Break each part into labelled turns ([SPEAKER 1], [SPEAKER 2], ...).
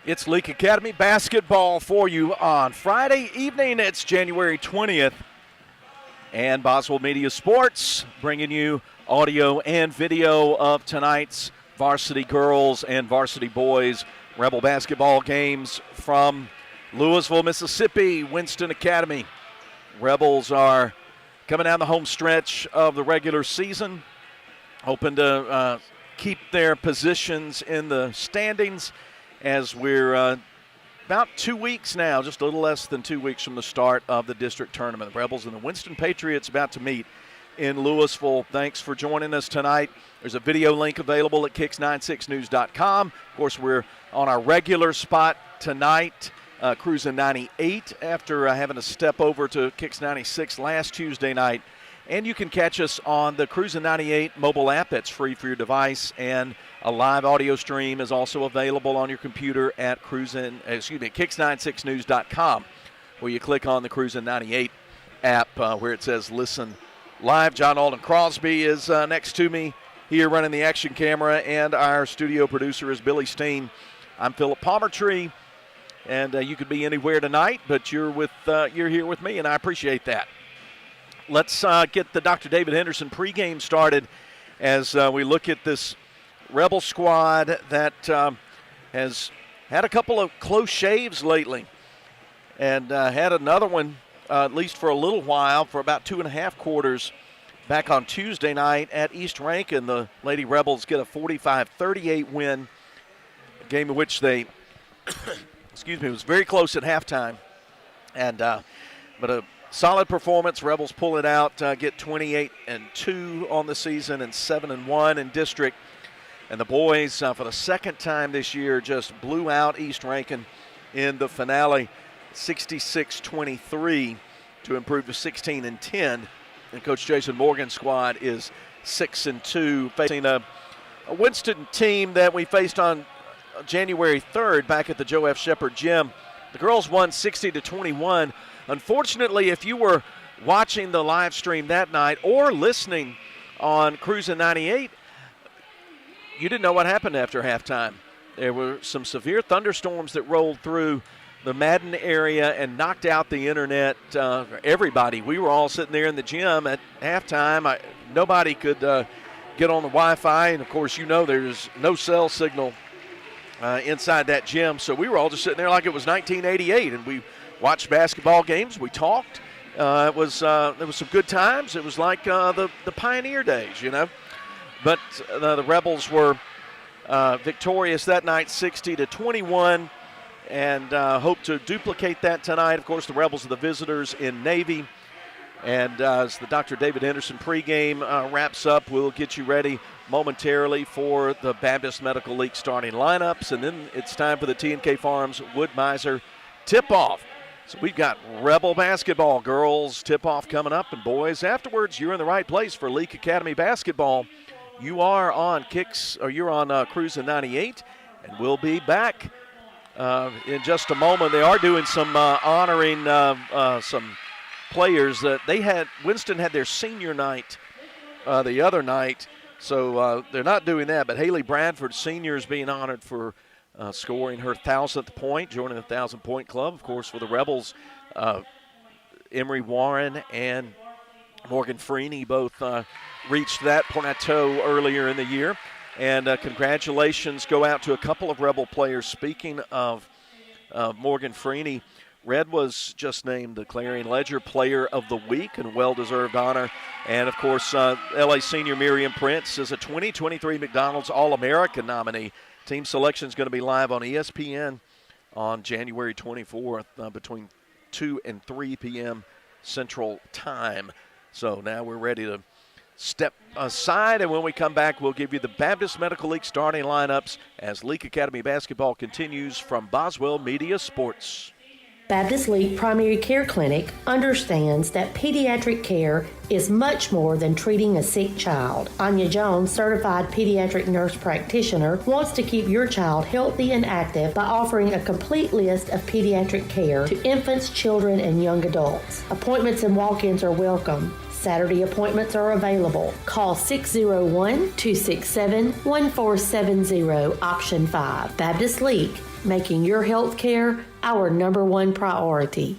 [SPEAKER 1] It's Leake Academy basketball for you on Friday evening. It's January 20th. And Boswell Media Sports bringing you audio and video of tonight's varsity girls and varsity boys Rebel basketball games from Louisville, Mississippi, Winston Academy. Rebels are coming down the home stretch of the regular season, hoping to keep their positions in the standings as we're about 2 weeks now, just a little less than 2 weeks from the start of the district tournament. The Rebels and the Winston Patriots about to meet in Louisville. Thanks for joining us tonight. There's a video link available at kicks96news.com. Of course, we're on our regular spot tonight, cruising 98 after having to step over to Kicks 96 last Tuesday night. And you can catch us on the Cruisin' 98 mobile app. That's free for your device, and a live audio stream is also available on your computer at kicks96news.com, where you click on the Cruisin' 98 app where it says Listen Live. John Alden Crosby is next to me here running the action camera, and our studio producer is Billy Steen. I'm Philip Palmertree, and you could be anywhere tonight, but you're here with me, and I appreciate that. Let's get the Dr. David Henderson pregame started as we look at this Rebel squad that has had a couple of close shaves lately and had another one, at least for a little while, for about 2.5 quarters back on Tuesday night at East Rankin. The Lady Rebels get a 45-38 win, a game in which they, it was very close at halftime, and but a solid performance. Rebels pull it out, get 28-2 on the season and 7-1 in district. And the boys, for the second time this year, just blew out East Rankin in the finale, 66-23 to improve to 16-10. And Coach Jason Morgan's squad is 6-2, facing a Winston team that we faced on January 3rd back at the Joe F. Shepherd Gym. The girls won 60-21. Unfortunately, if you were watching the live stream that night or listening on Cruisin' 98, you didn't know what happened after halftime. There were some severe thunderstorms that rolled through the Madden area and knocked out the internet. Everybody, we were all sitting there in the gym at halftime. Nobody could get on the Wi-Fi, and of course, there's no cell signal inside that gym. So we were all just sitting there like it was 1988, and we watched basketball games. We talked. There was some good times. It was like the pioneer days, But the Rebels were victorious that night, 60-21, and hope to duplicate that tonight. Of course, the Rebels are the visitors in Navy. And as the Dr. David Henderson pregame wraps up, we'll get you ready momentarily for the Baptist Medical League starting lineups. And then it's time for the T&K Farms Wood-Mizer tip-off. So we've got Rebel basketball, girls tip-off coming up, and boys afterwards. You're in the right place for Leake Academy basketball. You are on you're on Cruisin' 98, and we'll be back in just a moment. They are doing some honoring some players that they had. Winston had their senior night the other night, so they're not doing that. But Haley Bradford, senior, is being honored for scoring her 1,000th point, joining the 1,000-point club. Of course, for the Rebels, Emery Warren and Morgan Freeney both reached that plateau earlier in the year. And congratulations go out to a couple of Rebel players. Speaking of Morgan Freeney, Red was just named the Clarion Ledger Player of the Week, and well-deserved honor. And, of course, LA senior Miriam Prince is a 2023 McDonald's All-American nominee. Team selection is going to be live on ESPN on January 24th between 2 and 3 p.m. Central Time. So now we're ready to step aside, and when we come back, we'll give you the Baptist Medical League starting lineups as Leake Academy basketball continues from Boswell Media Sports.
[SPEAKER 2] Baptist Leake Primary Care Clinic understands that pediatric care is much more than treating a sick child. Anya Jones, certified pediatric nurse practitioner, wants to keep your child healthy and active by offering a complete list of pediatric care to infants, children, and young adults. Appointments and walk-ins are welcome. Saturday appointments are available. Call 601-267-1470, option 5. Baptist Leake, making your health care our #1 priority.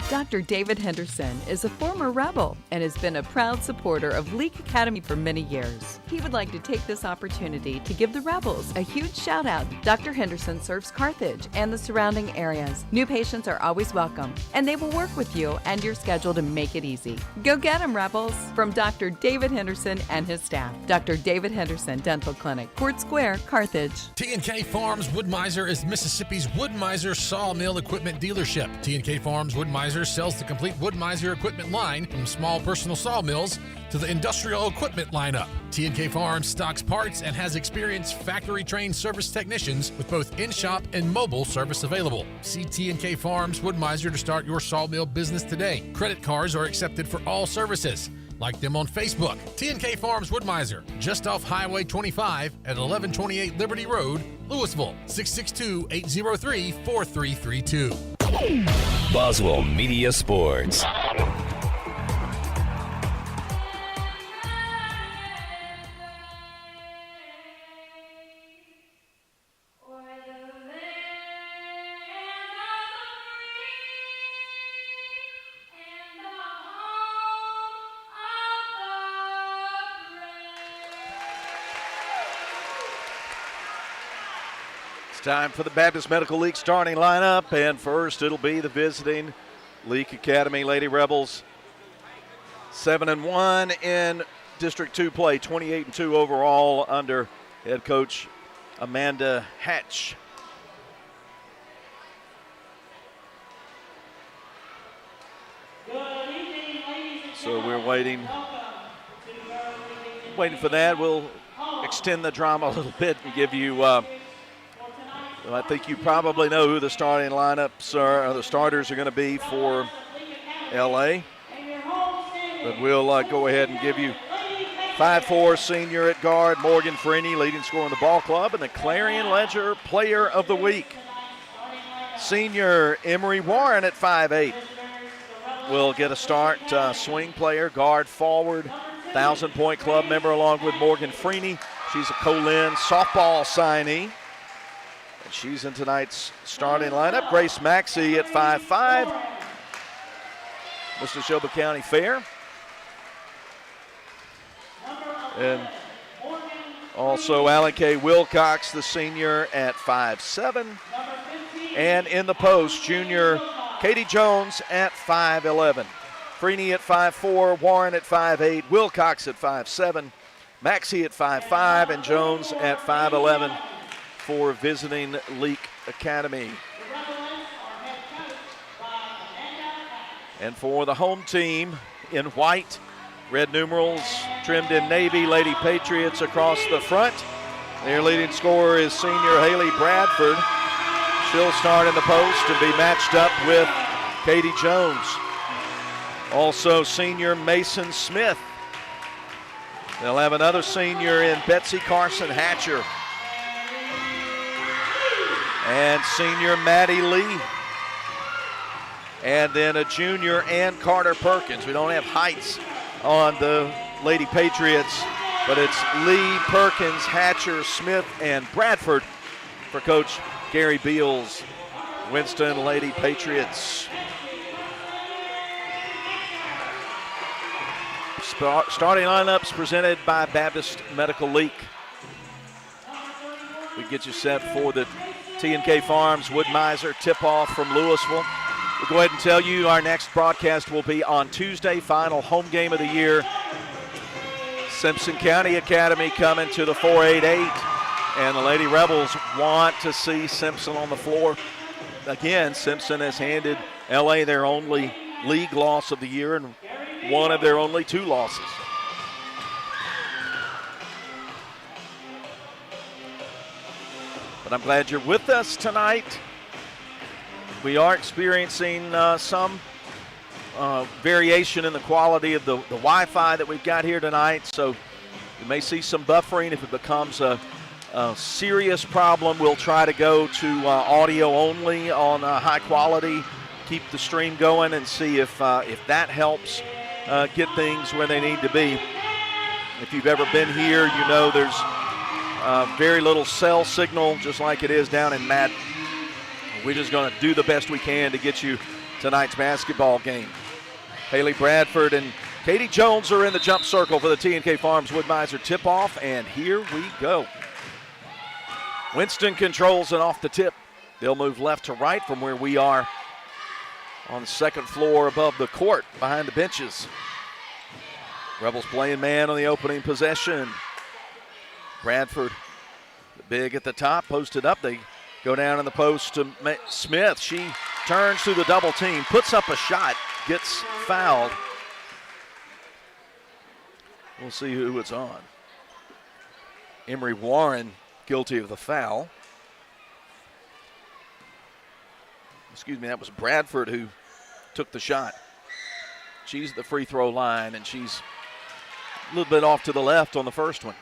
[SPEAKER 3] Dr. David Henderson is a former Rebel and has been a proud supporter of Leake Academy for many years. He would like to take this opportunity to give the Rebels a huge shout out. Dr. Henderson serves Carthage and the surrounding areas. New patients are always welcome, and they will work with you and your schedule to make it easy. Go get 'em, Rebels! From Dr. David Henderson and his staff. Dr. David Henderson Dental Clinic, Court Square, Carthage.
[SPEAKER 4] T&K Farms Wood-Mizer is Mississippi's Wood-Mizer sawmill equipment dealership. T&K Farms Wood-Mizer sells the complete Wood-Mizer equipment line from small personal sawmills to the industrial equipment lineup. T&K Farms stocks parts and has experienced factory-trained service technicians with both in-shop and mobile service available. See T&K Farms Wood-Mizer to start your sawmill business today. Credit cards are accepted for all services. Like them on Facebook. T&K Farms Wood-Mizer, just off Highway 25 at 1128 Liberty Road, Louisville, 662-803-4332.
[SPEAKER 5] Boswell Media Sports.
[SPEAKER 1] It's time for the Baptist Medical League starting lineup, and first it'll be the visiting Leake Academy Lady Rebels. 7-1 in District 2 play, 28-2 overall under head coach Amanda Hatch. So we're waiting for that. We'll extend the drama a little bit and give you I think you probably know who the starting lineups are, or the starters are going to be for LA. But we'll go ahead and give you 5'4" senior at guard, Morgan Freeney, leading scorer in the ball club, and the Clarion Ledger Player of the Week. Senior Emery Warren at 5'8" will get a start. Swing player, guard, forward, 1,000-point club member along with Morgan Freeney. She's a Colin softball signee. She's in tonight's starting lineup. Grace Maxey at 5'5", Winston-Neshoba County Fair. And also Alan K. Wilcox, the senior, at 5'7". And in the post, junior Katie Jones at 5'11". Freeney at 5'4", Warren at 5'8", Wilcox at 5'7", Maxey at 5'5", and Jones at 5'11". For visiting Leake Academy. And for the home team in white, red numerals trimmed in navy, Lady Patriots across the front. Their leading scorer is senior Haley Bradford. She'll start in the post and be matched up with Katie Jones. Also senior Mason Smith. They'll have another senior in Betsy Carson Hatcher. And senior Maddie Lee. And then a junior Ann Carter Perkins. We don't have heights on the Lady Patriots, but it's Lee, Perkins, Hatcher, Smith, and Bradford for Coach Gary Beals, Winston Lady Patriots. Starting lineups presented by Baptist Medical League. We get you set for the T&K Farms Wood-Mizer tip-off from Louisville. We'll go ahead and tell you our next broadcast will be on Tuesday, final home game of the year. Simpson County Academy coming to the 488, and the Lady Rebels want to see Simpson on the floor. Again, Simpson has handed LA their only league loss of the year and one of their only 2 losses. But I'm glad you're with us tonight. We are experiencing some variation in the quality of the Wi-Fi that we've got here tonight, so you may see some buffering. If it becomes a serious problem, we'll try to go to audio only on high quality, keep the stream going, and see if that helps get things where they need to be. If you've ever been here, you know there's Very little cell signal, just like it is down in Madden. We're just going to do the best we can to get you tonight's basketball game. Haley Bradford and Katie Jones are in the jump circle for the T&K Farms Wood-Mizer tip-off, and here we go. Winston controls it off the tip. They'll move left to right from where we are on the second floor above the court behind the benches. Rebels playing man on the opening possession. Bradford, big at the top, posted up. They go down in the post to Smith. She turns through the double team, puts up a shot, gets fouled. We'll see who it's on. Emery Warren guilty of the foul. Excuse me, that was Bradford who took the shot. She's at the free throw line, and she's a little bit off to the left on the first one.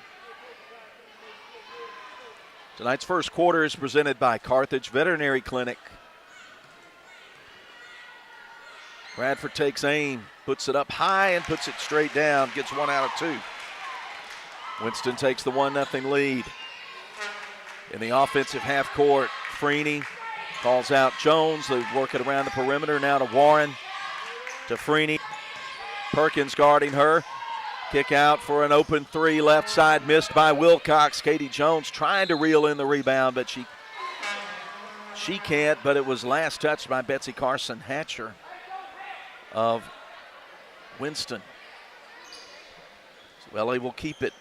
[SPEAKER 1] Tonight's first quarter is presented by Carthage Veterinary Clinic. Bradford takes aim, puts it up high and puts it straight down, gets 1 out of 2. Winston takes the 1-0 lead. In the offensive half court, Freeney calls out Jones. They work it around the perimeter now to Warren, to Freeney. Perkins guarding her. Kick out for an open three, left side, missed by Wilcox. Katie Jones trying to reel in the rebound, but she can't, but it was last touched by Betsy Carson Hatcher of Winston. So LA will keep it.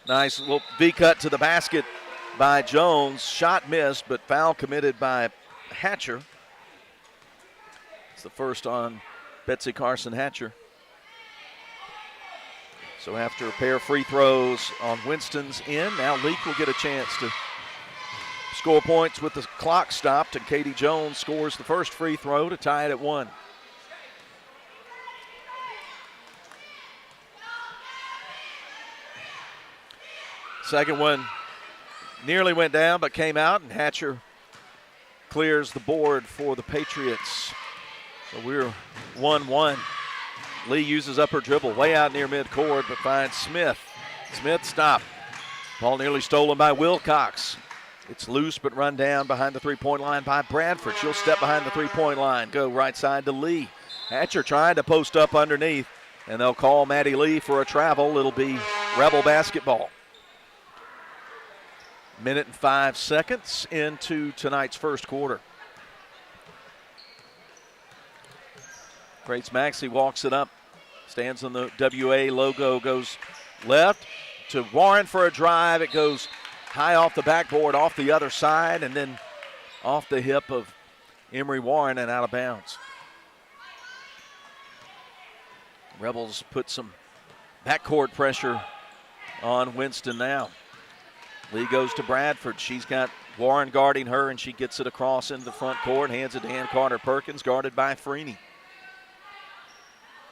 [SPEAKER 1] Nice little V-cut to the basket by Jones. Shot missed, but foul committed by Hatcher. It's the first on Betsy Carson Hatcher. So after a pair of free throws on Winston's end, now Leake will get a chance to score points with the clock stopped, and Katie Jones scores the first free throw to tie it at 1. Second one nearly went down but came out, and Hatcher clears the board for the Patriots. So we're 1-1. Lee uses up her dribble way out near midcourt but finds Smith. Smith stopped. Ball nearly stolen by Wilcox. It's loose but run down behind the three-point line by Bradford. She'll step behind the three-point line, go right side to Lee. Hatcher trying to post up underneath, and they'll call Maddie Lee for a travel. It'll be Rebel basketball. 1:05 into tonight's first quarter. Grace Maxey walks it up, stands on the WA logo, goes left to Warren for a drive. It goes high off the backboard, off the other side, and then off the hip of Emery Warren and out of bounds. Rebels put some backcourt pressure on Winston now. Lee goes to Bradford. She's got Warren guarding her, and she gets it across into the front court, hands it to Ann Carter-Perkins, guarded by Freeney.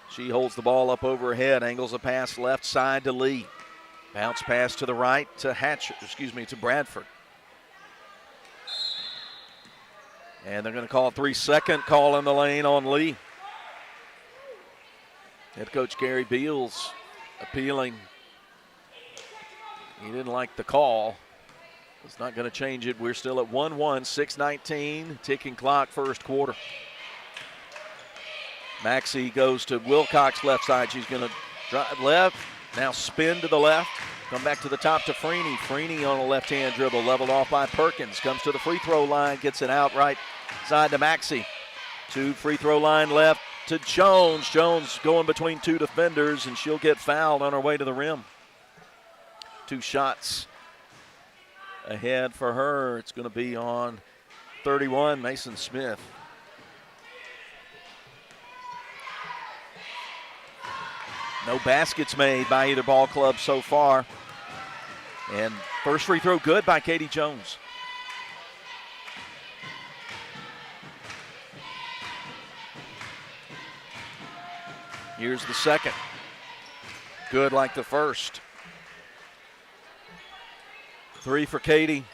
[SPEAKER 1] She holds the ball up over her head, angles a pass left side to Lee. Bounce pass to the right to to Bradford. And they're going to call a 3-second call in the lane on Lee. Head coach Gary Beals appealing. He didn't like the call. It's not going to change it. We're still at 1-1, 6:19, ticking clock, first quarter. Maxey goes to Wilcox left side. She's going to drive left, now spin to the left, come back to the top to Freeney. Freeney on a left-hand dribble, leveled off by Perkins. Comes to the free throw line, gets it out right side to Maxey. To free throw line left to Jones. Jones going between two defenders, and she'll get fouled on her way to the rim. 2 shots ahead for her. It's going to be on 31, Mason Smith. No baskets made by either ball club so far. And first free throw good by Katie Jones. Here's the second. Good like the first. 3 for Katie.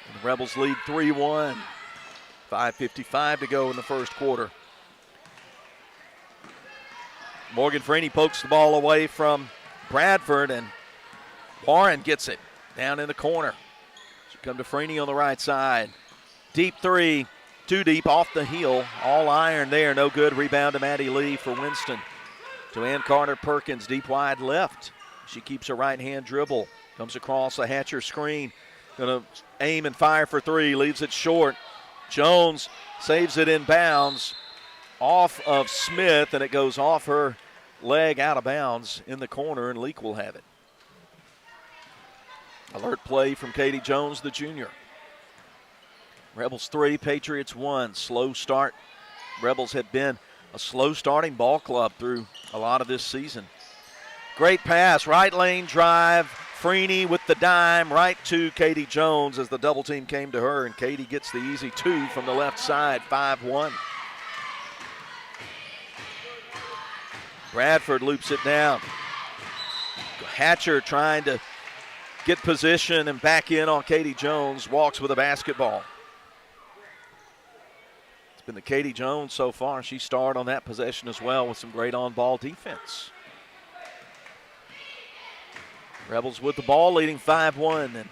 [SPEAKER 1] And the Rebels lead 3-1. 5:55 to go in the first quarter. Morgan Freeney pokes the ball away from Bradford, and Warren gets it down in the corner. She come to Freeney on the right side. Deep three, too deep off the heel. All iron there, no good. Rebound to Maddie Lee for Winston. To Ann Carter Perkins, deep wide left. She keeps her right hand dribble. Comes across a Hatcher screen. Gonna aim and fire for three, leaves it short. Jones saves it in bounds off of Smith, and it goes off her leg out of bounds in the corner, and Leake will have it. Alert play from Katie Jones, the junior. Rebels 3, Patriots 1. Slow start. Rebels have been a slow starting ball club through a lot of this season. Great pass, right lane drive. Freeney with the dime right to Katie Jones as the double team came to her, and Katie gets the easy two from the left side, 5-1. Bradford loops it down. Hatcher trying to get position and back in on Katie Jones, walks with a basketball. It's been the Katie Jones so far. She starred on that possession as well with some great on-ball defense. Rebels with the ball, leading 5-1, and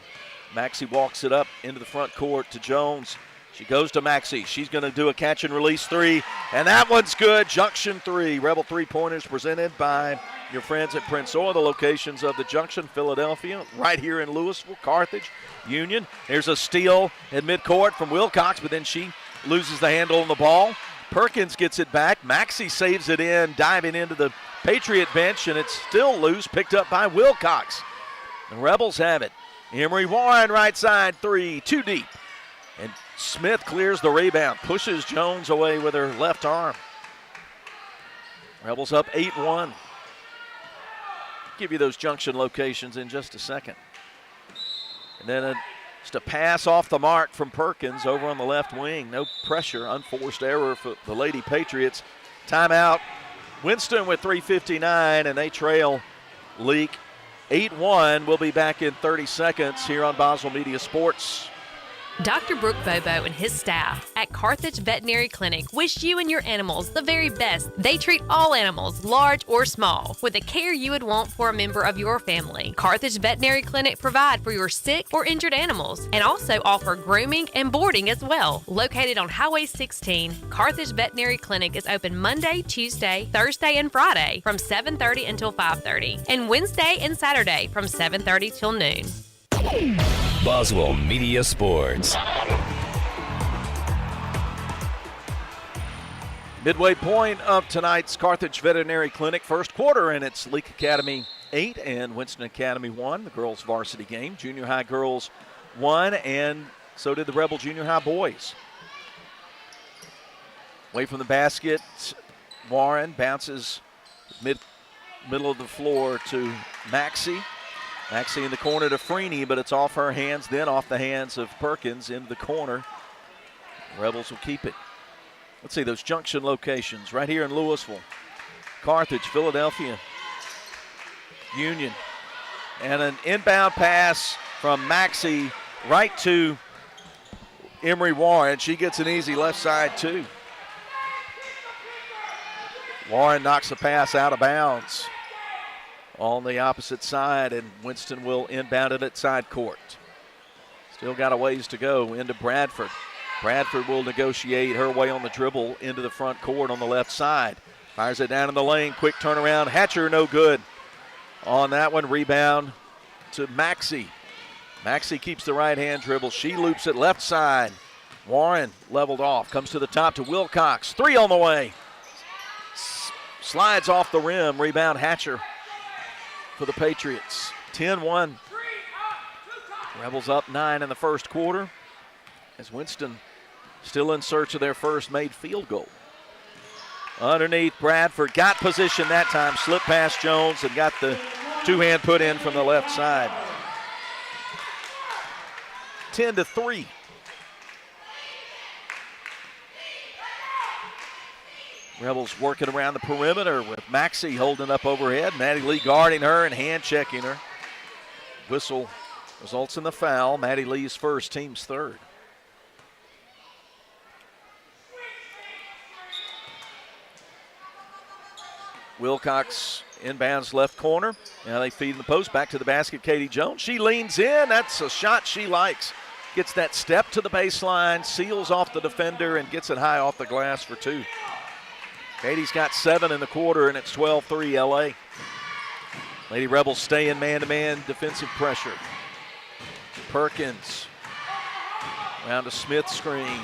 [SPEAKER 1] Maxey walks it up into the front court to Jones. She goes to Maxey. She's going to do a catch and release three, and that one's good. Junction three. Rebel three-pointers presented by your friends at Prince Oil. The locations of the Junction, Philadelphia, right here in Louisville, Carthage, Union. There's a steal at midcourt from Wilcox, but then she loses the handle on the ball. Perkins gets it back. Maxey saves it in, diving into the Patriot bench, and it's still loose, picked up by Wilcox. The Rebels have it. Emery Warren, right side three, too deep. And Smith clears the rebound, pushes Jones away with her left arm. Rebels up 8-1. Give you those Junction locations in just a second. And then just a pass off the mark from Perkins over on the left wing. No pressure, unforced error for the Lady Patriots. Timeout. Winston with 3:59, and they trail Leake 8-1. We'll be back in 30 seconds here on Boswell Media Sports.
[SPEAKER 6] Dr. Brooke Bobo and his staff at Carthage Veterinary Clinic wish you and your animals the very best. They treat all animals, large or small, with the care you would want for a member of your family. Carthage Veterinary Clinic provide for your sick or injured animals and also offer grooming and boarding as well. Located on Highway 16, Carthage Veterinary Clinic is open Monday, Tuesday, Thursday, and Friday from 7:30 until 5:30, and Wednesday and Saturday from 7:30 till noon.
[SPEAKER 5] Boswell Media Sports.
[SPEAKER 1] Midway point of tonight's Carthage Veterinary Clinic first quarter, and it's Leake Academy 8 and Winston Academy 1, the girls' varsity game. Junior high girls won, and so did the Rebel Junior High boys. Away from the basket, Warren bounces middle of the floor to Maxey. Maxey in the corner to Freeney, but it's off her hands, then off the hands of Perkins into the corner. Rebels will keep it. Let's see those Junction locations right here in Louisville. Carthage, Philadelphia, Union. And an inbound pass from Maxey right to Emery Warren. She gets an easy left side too. Warren knocks the pass out of bounds on the opposite side, and Winston will inbound it at side court. Still got a ways to go into Bradford. Bradford will negotiate her way on the dribble into the front court on the left side. Fires it down in the lane, quick turnaround. Hatcher no good on that one. Rebound to Maxey. Maxey keeps the right hand dribble. She loops it left side. Warren leveled off, comes to the top to Wilcox. Three on the way. Slides off the rim, rebound Hatcher for the Patriots. 10-1. Rebels up 9 in the first quarter as Winston still in search of their first made field goal. Underneath, Bradford got position that time, slipped past Jones and got the two-hand put in from the left side. 10-3. Rebels working around the perimeter with Maxey holding up overhead. Maddie Lee guarding her and hand checking her. Whistle results in the foul. Maddie Lee's first, team's third. Wilcox inbounds left corner. Now they feed in the post. Back to the basket, Katie Jones. She leans in. That's a shot she likes. Gets that step to the baseline, seals off the defender, and gets it high off the glass for 2. Katie's got 7 in the quarter, and it's 12-3 LA. Lady Rebels stay in man-to-man defensive pressure. Perkins around a Smith screen.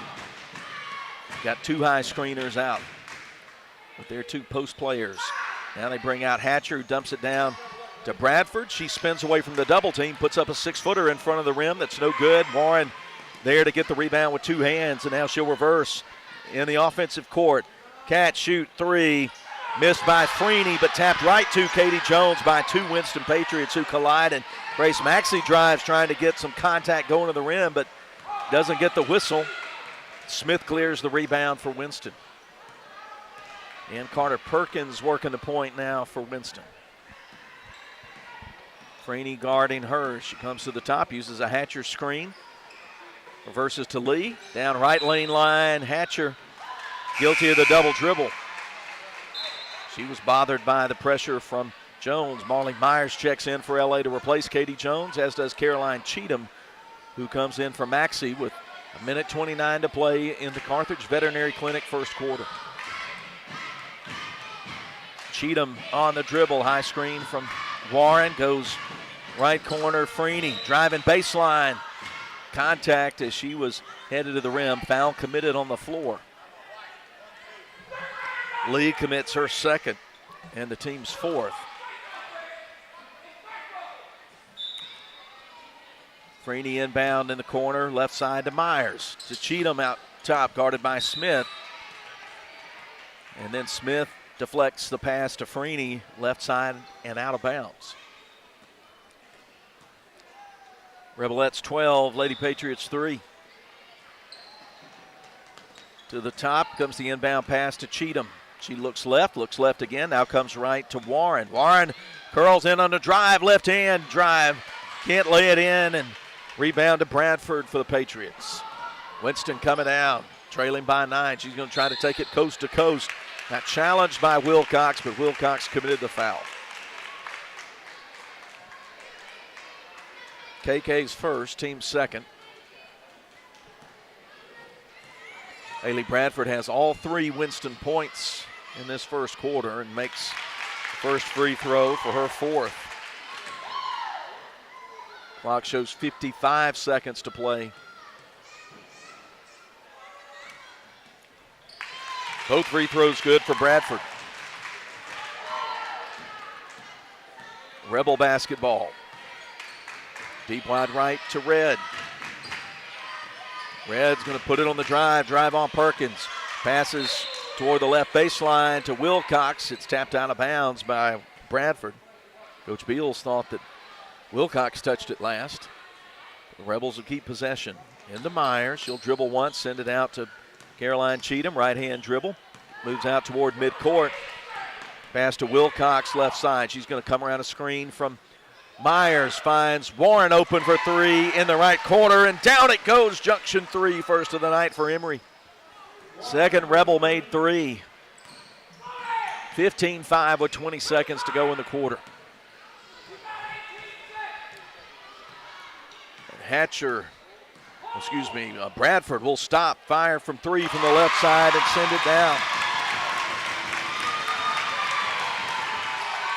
[SPEAKER 1] Got 2 high screeners out with their 2 post players. Now they bring out Hatcher, who dumps it down to Bradford. She spins away from the double team, puts up a 6-footer in front of the rim. That's no good. Warren there to get the rebound with 2 hands, and now she'll reverse in the offensive court. Catch, shoot, 3. Missed by Freeney, but tapped right to Katie Jones by 2 Winston Patriots who collide. And Grace Maxey drives, trying to get some contact going to the rim, but doesn't get the whistle. Smith clears the rebound for Winston. And Carter Perkins working the point now for Winston. Freeney guarding her. She comes to the top, uses a Hatcher screen. Reverses to Lee. Down right lane line. Hatcher guilty of the double dribble. She was bothered by the pressure from Jones. Marley Myers checks in for LA to replace Katie Jones, as does Caroline Cheatham, who comes in for Maxey with 1:29 to play in the Carthage Veterinary Clinic first quarter. Cheatham on the dribble, high screen from Warren, goes right corner. Freeney driving baseline. Contact as she was headed to the rim. Foul committed on the floor. Lee commits her 2nd and the team's 4th. Freeney inbound in the corner, left side to Myers. To Cheatham out top, guarded by Smith. And then Smith deflects the pass to Freeney, left side and out of bounds. Rebelettes 12, Lady Patriots 3. To the top comes the inbound pass to Cheatham. She looks left again. Now comes right to Warren. Warren curls in on the drive, left hand drive. Can't lay it in, and rebound to Bradford for the Patriots. Winston coming down, trailing by 9. She's going to try to take it coast to coast. Not challenged by Wilcox, but Wilcox committed the foul. KK's first, team's 2nd. Haley Bradford has all 3 Winston points in this first quarter and makes the first free throw for her 4th. Clock shows 55 seconds to play. Both free throws good for Bradford. Rebel basketball. Deep wide right to Red. Red's going to put it on the drive on Perkins. Passes toward the left baseline to Wilcox. It's tapped out of bounds by Bradford. Coach Beals thought that Wilcox touched it last. The Rebels will keep possession. Into Myers. She'll dribble once, send it out to Caroline Cheatham. Right-hand dribble. Moves out toward midcourt. Pass to Wilcox, left side. She's going to come around a screen from Myers. Finds Warren open for 3 in the right corner, and down it goes. Junction 3, first of the night for Emory. 2nd Rebel made 3. 15-5 with 20 seconds to go in the quarter. Bradford will stop. Fire from 3 from the left side and send it down.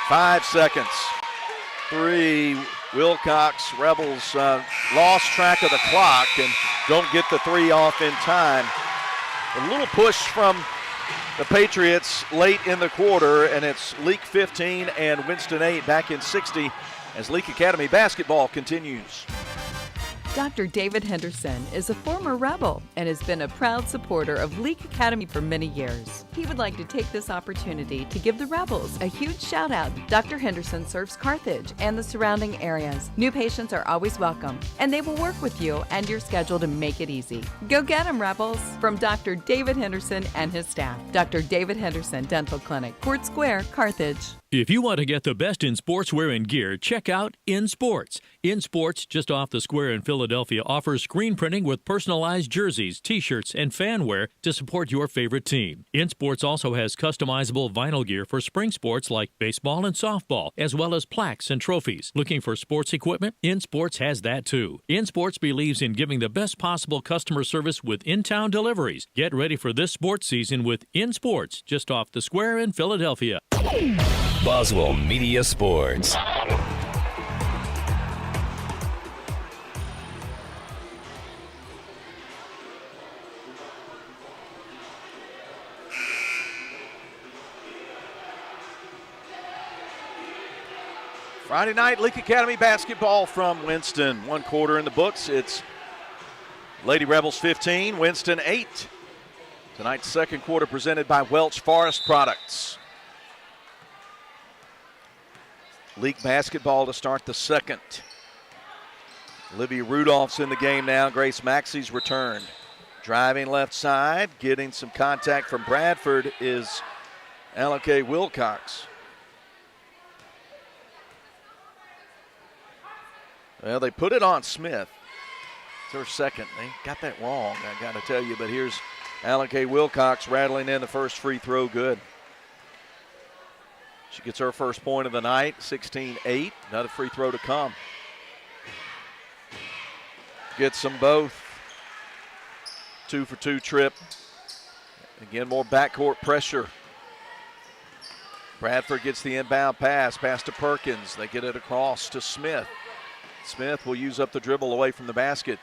[SPEAKER 1] 5 seconds. 3. Wilcox. Rebels lost track of the clock and don't get the 3 off in time. A little push from the Patriots late in the quarter, and it's Leake 15 and Winston 8 back in 60 as Leake Academy basketball continues.
[SPEAKER 3] Dr. David Henderson is a former Rebel and has been a proud supporter of Leake Academy for many years. He would like to take this opportunity to give the Rebels a huge shout out. Dr. Henderson serves Carthage and the surrounding areas. New patients are always welcome, and they will work with you and your schedule to make it easy. Go get them, Rebels! From Dr. David Henderson and his staff. Dr. David Henderson Dental Clinic, Court Square, Carthage.
[SPEAKER 7] If you want to get the best in sportswear and gear, check out In Sports. In Sports, just off the square in Philadelphia, Philadelphia offers screen printing with personalized jerseys, t-shirts, and fan wear to support your favorite team. InSports also has customizable vinyl gear for spring sports like baseball and softball, as well as plaques and trophies. Looking for sports equipment? InSports has that too. InSports believes in giving the best possible customer service with in-town deliveries. Get ready for this sports season with InSports, just off the square in Philadelphia.
[SPEAKER 5] Boswell Media Sports.
[SPEAKER 1] Friday night, Leake Academy basketball from Winston. 1 quarter in the books. It's Lady Rebels 15, Winston 8. Tonight's second quarter presented by Welch Forest Products. Leake basketball to start the second. Olivia Rudolph's in the game now. Grace Maxey's returned. Driving left side, getting some contact from Bradford is Alake Wilcox. Well, they put it on Smith. It's her second. They got that wrong, I got to tell you. But here's Alake Wilcox rattling in the first free throw. Good. She gets her first point of the night, 16-8. Another free throw to come. Gets them both. 2-for-2 trip. Again, more backcourt pressure. Bradford gets the inbound pass to Perkins. They get it across to Smith. Smith will use up the dribble away from the basket.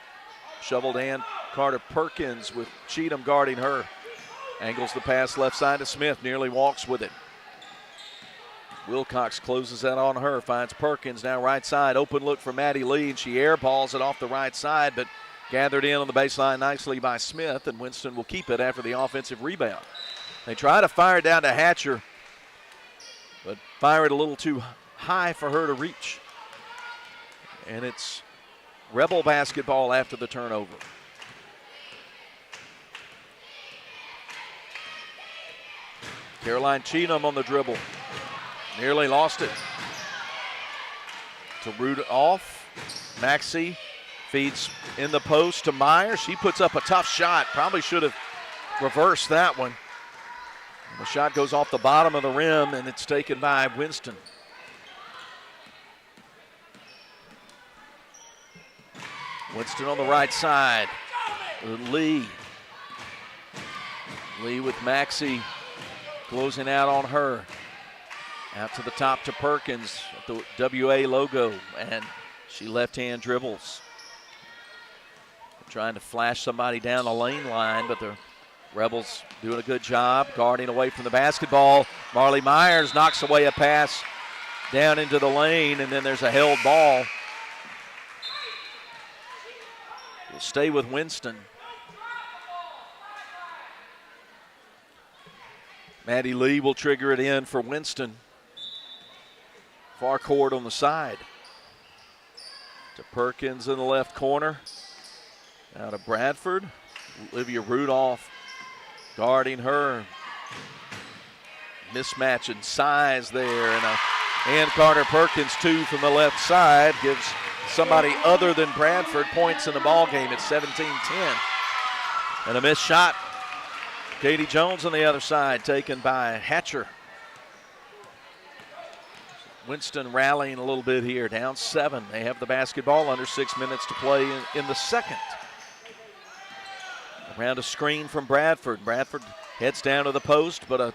[SPEAKER 1] Shoveled in Carter Perkins with Cheatham guarding her. Angles the pass left side to Smith, nearly walks with it. Wilcox closes that on her, finds Perkins now right side. Open look for Maddie Lee, and she airballs it off the right side, but gathered in on the baseline nicely by Smith, and Winston will keep it after the offensive rebound. They try to fire it down to Hatcher, but fire it a little too high for her to reach. And it's Rebel basketball after the turnover. Caroline Cheatham on the dribble. Nearly lost it. To Rudolph. Maxey feeds in the post to Meyer. She puts up a tough shot. Probably should have reversed that one. The shot goes off the bottom of the rim, and it's taken by Winston. Winston on the right side. Lee. Lee with Maxey closing out on her. Out to the top to Perkins, the WA logo, and she left-hand dribbles. Trying to flash somebody down the lane line, but the Rebels doing a good job guarding away from the basketball. Marley Myers knocks away a pass down into the lane, and then there's a held ball. We'll stay with Winston. Maddie Lee will trigger it in for Winston. Far court on the side. To Perkins in the left corner. Now to Bradford. Olivia Rudolph guarding her. Mismatch in size there. And Carter Perkins, 2 from the left side, gives somebody other than Bradford points in the ball game at 17-10. And a missed shot. Katie Jones on the other side, taken by Hatcher. Winston rallying a little bit here, down 7. They have the basketball, under 6 minutes to play in the second. Around a screen from Bradford. Bradford heads down to the post, but a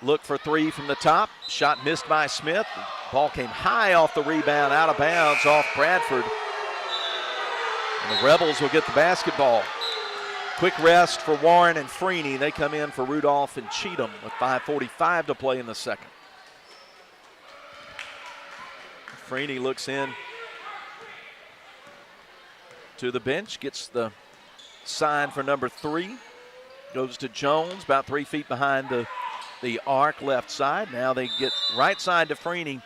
[SPEAKER 1] look for 3 from the top. Shot missed by Smith. The ball came high off the rebound, out of bounds off Bradford. And the Rebels will get the basketball. Quick rest for Warren and Freeney. They come in for Rudolph and Cheatham with 5:45 to play in the second. Freeney looks in to the bench, gets the sign for number 3. Goes to Jones, about 3 feet behind the arc left side. Now they get right side to Freeney.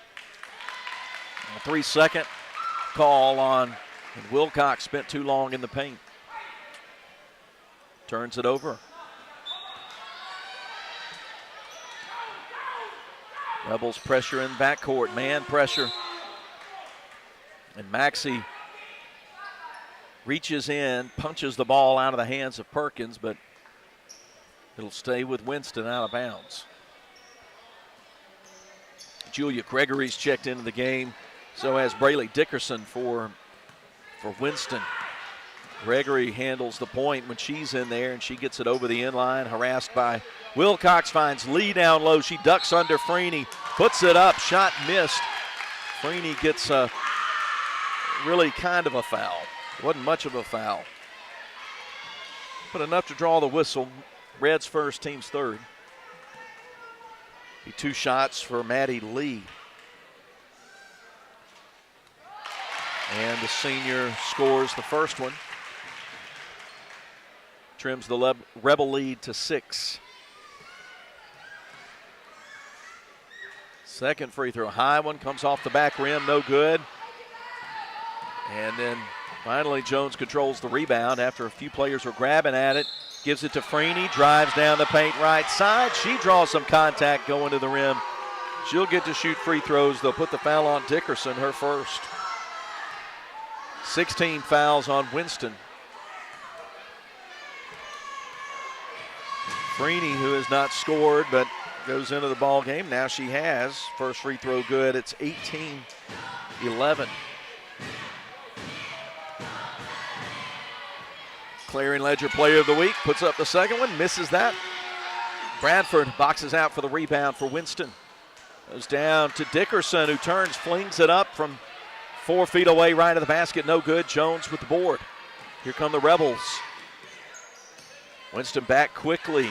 [SPEAKER 1] A 3-second call on, and Wilcox spent too long in the paint. Turns it over. Rebels pressure in backcourt, man pressure. And Maxey reaches in, punches the ball out of the hands of Perkins, but it'll stay with Winston out of bounds. Julia Gregory's checked into the game. So has Braylee Dickerson for Winston. Gregory handles the point when she's in there, and she gets it over the inline, harassed by Wilcox, finds Lee down low. She ducks under Freeney, puts it up, shot missed. Freeney gets a really kind of a foul. Wasn't much of a foul, but enough to draw the whistle. Reds first, team's third. Be 2 shots for Maddie Lee. And the senior scores the first one. Trims the Rebel lead to 6. Second free throw, high one, comes off the back rim, no good. And then finally Jones controls the rebound after a few players were grabbing at it. Gives it to Freeney, drives down the paint right side. She draws some contact going to the rim. She'll get to shoot free throws. They'll put the foul on Dickerson, her first. 16 fouls on Winston. Freeney, who has not scored but goes into the ball game. Now she has. First free throw good. It's 18-11. Clarion Ledger Player of the Week puts up the second one, misses that. Bradford boxes out for the rebound for Winston. Goes down to Dickerson, who turns, flings it up from 4 feet away, right of the basket. No good. Jones with the board. Here come the Rebels. Winston back quickly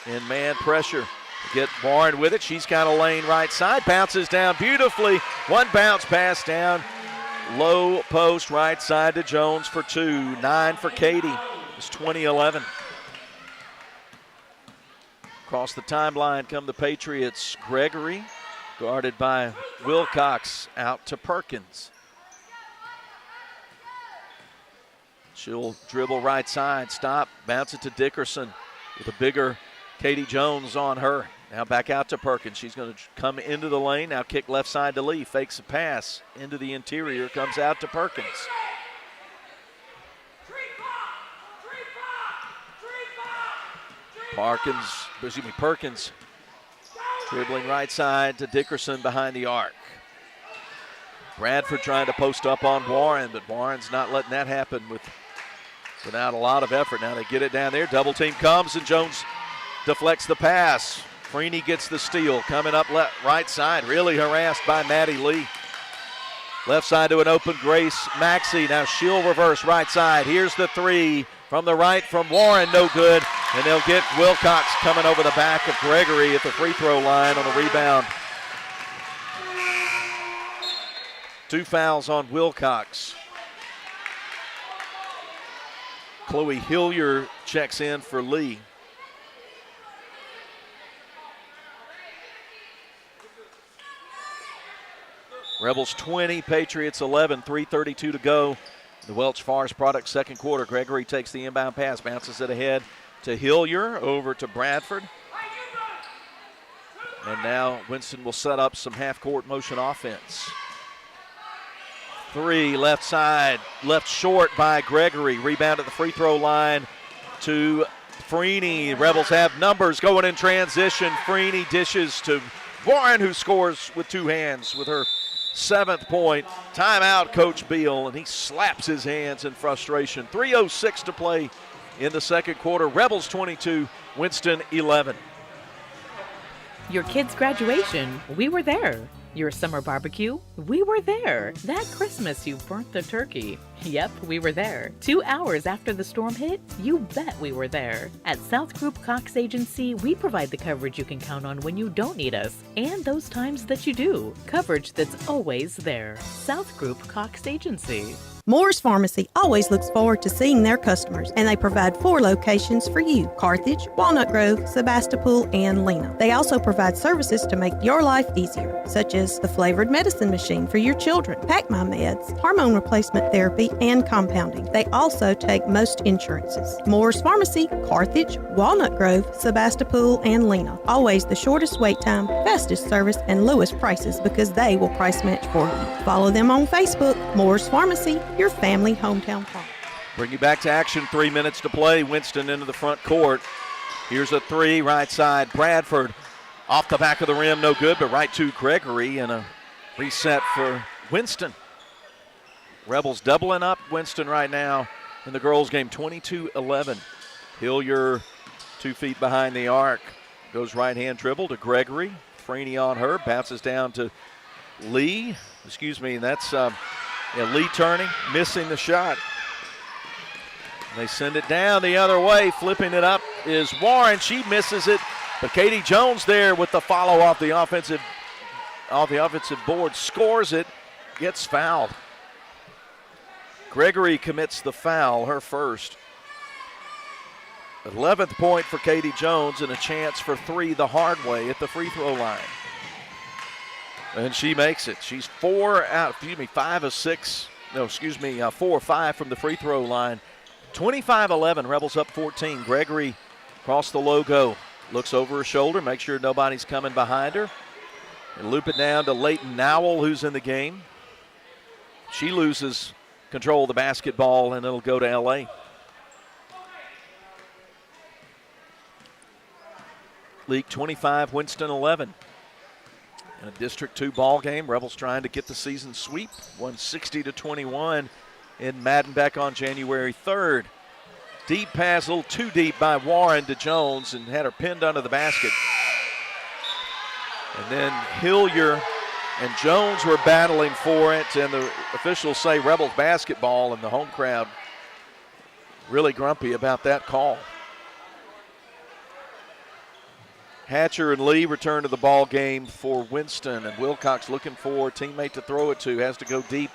[SPEAKER 1] in man pressure. Get Warren with it. She's got a lane right side. Bounces down beautifully. One bounce pass down. Low post right side to Jones for 2. 9 for Katie. It's 20-11. Across the timeline come the Patriots. Gregory, guarded by Wilcox, out to Perkins. She'll dribble right side, stop, bounce it to Dickerson with a bigger Katie Jones on her. Now back out to Perkins. She's going to come into the lane. Now kick left side to Lee. Fakes a pass into the interior. Comes out to Perkins. Perkins dribbling right side to Dickerson behind the arc. Bradford trying to post up on Warren, but Warren's not letting that happen without a lot of effort. Now they get it down there. Double team comes, and Jones deflects the pass. Freeney gets the steal. Coming up right side, really harassed by Maddie Lee. Left side to an open Grace Maxey. Now she'll reverse right side. Here's the 3 from the right from Warren, no good. And they'll get Wilcox coming over the back of Gregory at the free throw line on the rebound. 2 fouls on Wilcox. Chloe Hillier checks in for Lee. Rebels 20, Patriots 11, 3:32 to go. The Welch Forest Products second quarter. Gregory takes the inbound pass, bounces it ahead to Hillier, over to Bradford. And now Winston will set up some half-court motion offense. 3 left side, left short by Gregory. Rebound at the free throw line to Freeney. Rebels have numbers going in transition. Freeney dishes to Warren, who scores with 2 hands with her 7th point. Timeout, Coach Beal, and he slaps his hands in frustration. 3:06 to play in the second quarter. Rebels 22, Winston 11.
[SPEAKER 8] Your kid's graduation, we were there. Your summer barbecue, we were there. That Christmas you burnt the turkey. Yep, we were there. 2 hours after the storm hit, you bet we were there. At South Group Cox Agency, we provide the coverage you can count on when you don't need us, and those times that you do. Coverage that's always there. South Group Cox Agency.
[SPEAKER 9] Moore's Pharmacy always looks forward to seeing their customers, and they provide 4 locations for you: Carthage, Walnut Grove, Sebastopol, and Lena. They also provide services to make your life easier, such as the flavored medicine machine for your children, Pack My Meds, hormone replacement therapy, and compounding. They also take most insurances. Moore's Pharmacy, Carthage, Walnut Grove, Sebastopol, and Lena. Always the shortest wait time, fastest service, and lowest prices because they will price match for you. Follow them on Facebook. Moore's Pharmacy, your family hometown farm.
[SPEAKER 1] Bring you back to action, 3 minutes to play. Winston into the front court. Here's a three, right side. Bradford off the back of the rim, no good, but right to Gregory, and a reset for Winston. Rebels doubling up Winston right now in the girls' game, 22-11. Hillier 2 feet behind the arc. Goes right-hand dribble to Gregory. Freeney on her, bounces down to Lee. That's Lee turning, missing the shot. They send it down the other way. Flipping it up is Warren. She misses it, but Katie Jones there with the follow off the offensive board, scores it, gets fouled. Gregory commits the foul, her first. 11th point for Katie Jones, and a chance for 3 the hard way at the free throw line. And she makes it. She's 4 or 5 from the free throw line. 25-11, Rebels up 14. Gregory across the logo, looks over her shoulder, make sure nobody's coming behind her. And loop it down to Leighton Nowell, who's in the game. She loses control of the basketball, and it'll go to L.A. Leake 25, Winston 11. In a District 2 ball game, Rebels trying to get the season sweep, 160-21 in Maddenbeck on January 3rd. Deep pass, a little too deep by Warren to Jones, and had her pinned under the basket. And then Hillier and Jones were battling for it, and the officials say Rebels basketball, and the home crowd really grumpy about that call. Hatcher and Lee return to the ball game for Winston, and Wilcox looking for a teammate to throw it to. Has to go deep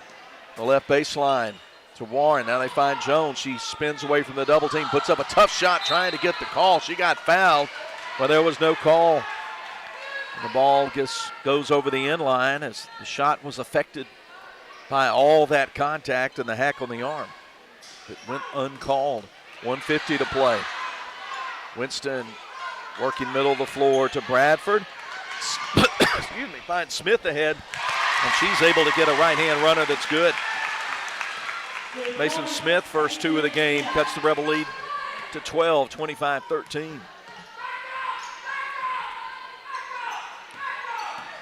[SPEAKER 1] the left baseline to Warren. Now they find Jones. She spins away from the double team, puts up a tough shot trying to get the call. She got fouled, but there was no call. And the ball goes over the end line as the shot was affected by all that contact and the hack on the arm. It went uncalled. 1:50 to play. Winston working middle of the floor to Bradford. Finds Smith ahead, and she's able to get a right-hand runner that's good. Mason Smith, first 2 of the game, cuts the Rebel lead to 12, 25-13.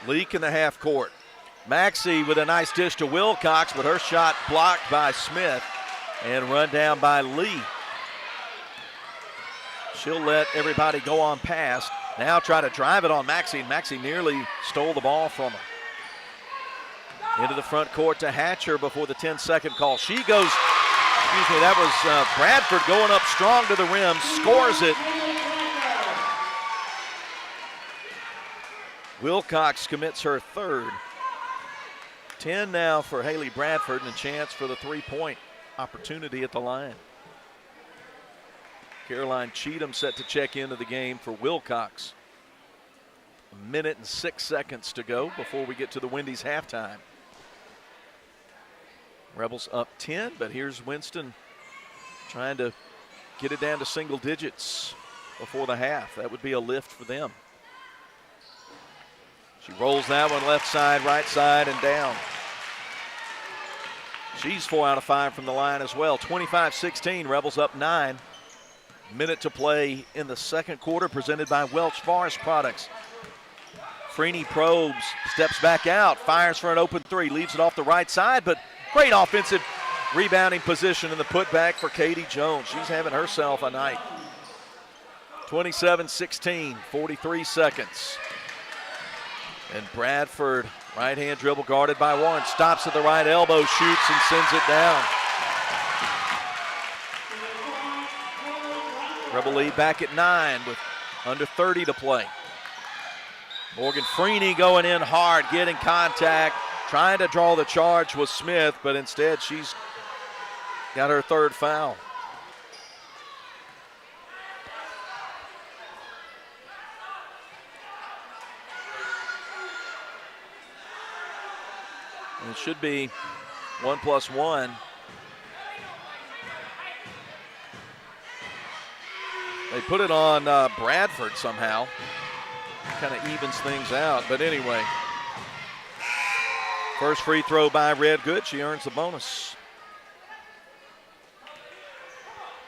[SPEAKER 1] Leake in the half court. Maxey with a nice dish to Wilcox, but her shot blocked by Smith and run down by Lee. She'll let everybody go on past. Now try to drive it on Maxey. Maxey nearly stole the ball from her. Into the front court to Hatcher before the 10-second call. She goes, that was Bradford going up strong to the rim, scores it. Wilcox commits her third. 10 now for Haley Bradford, and a chance for the 3-point opportunity at the line. Caroline Cheatham set to check into the game for Wilcox. 1 minute and 6 seconds to go before we get to the Wendy's halftime. Rebels up 10, but here's Winston trying to get it down to single digits before the half. That would be a lift for them. She rolls that one left side, right side, and down. She's 4 out of 5 from the line as well. 25-16, Rebels up 9. Minute to play in the second quarter, presented by Welch Forest Products. Freeney probes, steps back out, fires for an open 3, leaves it off the right side, but great offensive rebounding position in the putback for Katie Jones. She's having herself a night. 27-16, 43 seconds. And Bradford, right-hand dribble guarded by Warren, stops at the right elbow, shoots and sends it down. Rebel lead back at 9 with under 30 to play. Morgan Freeney going in hard, getting contact, trying to draw the charge with Smith, but instead she's got her third foul. And it should be 1+1. They put it on Bradford somehow. Kind of evens things out, but anyway. First free throw by Red good. She earns the bonus.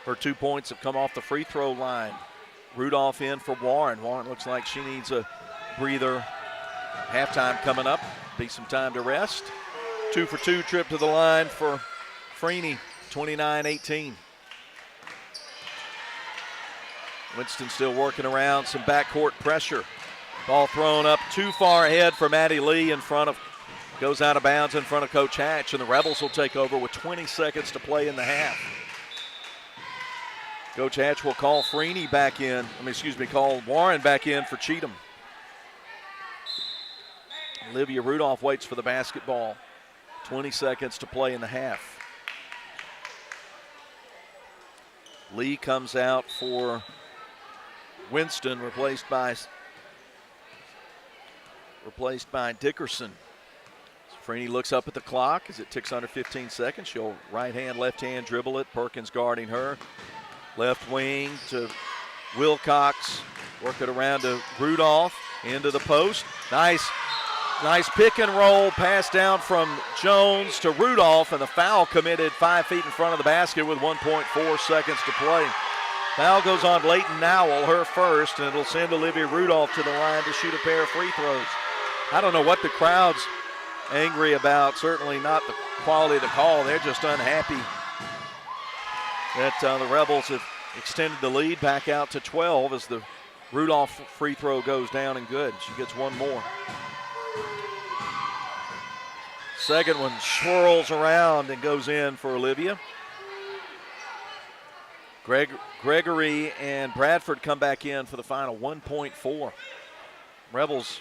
[SPEAKER 1] Her 2 points have come off the free throw line. Rudolph in for Warren. Warren looks like she needs a breather. Halftime coming up. Be some time to rest. 2 for 2 trip to the line for Freeney, 29-18. Winston still working around some backcourt pressure. Ball thrown up too far ahead for Maddie Lee goes out of bounds in front of Coach Hatch, and the Rebels will take over with 20 seconds to play in the half. Coach Hatch will call call Warren back in for Cheatham. Olivia Rudolph waits for the basketball. 20 seconds to play in the half. Lee comes out for Winston, replaced by Dickerson. Freeney looks up at the clock as it ticks under 15 seconds. She'll right hand, left hand dribble it. Perkins guarding her. Left wing to Wilcox. Work it around to Rudolph. Into the post. Nice pick and roll pass down from Jones to Rudolph, and the foul committed 5 feet in front of the basket with 1.4 seconds to play. Foul goes on Leighton Nowell, her first, and it'll send Olivia Rudolph to the line to shoot a pair of free throws. I don't know what the crowd's angry about. Certainly not the quality of the call. They're just unhappy that the Rebels have extended the lead back out to 12 as the Rudolph free throw goes down and good. She gets one more. Second one swirls around and goes in for Olivia. Gregory and Bradford come back in for the final 1.4. Rebels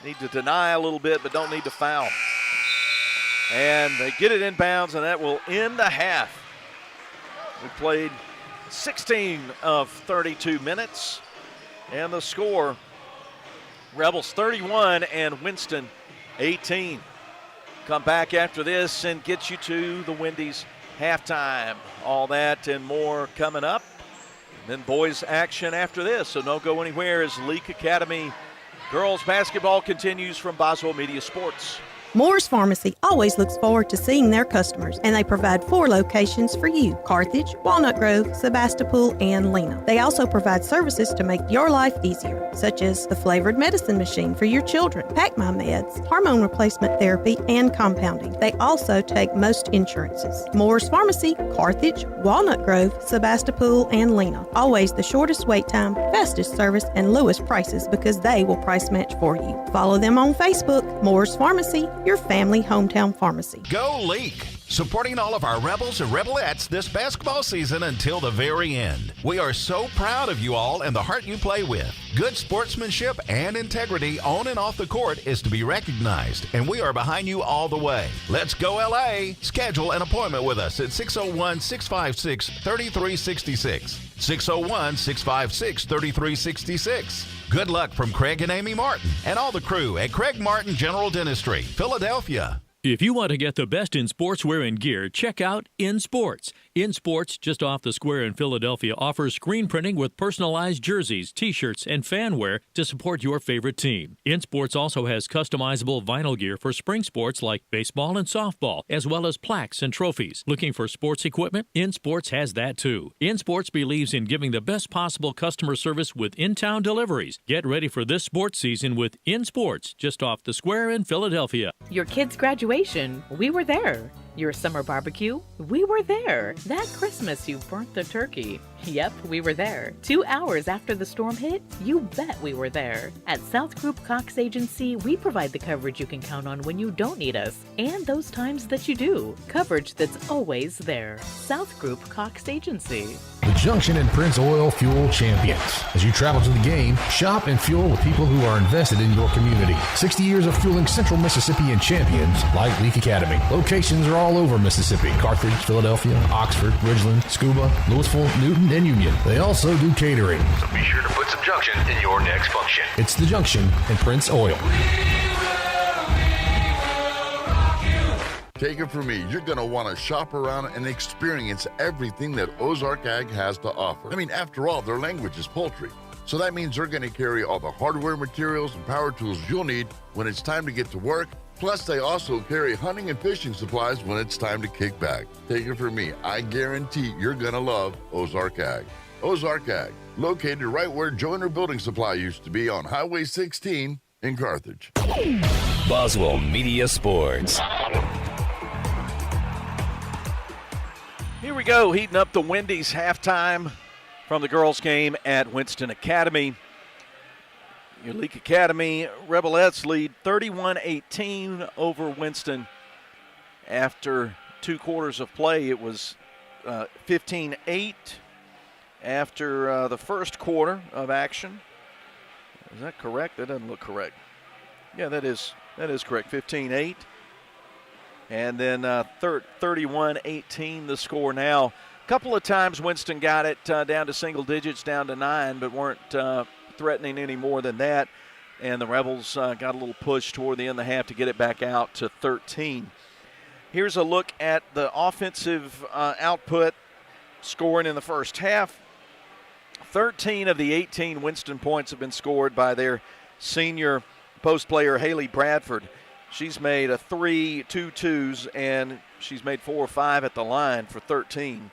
[SPEAKER 1] need to deny a little bit, but don't need to foul. And they get it inbounds, and that will end the half. We played 16 of 32 minutes, and the score, Rebels 31 and Winston 18. Come back after this and get you to the Wendy's halftime. All that and more coming up. And then boys action after this, so don't go anywhere as Leake Academy girls basketball continues from Boswell Media Sports.
[SPEAKER 9] Moore's Pharmacy always looks forward to seeing their customers, and they provide 4 locations for you: Carthage, Walnut Grove, Sebastopol, and Lena. They also provide services to make your life easier, such as the flavored medicine machine for your children, Pack My Meds, hormone replacement therapy, and compounding. They also take most insurances. Moore's Pharmacy, Carthage, Walnut Grove, Sebastopol, and Lena. Always the shortest wait time, fastest service, and lowest prices because they will price match for you. Follow them on Facebook. Moore's Pharmacy, your family hometown pharmacy.
[SPEAKER 10] Go Leake! Supporting all of our Rebels and Rebelettes this basketball season until the very end. We are so proud of you all and the heart you play with. Good sportsmanship and integrity on and off the court is to be recognized, and we are behind you all the way. Let's go LA! Schedule an appointment with us at 601-656-3366. 601-656-3366. Good luck from Craig and Amy Martin and all the crew at Craig Martin General Dentistry, Philadelphia.
[SPEAKER 7] If you want to get the best in sportswear and gear, check out In Sports. In Sports, just off the square in Philadelphia, offers screen printing with personalized jerseys, T-shirts, and fan wear to support your favorite team. In Sports also has customizable vinyl gear for spring sports like baseball and softball, as well as plaques and trophies. Looking for sports equipment? In Sports has that too. In Sports believes in giving the best possible customer service with in-town deliveries. Get ready for this sports season with In Sports, just off the square in Philadelphia.
[SPEAKER 8] Your kids' graduation, we were there. Your summer barbecue, we were there. That Christmas you burnt the turkey, yep, we were there. 2 hours after the storm hit, you bet we were there. At South Group Cox Agency, we provide the coverage you can count on when you don't need us, and those times that you do. Coverage that's always there. South Group Cox Agency.
[SPEAKER 4] The Junction and Prince Oil Fuel Champions. As you travel to the game, shop and fuel with people who are invested in your community. 60 years of fueling Central Mississippi and champions like Leake Academy. Locations are all over Mississippi: Carthage, Philadelphia, Oxford, Ridgeland, Scuba, Louisville, Newton, and Union. They also do catering.
[SPEAKER 5] So be sure to put some Junction in your next function.
[SPEAKER 4] It's the Junction and Prince Oil.
[SPEAKER 11] Take it from me, you're going to want to shop around and experience everything that Ozark Ag has to offer. I mean, after all, their language is poultry. So that means they're going to carry all the hardware, materials, and power tools you'll need when it's time to get to work Plus, they also carry hunting and fishing supplies when it's time to kick back. Take it from me, I guarantee you're going to love Ozark Ag. Ozark Ag, located right where Joyner Building Supply used to be on Highway 16 in Carthage.
[SPEAKER 5] Boswell Media Sports.
[SPEAKER 1] Here we go, heating up the Wendy's halftime from the girls' game at Winston Academy. Your Leake Academy Rebelettes lead 31-18 over Winston. After 2 quarters of play, it was 15-8 after the first quarter of action. Is that correct? That doesn't look correct. Yeah, that is correct, 15-8. And then 31-18 the score now. A couple of times Winston got it down to single digits, down to 9, but weren't threatening any more than that. And the Rebels got a little push toward the end of the half to get it back out to 13. Here's a look at the offensive output scoring in the first half. 13 of the 18 Winston points have been scored by their senior post player, Haley Bradford. She's made 3 2-2s, and she's made 4 or 5 at the line for 13.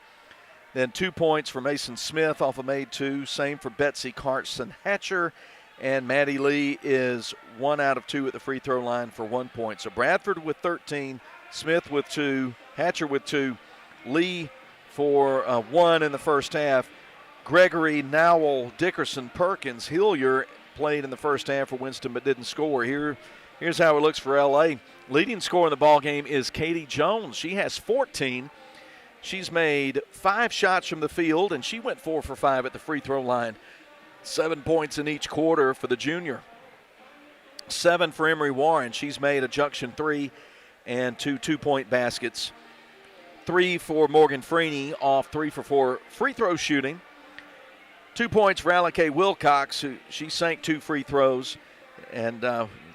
[SPEAKER 1] Then 2 points for Mason Smith off a made 2. Same for Betsy Carson Hatcher. And Maddie Lee is 1 out of 2 at the free throw line for 1 point. So Bradford with 13, Smith with 2, Hatcher with 2, Lee for 1 in the first half. Gregory, Nowell, Dickerson, Perkins, Hillier played in the first half for Winston but didn't score. Here's how it looks for L.A. Leading scorer in the ball game is Katie Jones. She has 14. She's made 5 shots from the field, and she went 4 for 5 at the free throw line. 7 points in each quarter for the junior. 7 for Emery Warren. She's made a junction 3 and 2 2-point baskets. 3 for Morgan Freeney off 3 for 4 free throw shooting. 2 points for Alake Wilcox, who she sank 2 free throws, and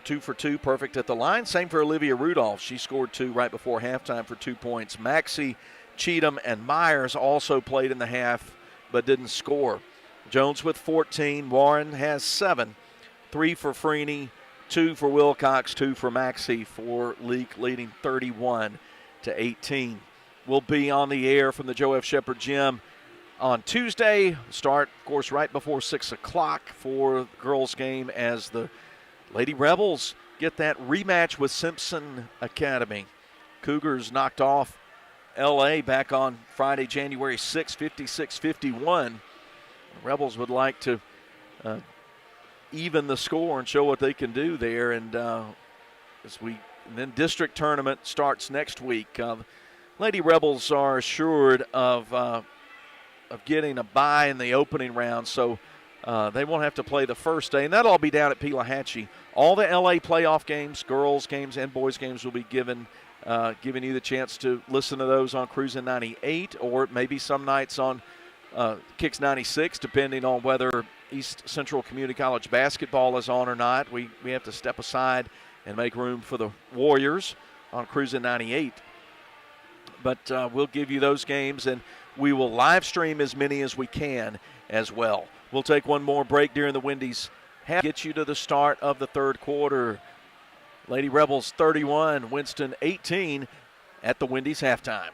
[SPEAKER 1] 2 for 2, perfect at the line. Same for Olivia Rudolph. She scored 2 right before halftime for 2 points. Maxie, Cheatham, and Myers also played in the half but didn't score. Jones with 14. Warren has 7. 3 for Freeney, 2 for Wilcox, 2 for Maxie for Leake, leading 31-18. We'll be on the air from the Joe F. Shepherd Gym on Tuesday. Start, of course, right before 6 o'clock for the girls' game as the Lady Rebels get that rematch with Simpson Academy. Cougars knocked off L.A. back on Friday, January 6, 56-51. The Rebels would like to even the score and show what they can do there. And then district tournament starts next week. Lady Rebels are assured of getting a bye in the opening round, so they won't have to play the first day, and that'll all be down at Pelahatchie. All the L.A. playoff games, girls games and boys games, will be giving you the chance to listen to those on Cruisin' 98, or maybe some nights on Kicks 96, depending on whether East Central Community College basketball is on or not. We have to step aside and make room for the Warriors on Cruisin' 98. But we'll give you those games, and we will live stream as many as we can as well. We'll take one more break during the Wendy's half. Get you to the start of the third quarter. Lady Rebels 31, Winston 18 at the Wendy's halftime.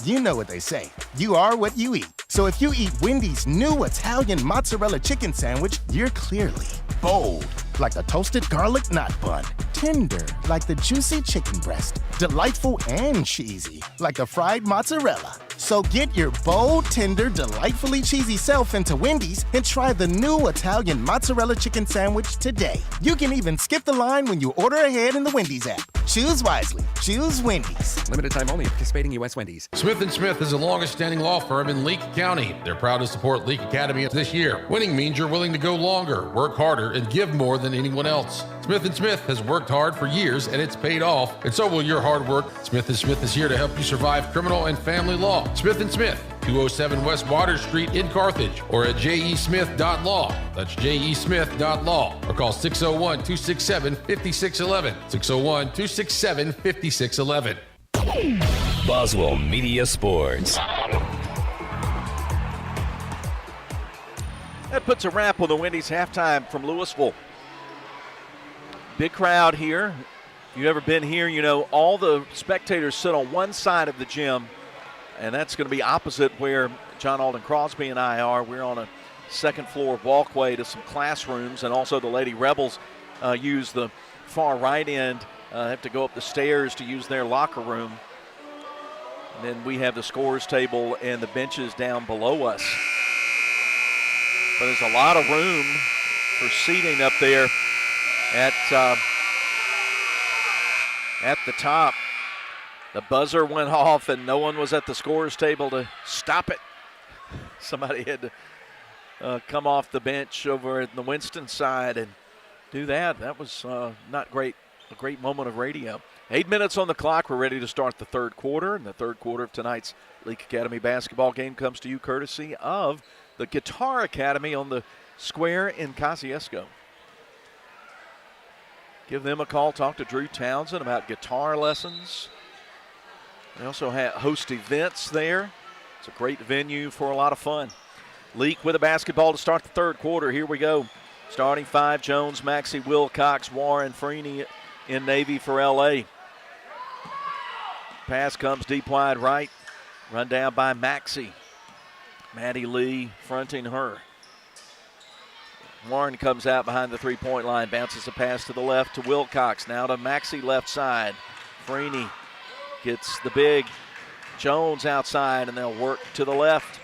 [SPEAKER 12] You know what they say. You are what you eat. So if you eat Wendy's new Italian mozzarella chicken sandwich, you're clearly bold, like a toasted garlic knot bun. Tender, like the juicy chicken breast. Delightful and cheesy, like a fried mozzarella. So get your bold, tender, delightfully cheesy self into Wendy's and try the new Italian mozzarella chicken sandwich today. You can even skip the line when you order ahead in the Wendy's app. Choose wisely. Choose Wendy's.
[SPEAKER 13] Limited time only at participating U.S. Wendy's.
[SPEAKER 4] Smith & Smith is the longest-standing law firm in Leake County. They're proud to support Leake Academy this year. Winning means you're willing to go longer, work harder, and give more than anyone else. Smith & Smith has worked hard for years, and it's paid off, and so will your hard work. Smith & Smith is here to help you survive criminal and family law. Smith & Smith, 207 West Water Street in Carthage, or atjesmith.law. That'sjesmith.law. Or call 601-267-5611. 601-267-5611.
[SPEAKER 5] Boswell Media Sports.
[SPEAKER 1] That puts a wrap on the Wendy's halftime from Louisville. Big crowd here. If you've ever been here, you know all the spectators sit on one side of the gym, and that's going to be opposite where John Alden Crosby and I are. We're on a second floor walkway to some classrooms, and also the Lady Rebels use the far right end, have to go up the stairs to use their locker room. And then we have the scores table and the benches down below us. But there's a lot of room for seating up there at the top. The buzzer went off and no one was at the scores table to stop it. Somebody had to come off the bench over at the Winston side and do that. That was not great. A great moment of radio. 8 minutes on the clock. We're ready to start the third quarter. And the third quarter of tonight's Leake Academy basketball game comes to you courtesy of the Guitar Academy on the square in Kosciuszko. Give them a call. Talk to Drew Townsend about guitar lessons. They also host events there. It's a great venue for a lot of fun. Leake with a basketball to start the third quarter. Here we go. Starting five, Jones, Maxey, Wilcox, Warren, Freeney in Navy for L.A. Pass comes deep wide right. Run down by Maxey. Maddie Lee fronting her. Warren comes out behind the three-point line. Bounces a pass to the left to Wilcox. Now to Maxey left side. Freeney gets the big Jones outside, and they'll work to the left.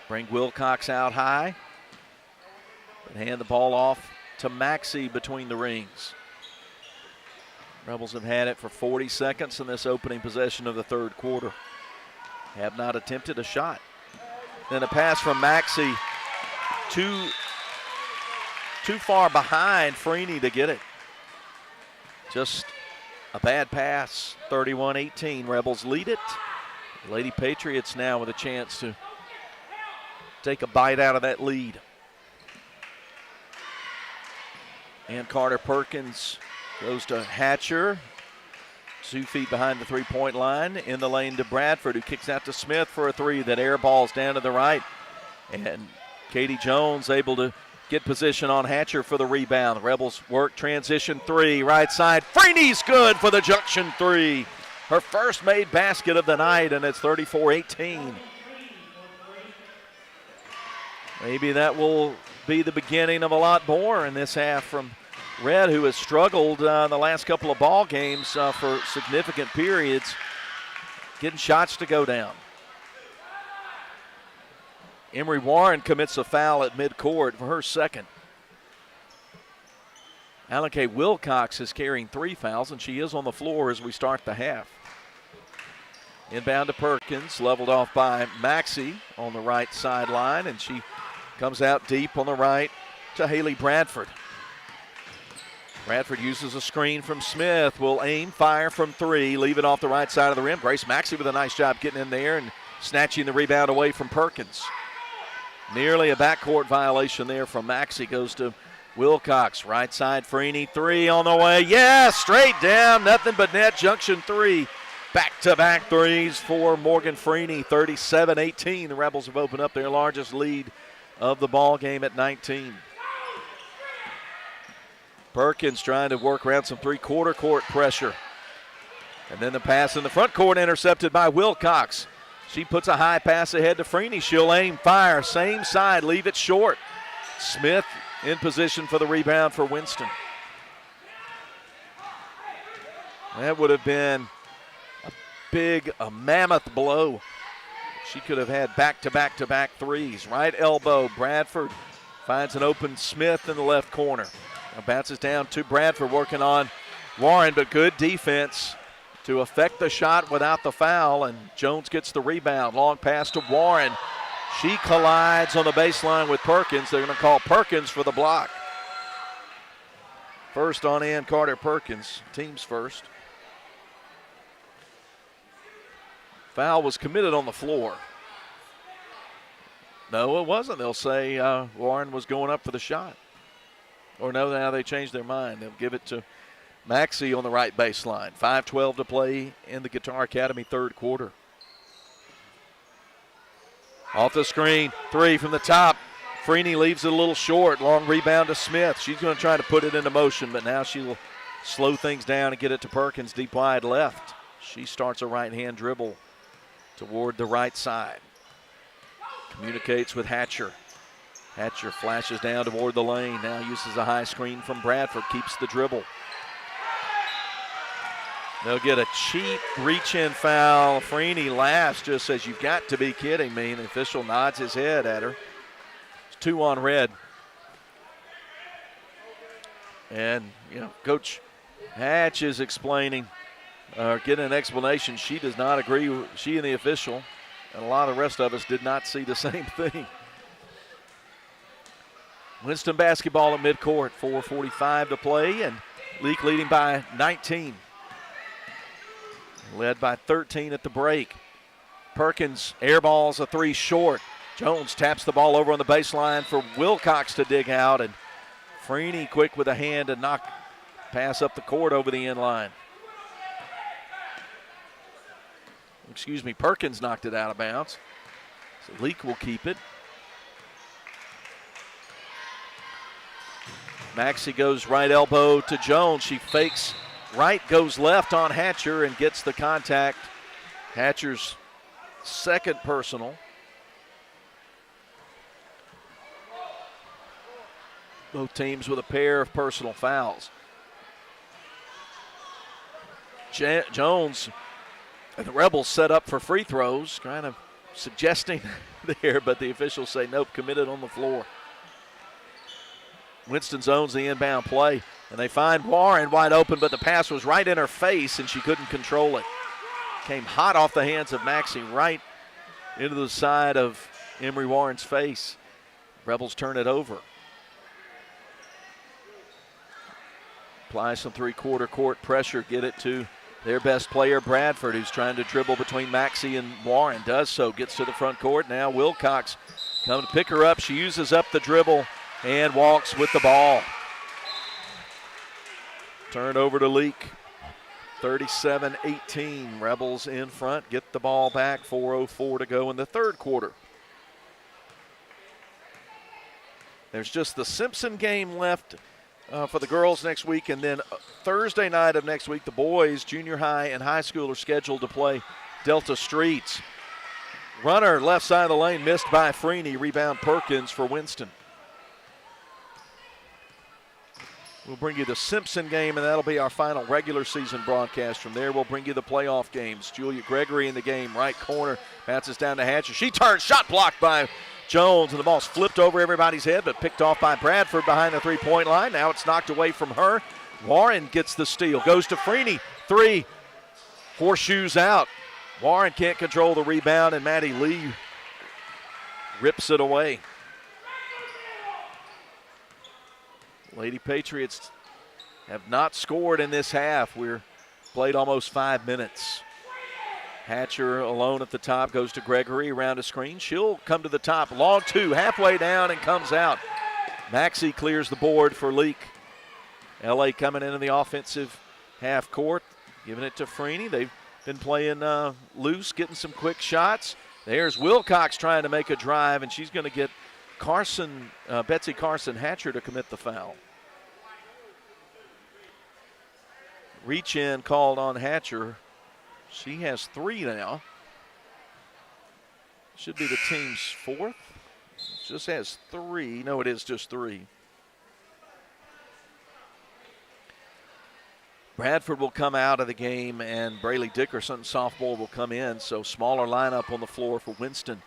[SPEAKER 1] Bring Wilcox out high. And hand the ball off to Maxey between the rings. Rebels have had it for 40 seconds in this opening possession of the third quarter. Have not attempted a shot. Then a pass from Maxey. Too far behind Freeney to get it. Just a bad pass. 31-18. Rebels lead it. Lady Patriots now with a chance to take a bite out of that lead. And Carter Perkins goes to Hatcher. 2 feet behind the three-point line. In the lane to Bradford, who kicks out to Smith for a three that airballs down to the right. And Katie Jones able to get position on Hatcher for the rebound. The Rebels work transition three, right side. Freeney's good for the junction three. Her first made basket of the night, and it's 34-18. Maybe that will be the beginning of a lot more in this half from Red, who has struggled in the last couple of ball games for significant periods, getting shots to go down. Emery Warren commits a foul at midcourt for her second. Alan K. Wilcox is carrying 3 fouls, and she is on the floor as we start the half. Inbound to Perkins, leveled off by Maxey on the right sideline, and she comes out deep on the right to Haley Bradford. Bradford uses a screen from Smith, will aim, fire from 3, leave it off the right side of the rim. Grace Maxey with a nice job getting in there and snatching the rebound away from Perkins. Nearly a backcourt violation there from Maxey. Goes to Wilcox, right side, Freeney, 3 on the way. Yeah, straight down, nothing but net, junction 3. Back-to-back threes for Morgan Freeney, 37-18. The Rebels have opened up their largest lead of the ball game at 19. Perkins trying to work around some three-quarter court pressure. And then the pass in the front court intercepted by Wilcox. She puts a high pass ahead to Freeney. She'll aim, fire, same side, leave it short. Smith in position for the rebound for Winston. That would have been a mammoth blow. She could have had back-to-back-to-back threes. Right elbow, Bradford finds an open Smith in the left corner. Now bounces down to Bradford, working on Warren, but good defense to affect the shot without the foul, and Jones gets the rebound. Long pass to Warren. She collides on the baseline with Perkins. They're going to call Perkins for the block. First on Ann Carter Perkins, team's first. Foul was committed on the floor. No, it wasn't. They'll say Warren was going up for the shot. Or no, now they changed their mind. They'll give it to Maxey on the right baseline. 5:12 to play in the Guitar Academy third quarter. Off the screen, 3 from the top. Freeney leaves it a little short. Long rebound to Smith. She's going to try to put it into motion, but now she will slow things down and get it to Perkins deep wide left. She starts a right-hand dribble toward the right side. Communicates with Hatcher. Hatcher flashes down toward the lane. Now uses a high screen from Bradford. Keeps the dribble. They'll get a cheap reach-in foul. Freeney laughs, just says, "You've got to be kidding me." And the official nods his head at her. It's 2 on red. And, Coach Hatch is explaining, getting an explanation. She does not agree. She and the official, and a lot of the rest of us, did not see the same thing. Winston basketball at midcourt. 4:45 to play, and Leake leading by 19. Led by 13 at the break. Perkins airballs a 3 short. Jones taps the ball over on the baseline for Wilcox to dig out, and Freeney quick with a hand to knock pass up the court over the end line. Perkins knocked it out of bounds. So Leake will keep it. Maxey goes right elbow to Jones. She fakes right, goes left on Hatcher and gets the contact. Hatcher's second personal. Both teams with a pair of personal fouls. Jones and the Rebels set up for free throws, kind of suggesting there, but the officials say nope, committed on the floor. Winston owns the inbound play, and they find Warren wide open, but the pass was right in her face, and she couldn't control it. Came hot off the hands of Maxey, right into the side of Emery Warren's face. Rebels turn it over. Apply some three-quarter court pressure, get it to their best player, Bradford, who's trying to dribble between Maxey and Warren. Does so, gets to the front court. Now Wilcox coming to pick her up. She uses up the dribble and walks with the ball. Turn over to Leake. 37-18. Rebels in front. Get the ball back. 4:04 to go in the third quarter. There's just the Simpson game left for the girls next week, and then Thursday night of next week, the boys, junior high and high school, are scheduled to play Delta Streets. Runner left side of the lane missed by Freeney. Rebound Perkins for Winston. We'll bring you the Simpson game, and that'll be our final regular season broadcast. From there, we'll bring you the playoff games. Julia Gregory in the game, right corner, passes down to Hatcher. She turns, shot blocked by Jones, and the ball's flipped over everybody's head, but picked off by Bradford behind the three-point line. Now it's knocked away from her. Warren gets the steal, goes to Freeney. 3, horseshoes out. Warren can't control the rebound, and Maddie Lee rips it away. Lady Patriots have not scored in this half. We're played almost 5 minutes. Hatcher alone at the top, goes to Gregory around a screen. She'll come to the top, long 2, halfway down and comes out. Maxey clears the board for Leake. LA coming into the offensive half court, giving it to Freeney. They've been playing loose, getting some quick shots. There's Wilcox trying to make a drive, and she's going to get Betsy Carson Hatcher to commit the foul. Reach in called on Hatcher. She has 3 now. Should be the team's 4th. Just has 3. No, it is just 3. Bradford will come out of the game, and Braylee Dickerson, sophomore, will come in. So smaller lineup on the floor for Winston.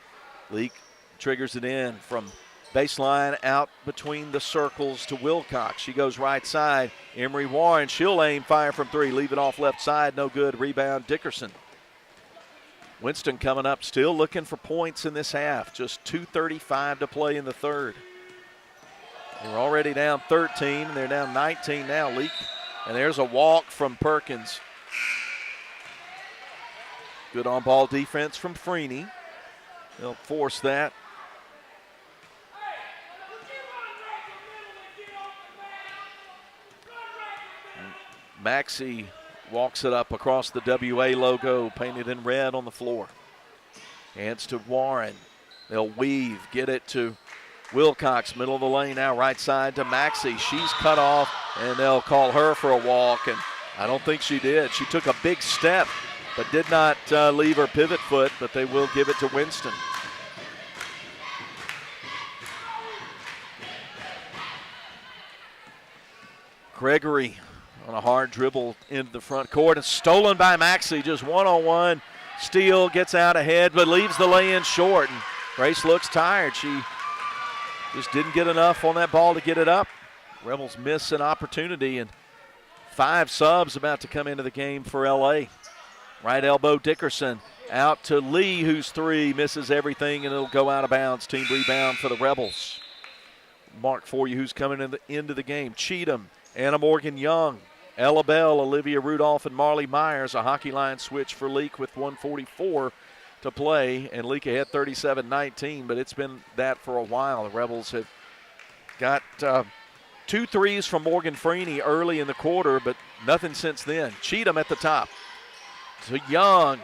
[SPEAKER 1] Leake triggers it in from baseline out between the circles to Wilcox. She goes right side. Emery Warren, she'll aim, fire from 3. Leave it off left side, no good. Rebound Dickerson. Winston coming up, still looking for points in this half. Just 2:35 to play in the third. They're already down 13, and they're down 19 now. Leake, and there's a walk from Perkins. Good on-ball defense from Freeney. They'll force that. Maxey walks it up across the WA logo, painted in red on the floor. Hands to Warren. They'll weave, get it to Wilcox, middle of the lane now, right side to Maxey. She's cut off, and they'll call her for a walk, and I don't think she did. She took a big step, but did not leave her pivot foot, but they will give it to Winston. Gregory on a hard dribble into the front court, and stolen by Maxey, just one-on-one. Steele gets out ahead, but leaves the lay-in short, and Grace looks tired. She just didn't get enough on that ball to get it up. Rebels miss an opportunity, and 5 subs about to come into the game for LA. Right elbow Dickerson out to Lee, whose 3 misses everything, and it'll go out of bounds. Team rebound for the Rebels. Mark for you who's coming into the game. Cheatham, Anna Morgan Young, Ella Bell, Olivia Rudolph, and Marley Myers. A hockey line switch for Leake with 1:44 to play, and Leake ahead 37-19, but it's been that for a while. The Rebels have got 2 threes from Morgan Freeney early in the quarter, but nothing since then. Cheatham at the top to Young,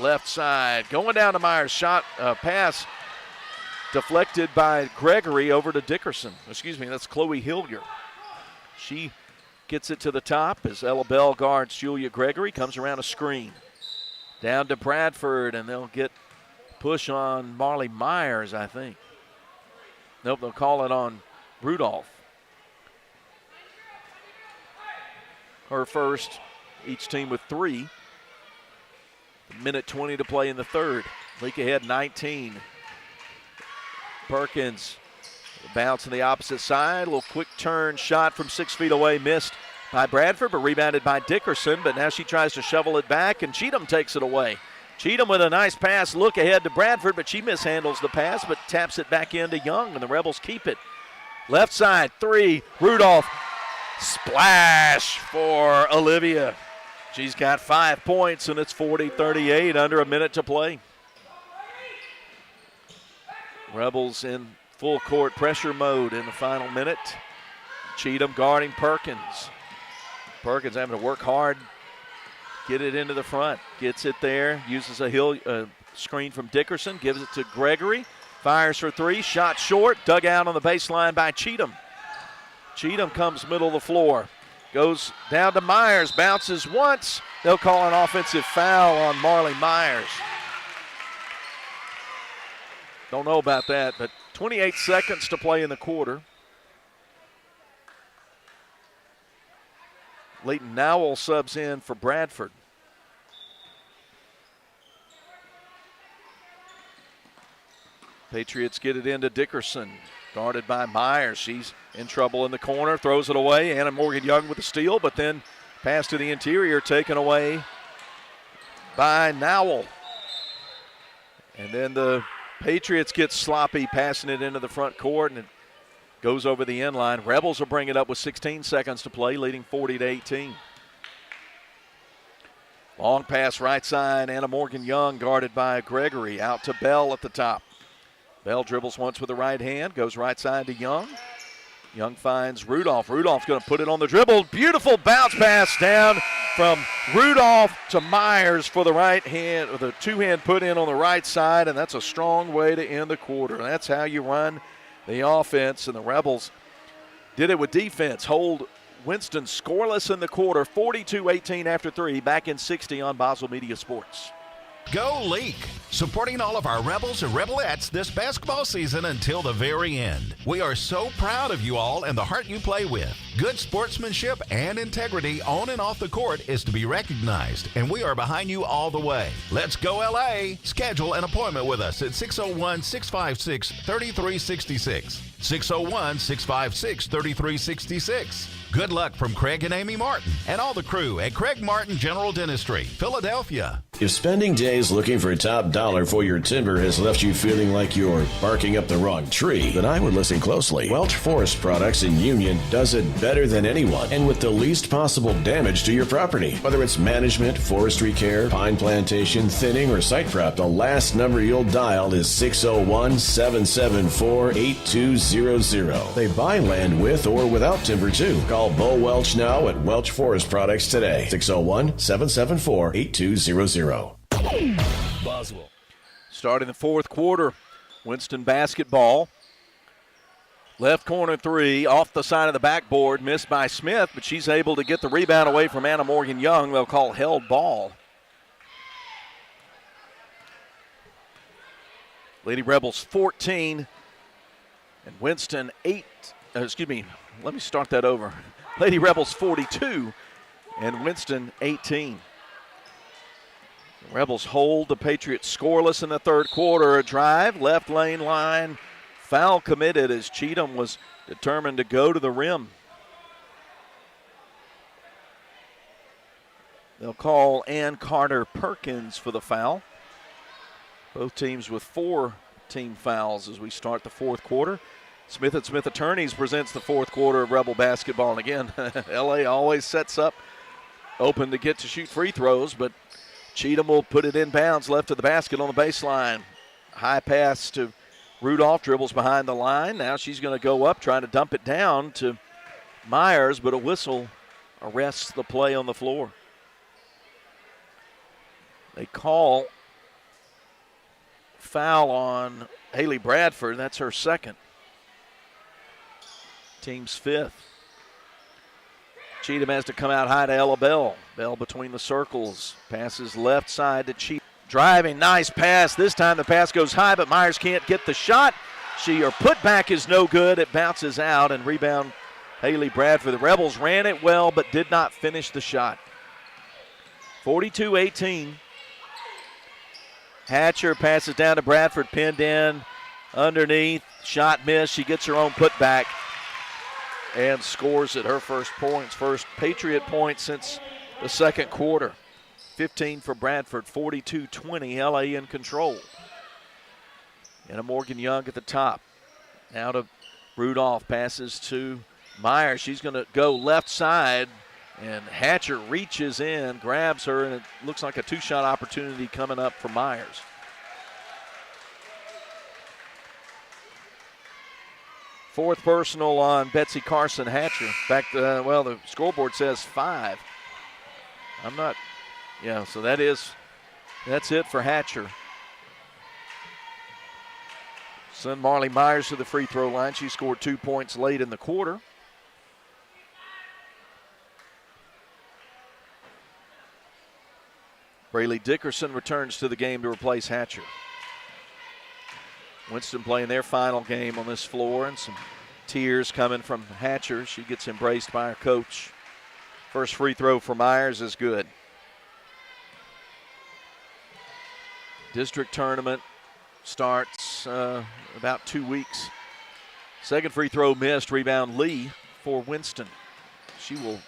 [SPEAKER 1] left side, going down to Myers. Shot pass deflected by Gregory over to Dickerson. Excuse me, that's Chloe Hillier. She gets it to the top as Ella Bell guards Julia Gregory, comes around a screen. Down to Bradford, and they'll get push on Marley Myers, I think. Nope, they'll call it on Rudolph. Her first, each team with 3. Minute 20 to play in the third. Leake ahead 19. Perkins, bounce on the opposite side. A little quick turn shot from 6 feet away, missed by Bradford, but rebounded by Dickerson. But now she tries to shovel it back, and Cheatham takes it away. Cheatham with a nice pass, look ahead to Bradford, but she mishandles the pass, but taps it back into Young, and the Rebels keep it. Left side, 3, Rudolph. Splash for Olivia. She's got 5 points, and it's 40-38, under a minute to play. Rebels in full court pressure mode in the final minute. Cheatham guarding Perkins. Perkins having to work hard, get it into the front. Gets it there, uses a screen from Dickerson, gives it to Gregory. Fires for 3, shot short, dug out on the baseline by Cheatham. Cheatham comes middle of the floor. Goes down to Myers, bounces once. They'll call an offensive foul on Marley Myers. Don't know about that, but 28 seconds to play in the quarter. Leighton Nowell subs in for Bradford. Patriots get it into Dickerson, guarded by Myers. She's in trouble in the corner, throws it away. Anna Morgan Young with the steal, but then pass to the interior taken away by Nowell. And then the Patriots get sloppy, passing it into the front court, and it goes over the end line. Rebels will bring it up with 16 seconds to play, leading 40-18. Long pass right side, Anna Morgan Young guarded by Gregory. Out to Bell at the top. Bell dribbles once with the right hand, goes right side to Young. Young finds Rudolph. Rudolph's going to put it on the dribble. Beautiful bounce pass down from Rudolph to Myers for the right hand, with a 2-hand put in on the right side, and that's a strong way to end the quarter. That's how you run the offense, and the Rebels did it with defense. Hold Winston scoreless in the quarter, 42-18 after 3, back in 60 on Boswell Media Sports.
[SPEAKER 10] Go Leake! Supporting all of our Rebels and Rebelettes this basketball season until the very end. We are so proud of you all and the heart you play with. Good sportsmanship and integrity on and off the court is to be recognized, and we are behind you all the way. Let's go LA! Schedule an appointment with us at 601-656-3366. 601-656-3366. Good luck from Craig and Amy Martin and all the crew at Craig Martin General Dentistry, Philadelphia.
[SPEAKER 14] If spending days looking for top dollar for your timber has left you feeling like you're barking up the wrong tree, then I would listen closely. Welch Forest Products in Union does it better than anyone and with the least possible damage to your property. Whether it's management, forestry care, pine plantation, thinning, or site prep, the last number you'll dial is 601-774-8200. They buy land with or without timber too. Call Bo Welch now at Welch Forest Products today. 601-774-8200.
[SPEAKER 5] Boswell.
[SPEAKER 1] Starting the fourth quarter, Winston basketball. Left corner three, off the side of the backboard, missed by Smith, but she's able to get the rebound away from Anna Morgan Young. They'll call held ball. Lady Rebels 14 and Winston 8. Let me start that over. Lady Rebels 42 and Winston 18. The Rebels hold the Patriots scoreless in the third quarter. A drive, left lane line. Foul committed as Cheatham was determined to go to the rim. They'll call Ann Carter Perkins for the foul. Both teams with 4 team fouls as we start the fourth quarter. Smith & Smith Attorneys presents the fourth quarter of Rebel basketball. And again, LA always sets up open to get to shoot free throws, but Cheatham will put it in bounds left of the basket on the baseline. High pass to Rudolph, dribbles behind the line. Now she's going to go up, trying to dump it down to Myers, but a whistle arrests the play on the floor. They call foul on Haley Bradford. That's her second. Team's 5th. Cheatham has to come out high to Ella Bell. Bell between the circles. Passes left side to Cheatham. Driving, nice pass. This time the pass goes high, but Myers can't get the shot. Her putback is no good. It bounces out, and rebound Haley Bradford. The Rebels ran it well, but did not finish the shot. 42-18. Hatcher passes down to Bradford, pinned in underneath. Shot missed. She gets her own putback and scores at her first points. First Patriot point since the second quarter. 15 for Bradford, 42-20, LA in control. Anna Morgan Young at the top. Now to Rudolph, passes to Myers. She's going to go left side, and Hatcher reaches in, grabs her, and it looks like a 2-shot opportunity coming up for Myers. Fourth personal on Betsy Carson Hatcher. In fact, the scoreboard says 5. So that's it for Hatcher. Send Marley Myers to the free throw line. She scored 2 points late in the quarter. Braylee Dickerson returns to the game to replace Hatcher. Winston playing their final game on this floor, and some tears coming from Hatcher. She gets embraced by her coach. First free throw for Myers is good. District tournament starts about 2 weeks. Second free throw missed. Rebound Lee for Winston. She will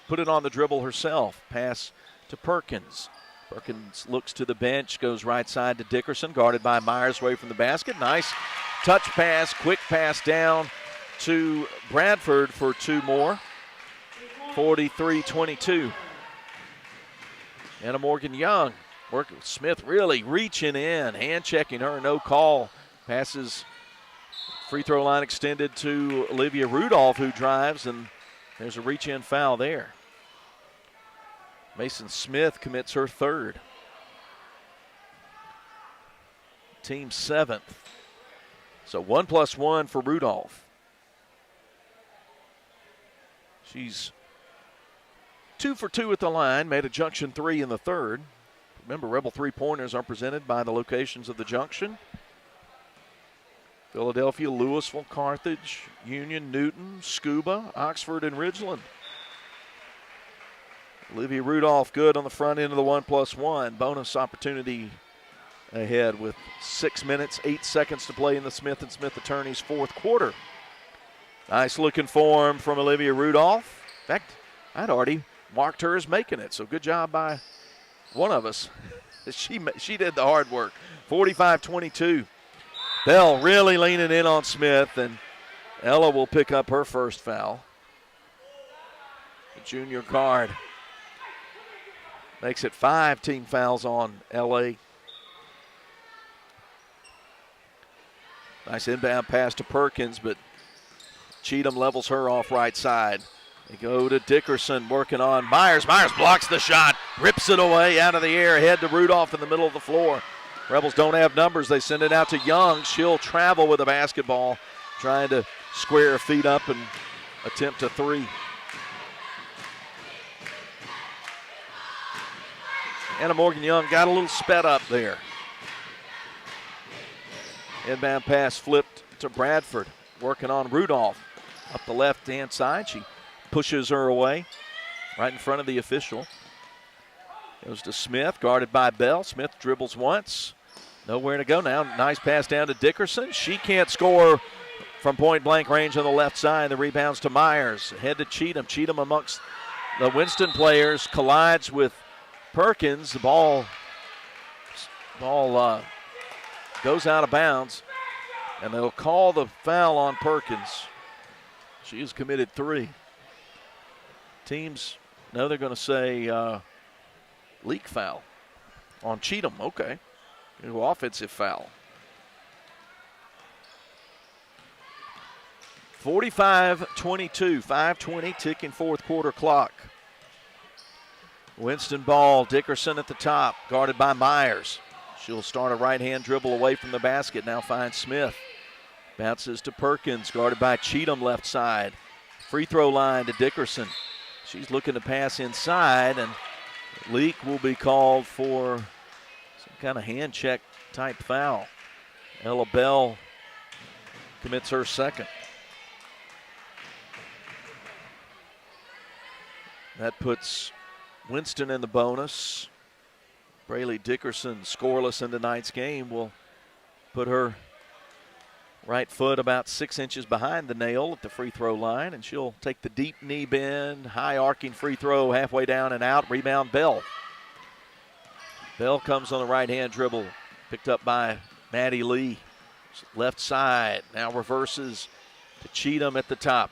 [SPEAKER 1] put it on the dribble herself. Pass to Perkins. Perkins looks to the bench, goes right side to Dickerson, guarded by Myers away from the basket. Nice touch pass, quick pass down to Bradford for 2 more. 43-22. Anna Morgan Young working with Smith, really reaching in, hand checking her, no call. Passes free throw line extended to Olivia Rudolph, who drives, and there's a reach in foul there. Mason Smith commits her 3rd. Team 7th. So 1+1 for Rudolph. She's 2 for 2 at the line, made a junction 3 in the 3rd. Remember, Rebel 3-pointers are presented by the locations of the junction: Philadelphia, Louisville, Carthage, Union, Newton, Scuba, Oxford, and Ridgeland. Olivia Rudolph good on the front end of the 1+1. Bonus opportunity ahead with 6 minutes, 8 seconds to play in the Smith & Smith Attorneys fourth quarter. Nice looking form from Olivia Rudolph. In fact, I'd already marked her as making it, so good job by one of us. She did the hard work. 45-22. Bell really leaning in on Smith, and Ella will pick up her first foul. The junior guard makes it 5 team fouls on LA. Nice inbound pass to Perkins, but Cheatham levels her off right side. They go to Dickerson, working on Myers. Myers blocks the shot, rips it away out of the air, head to Rudolph in the middle of the floor. Rebels don't have numbers. They send it out to Young. She'll travel with the basketball, trying to square her feet up and attempt a three. Anna Morgan Young got a little sped up there. Inbound pass flipped to Bradford, working on Rudolph up the left-hand side. She pushes her away right in front of the official. Goes to Smith, guarded by Bell. Smith dribbles once. Nowhere to go now. Nice pass down to Dickerson. She can't score from point-blank range on the left side. The rebounds to Myers. Ahead to Cheatham. Cheatham amongst the Winston players collides with Perkins. The ball goes out of bounds, and they'll call the foul on Perkins. She has committed 3. Teams know they're going to say Leake foul on Cheatham. Okay. New offensive foul. 45-22, 5:20 ticking fourth quarter clock. Winston ball, Dickerson at the top, guarded by Myers. She'll start a right-hand dribble away from the basket, now finds Smith. Bounces to Perkins, guarded by Cheatham left side. Free throw line to Dickerson. She's looking to pass inside, and Leake will be called for some kind of hand check type foul. Ella Bell commits her second. That puts Winston in the bonus. Braylee Dickerson, scoreless in tonight's game, will put her right foot about 6 inches behind the nail at the free throw line, and she'll take the deep knee bend, high arcing free throw halfway down and out. Rebound Bell. Bell comes on the right-hand dribble, picked up by Maddie Lee. Left side, now reverses to Cheatham at the top.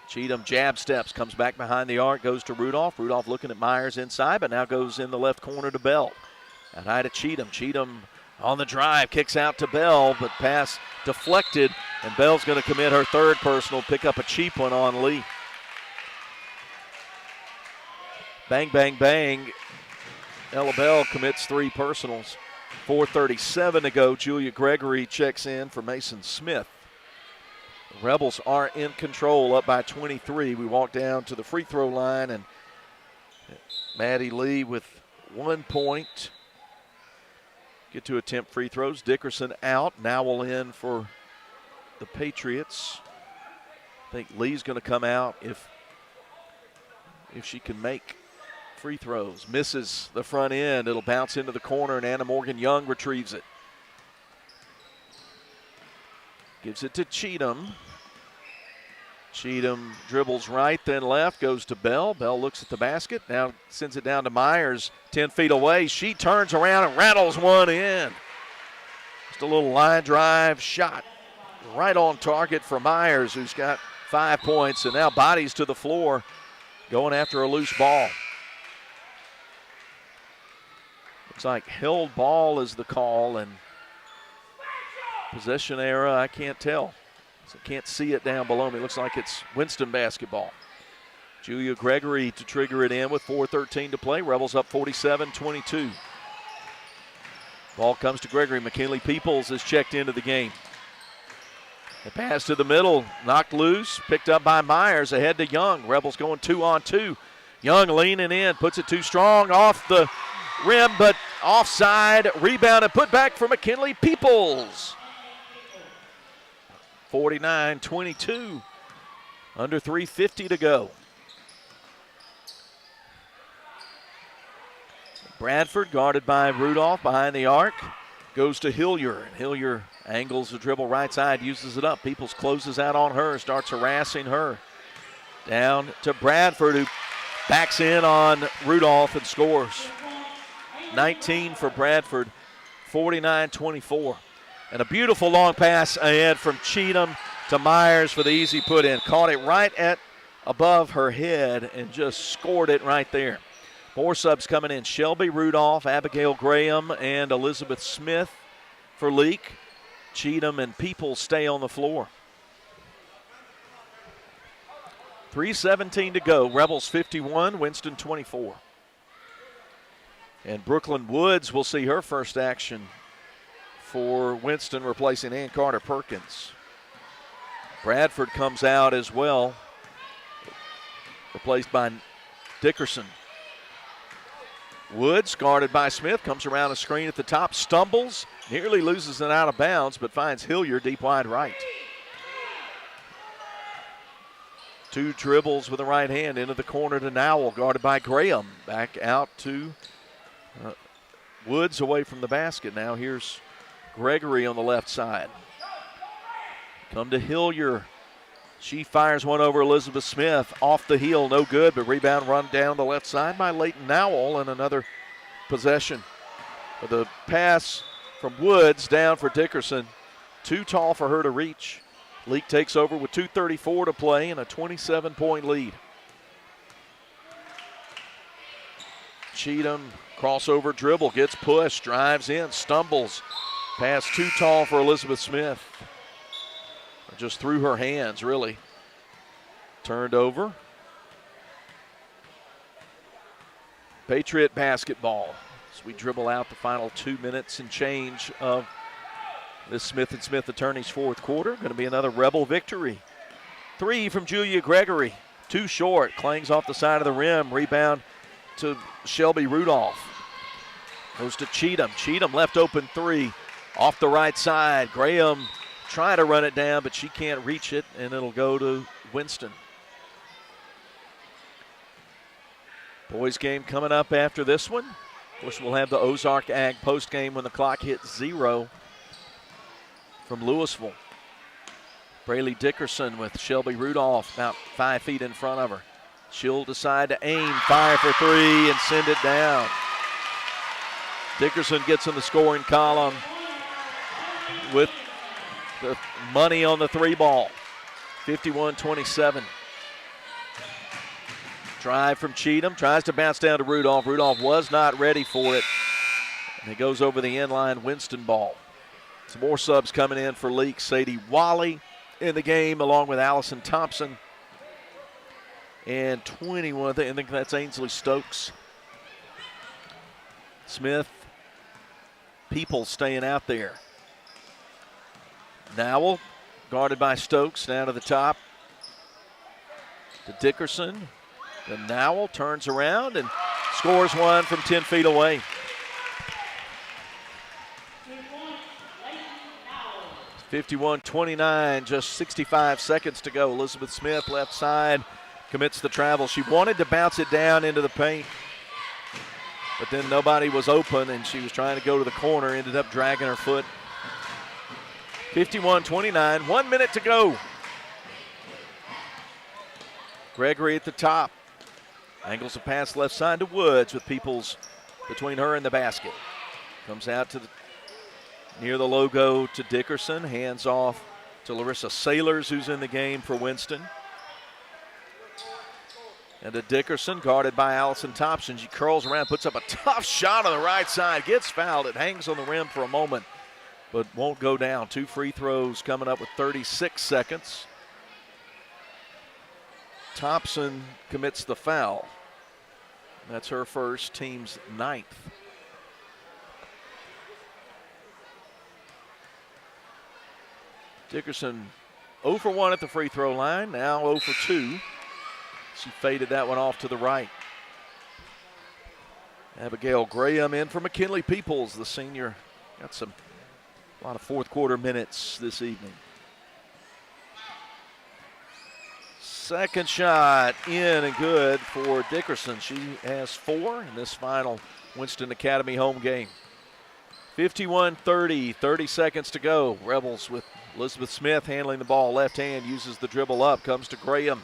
[SPEAKER 1] Cheatham jab steps, comes back behind the arc, goes to Rudolph. Rudolph looking at Myers inside, but now goes in the left corner to Bell. Out high to Cheatham. Cheatham on the drive, kicks out to Bell, but pass deflected, and Bell's going to commit her third personal, pick up a cheap one on Lee. Bang, bang, bang. Ella Bell commits 3 personals. 4:37 to go. Julia Gregory checks in for Mason Smith. The Rebels are in control, up by 23. We walk down to the free throw line, and Maddie Lee with 1 point. Get to attempt free throws. Dickerson out. Now will in for the Patriots. I think Lee's going to come out if she can make free throws. Misses the front end. It'll bounce into the corner, and Anna Morgan Young retrieves it. Gives it to Cheatham. Cheatham dribbles right, then left, goes to Bell. Bell looks at the basket, now sends it down to Myers, 10 feet away. She turns around and rattles one in. Just a little line drive shot right on target for Myers, who's got 5 points, and now bodies to the floor, going after a loose ball. Looks like held ball is the call, and possession error, I can't tell. So can't see it down below me. Looks like it's Winston basketball. Julia Gregory to trigger it in with 4:13 to play. Rebels up 47-22. Ball comes to Gregory. McKinley Peoples is checked into the game. The pass to the middle, knocked loose, picked up by Myers, ahead to Young. Rebels going 2-on-2. Young leaning in, puts it too strong, off the rim, but offside. Rebound and put back for McKinley Peoples. 49-22, under 3:50 to go. Bradford guarded by Rudolph behind the arc, goes to Hillier, and Hillier angles the dribble right side, uses it up. Peoples closes out on her, starts harassing her. Down to Bradford, who backs in on Rudolph and scores. 19 for Bradford, 49-24. And a beautiful long pass ahead from Cheatham to Myers for the easy put in. Caught it right at above her head and just scored it right there. More subs coming in. Shelby Rudolph, Abigail Graham, and Elizabeth Smith for Leake. Cheatham and Peoples stay on the floor. 3:17 to go. Rebels 51, Winston 24. And Brooklyn Woods will see her first action for Winston, replacing Ann Carter Perkins. Bradford comes out as well, replaced by Dickerson. Woods, guarded by Smith, comes around a screen at the top, stumbles, nearly loses it out of bounds, but finds Hilliard deep wide right. 2 dribbles with the right hand into the corner to Nowell, guarded by Graham. Back out to Woods away from the basket. Now here's Gregory on the left side. Come to Hilliard. She fires one over Elizabeth Smith. Off the heel, no good, but rebound run down the left side by Leighton Nowell, and another possession. But the pass from Woods down for Dickerson. Too tall for her to reach. Leake takes over with 2:34 to play and a 27-point lead. Cheatham, crossover dribble, gets pushed, drives in, stumbles. Pass too tall for Elizabeth Smith. Just through her hands, really. Turned over. Patriot basketball. As we dribble out the final 2 minutes and change of this Smith & Smith Attorneys fourth quarter. Going to be another Rebel victory. 3 from Julia Gregory. Too short. Clangs off the side of the rim. Rebound to Shelby Rudolph. Goes to Cheatham. Cheatham left open 3. Off the right side. Graham trying to run it down, but she can't reach it, and it'll go to Winston. Boys game coming up after this one. Of course, we'll have the Ozark Ag post game when the clock hits 0 from Louisville. Braylee Dickerson with Shelby Rudolph about 5 feet in front of her. She'll decide to aim, fire for 3, and send it down. Dickerson gets in the scoring column with the money on the 3 ball. 51-27. Drive from Cheatham. Tries to bounce down to Rudolph. Rudolph was not ready for it. And it goes over the inline Winston ball. Some more subs coming in for Leake. Sadie Wally in the game along with Allison Thompson. And 21, I think that's Ainsley Stokes. Smith, People staying out there. Nowell, guarded by Stokes, down to the top to Dickerson. Then Nowell turns around and scores one from 10 feet away. It's 51-29, just 65 seconds to go. Elizabeth Smith, left side, commits the travel. She wanted to bounce it down into the paint, but then nobody was open, and she was trying to go to the corner, ended up dragging her foot. 51-29, 1 minute to go. Gregory at the top. Angles a pass left side to Woods with Peoples between her and the basket. Comes out to near the logo to Dickerson. Hands off to Larissa Sailors, who's in the game for Winston. And to Dickerson, guarded by Allison Thompson. She curls around, puts up a tough shot on the right side. Gets fouled. It hangs on the rim for a moment, but won't go down. 2 free throws coming up with 36 seconds. Thompson commits the foul. That's her first, team's 9th. Dickerson 0 for 1 at the free throw line, now 0 for 2. She faded that one off to the right. Abigail Graham in for McKinley Peoples, the senior. Got a lot of fourth quarter minutes this evening. Second shot in and good for Dickerson. She has 4 in this final Winston Academy home game. 51-30, 30 seconds to go. Rebels with Elizabeth Smith handling the ball. Left hand, uses the dribble up, comes to Graham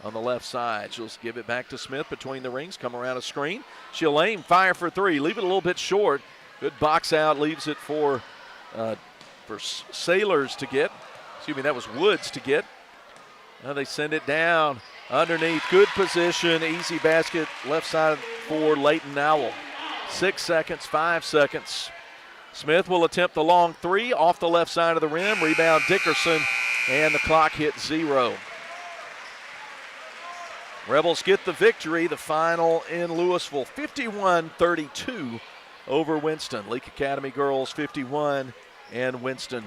[SPEAKER 1] on the left side. She'll give it back to Smith between the rings, come around a screen. She'll aim, fire for 3, leave it a little bit short. Good box out, leaves it for Sailors to get. Excuse me, that was Woods to get. Now they send it down underneath. Good position, easy basket, left side for Leighton Nowell. 6 seconds, 5 seconds. Smith will attempt the long 3 off the left side of the rim. Rebound Dickerson, and the clock hits 0. Rebels get the victory, the final in Louisville, 51-32 over Winston. Leake Academy girls 51 and Winston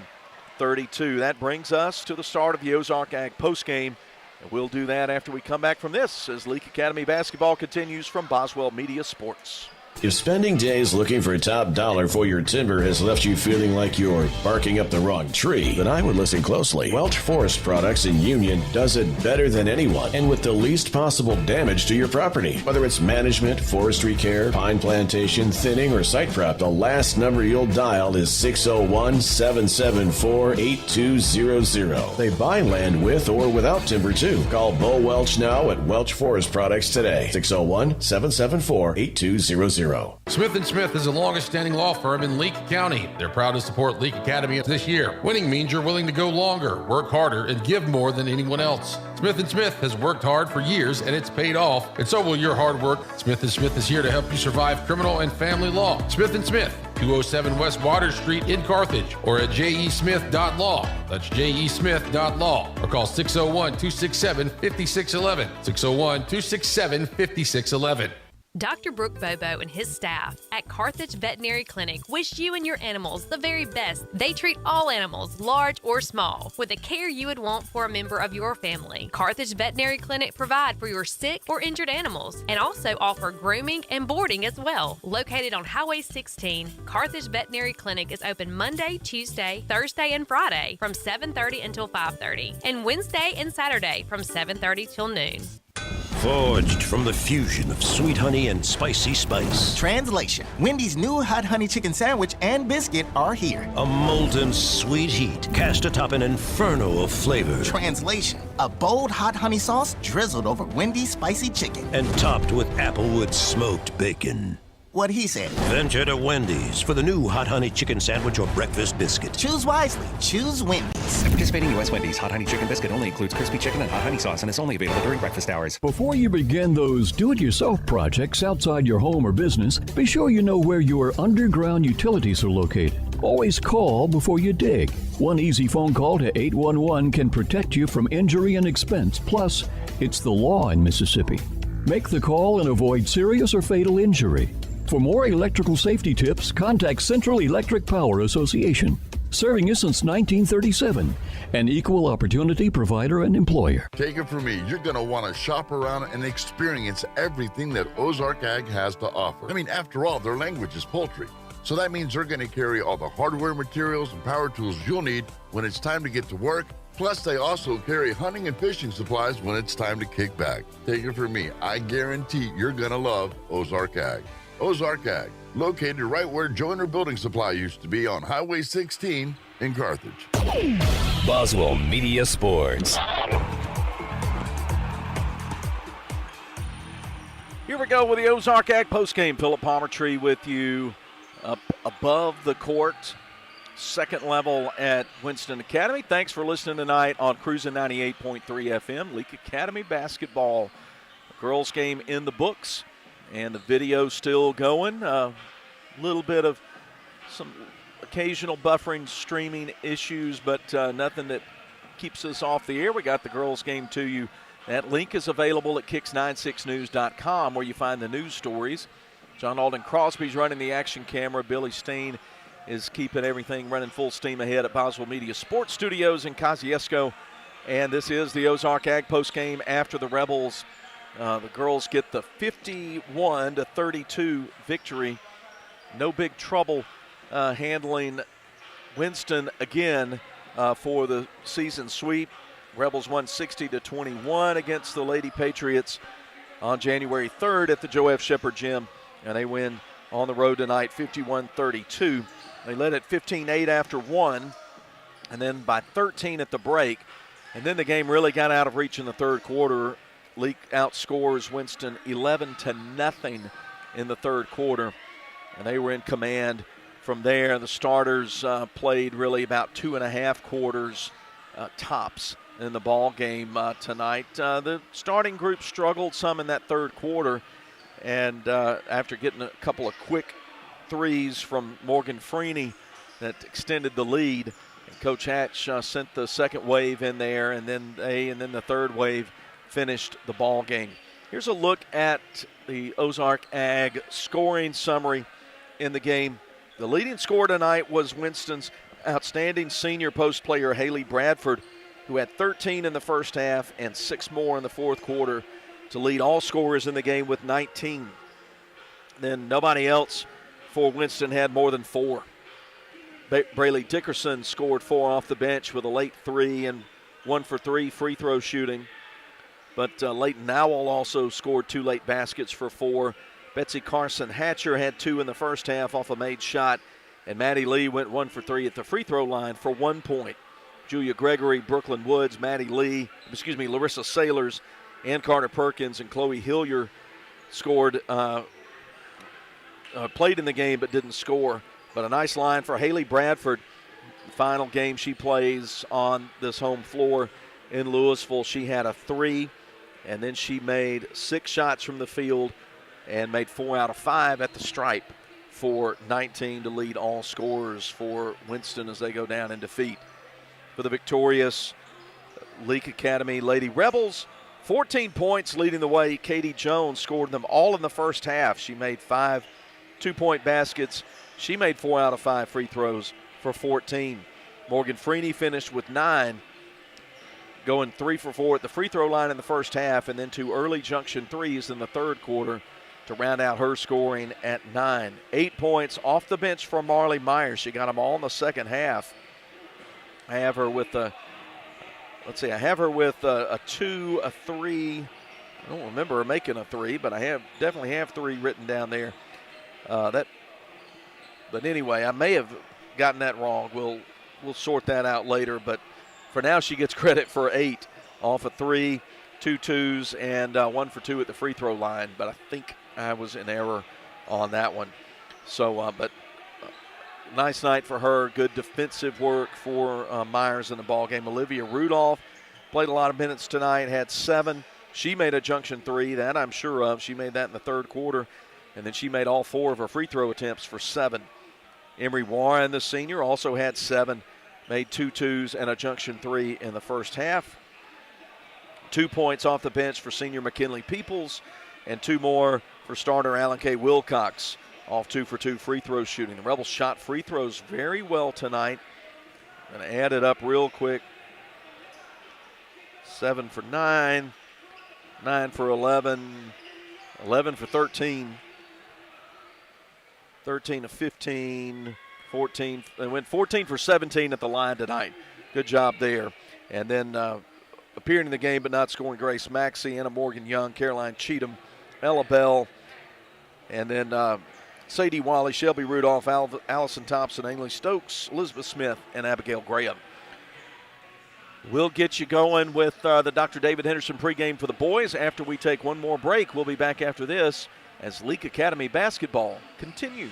[SPEAKER 1] 31-32. That brings us to the start of the Ozark Ag postgame. And we'll do that after we come back from this as Leake Academy basketball continues from Boswell Media Sports.
[SPEAKER 14] If spending days looking for top dollar for your timber has left you feeling like you're barking up the wrong tree, then I would listen closely. Welch Forest Products in Union does it better than anyone and with the least possible damage to your property. Whether it's management, forestry care, pine plantation, thinning, or site prep, the last number you'll dial is 601-774-8200. They buy land with or without timber too. Call Bo Welch now at Welch Forest Products today. 601-774-8200.
[SPEAKER 4] Smith & Smith is the longest-standing law firm in Leake County. They're proud to support Leake Academy this year. Winning means you're willing to go longer, work harder, and give more than anyone else. Smith & Smith has worked hard for years, and it's paid off, and so will your hard work. Smith & Smith is here to help you survive criminal and family law. Smith & Smith, 207 West Water Street in Carthage, or at jesmith.law. That's jesmith.law. Or call 601-267-5611. 601-267-5611.
[SPEAKER 6] Dr. Brooke Bobo and his staff at Carthage Veterinary Clinic wish you and your animals the very best. They treat all animals, large or small, with the care you would want for a member of your family. Carthage Veterinary Clinic provide for your sick or injured animals and also offer grooming and boarding as well. Located on Highway 16, Carthage Veterinary Clinic is open Monday, Tuesday, Thursday, and Friday from 7:30 until 5:30, and Wednesday and Saturday from 7:30 till noon.
[SPEAKER 15] Forged from the fusion of sweet honey and spicy spice.
[SPEAKER 12] Translation: Wendy's new hot honey chicken sandwich and biscuit are here.
[SPEAKER 15] A molten sweet heat cast atop an inferno of flavor.
[SPEAKER 12] Translation: a bold hot honey sauce drizzled over Wendy's spicy chicken.
[SPEAKER 15] And topped with Applewood smoked bacon.
[SPEAKER 12] What he said.
[SPEAKER 15] Venture to Wendy's for the new hot honey chicken sandwich or breakfast biscuit.
[SPEAKER 12] Choose wisely. Choose Wendy's.
[SPEAKER 13] At participating U.S. Wendy's, hot honey chicken biscuit only includes crispy chicken and hot honey sauce and is only available during breakfast hours.
[SPEAKER 16] Before you begin those do-it-yourself projects outside your home or business, be sure you know where your underground utilities are located. Always call before you dig. One easy phone call to 811 can protect you from injury and expense. Plus, it's the law in Mississippi. Make the call and avoid serious or fatal injury. For more electrical safety tips, contact Central Electric Power Association, serving you since 1937, an equal opportunity provider and employer.
[SPEAKER 11] Take it from me, you're going to want to shop around and experience everything that Ozark Ag has to offer. I mean, after all, their language is poultry. So that means they're going to carry all the hardware materials and power tools you'll need when it's time to get to work. Plus, they also carry hunting and fishing supplies when it's time to kick back. Take it from me, I guarantee you're going to love Ozark Ag. Ozark Ag, located right where Joyner Building Supply used to be on Highway 16 in Carthage.
[SPEAKER 5] Boswell Media Sports.
[SPEAKER 1] Here we go with the Ozark Ag postgame. Philip Palmertree with you up above the court, second level at Winston Academy. Thanks for listening tonight on Cruising 98.3 FM. Leake Academy basketball. Girls game in the books. And the video still going. A little bit of some occasional buffering, streaming issues, but nothing that keeps us off the air. We got the girls' game to you. That link is available at kicks96news.com where you find the news stories. John Alden Crosby's running the action camera. Billy Steen is keeping everything running full steam ahead at Boswell Media Sports Studios in Kosciuszko. And this is the Ozark Ag postgame after the Rebels. The girls get the 51-32 victory. No big trouble handling Winston again for the season sweep. Rebels won 60-21 against the Lady Patriots on January 3rd at the Joe F. Shepherd Gym, and they win on the road tonight 51-32. They led at 15-8 after one, and then by 13 at the break. And then the game really got out of reach in the third quarter. Leake outscores Winston 11-0 in the third quarter, and they were in command from there. The starters played really about 2.5 quarters tops in the ball game tonight. The starting group struggled some in that third quarter, and after getting a couple of quick threes from Morgan Freeney that extended the lead, and Coach Hatch sent the second wave in there, and then the third wave finished the ball game. Here's a look at the Ozark Ag scoring summary in the game. The leading scorer tonight was Winston's outstanding senior post player Haley Bradford, who had 13 in the first half and 6 more in the fourth quarter to lead all scorers in the game with 19. Then nobody else for Winston had more than 4. Braylee Dickerson scored 4 off the bench with a late 3 and 1 for 3 free throw shooting. But Leighton Nowell also scored 2 late baskets for 4. Betsy Carson Hatcher had 2 in the first half off a made shot. And Maddie Lee went 1 for 3 at the free throw line for 1 point. Julia Gregory, Brooklyn Woods, Larissa Sailors, and Carter Perkins and Chloe Hillier scored, played in the game but didn't score. But a nice line for Haley Bradford. The final game she plays on this home floor in Louisville. She had a 3, and then she made 6 shots from the field and made 4 out of 5 at the stripe for 19 to lead all scorers for Winston as they go down in defeat. For the victorious Leake Academy Lady Rebels, 14 points leading the way. Katie Jones scored them all in the first half. She made 5 2-point baskets. She made 4 out of 5 free throws for 14. Morgan Freeney finished with 9, going 3 for 4 at the free throw line in the first half, and then 2 early junction threes in the third quarter to round out her scoring at 9. 8 points off the bench for Marley Myers. She got them all in the second half. I have her with a 2, a 3. I don't remember her making a 3, but I definitely have 3 written down there. But anyway, I may have gotten that wrong. We'll sort that out later. But for now, she gets credit for 8 off a 3, 2 twos, and 1 for 2 at the free throw line. But I think I was in error on that one. So, nice night for her. Good defensive work for Myers in the ballgame. Olivia Rudolph played a lot of minutes tonight, had 7. She made a junction 3, that I'm sure of. She made that in the third quarter, and then she made all 4 of her free throw attempts for 7. Emery Warren, the senior, also had 7, made 2 twos and a junction 3 in the first half. 2 points off the bench for senior McKinley Peoples, and 2 more for starter Alan K. Wilcox off 2 for 2 free throw shooting. The Rebels shot free throws very well tonight. Going to add it up real quick. 7 for 9, 9 for 11, 11 for 13, 13 to 15, 14. They went 14 for 17 at the line tonight. Good job there. And then appearing in the game but not scoring, Grace Maxey, Anna Morgan Young, Caroline Cheatham, Ella Bell, and then Sadie Wally, Shelby Rudolph, Allison Thompson, Ainley Stokes, Elizabeth Smith, and Abigail Graham. We'll get you going with the Dr. David Henderson pregame for the boys after we take one more break. We'll be back after this as Leake Academy basketball continues.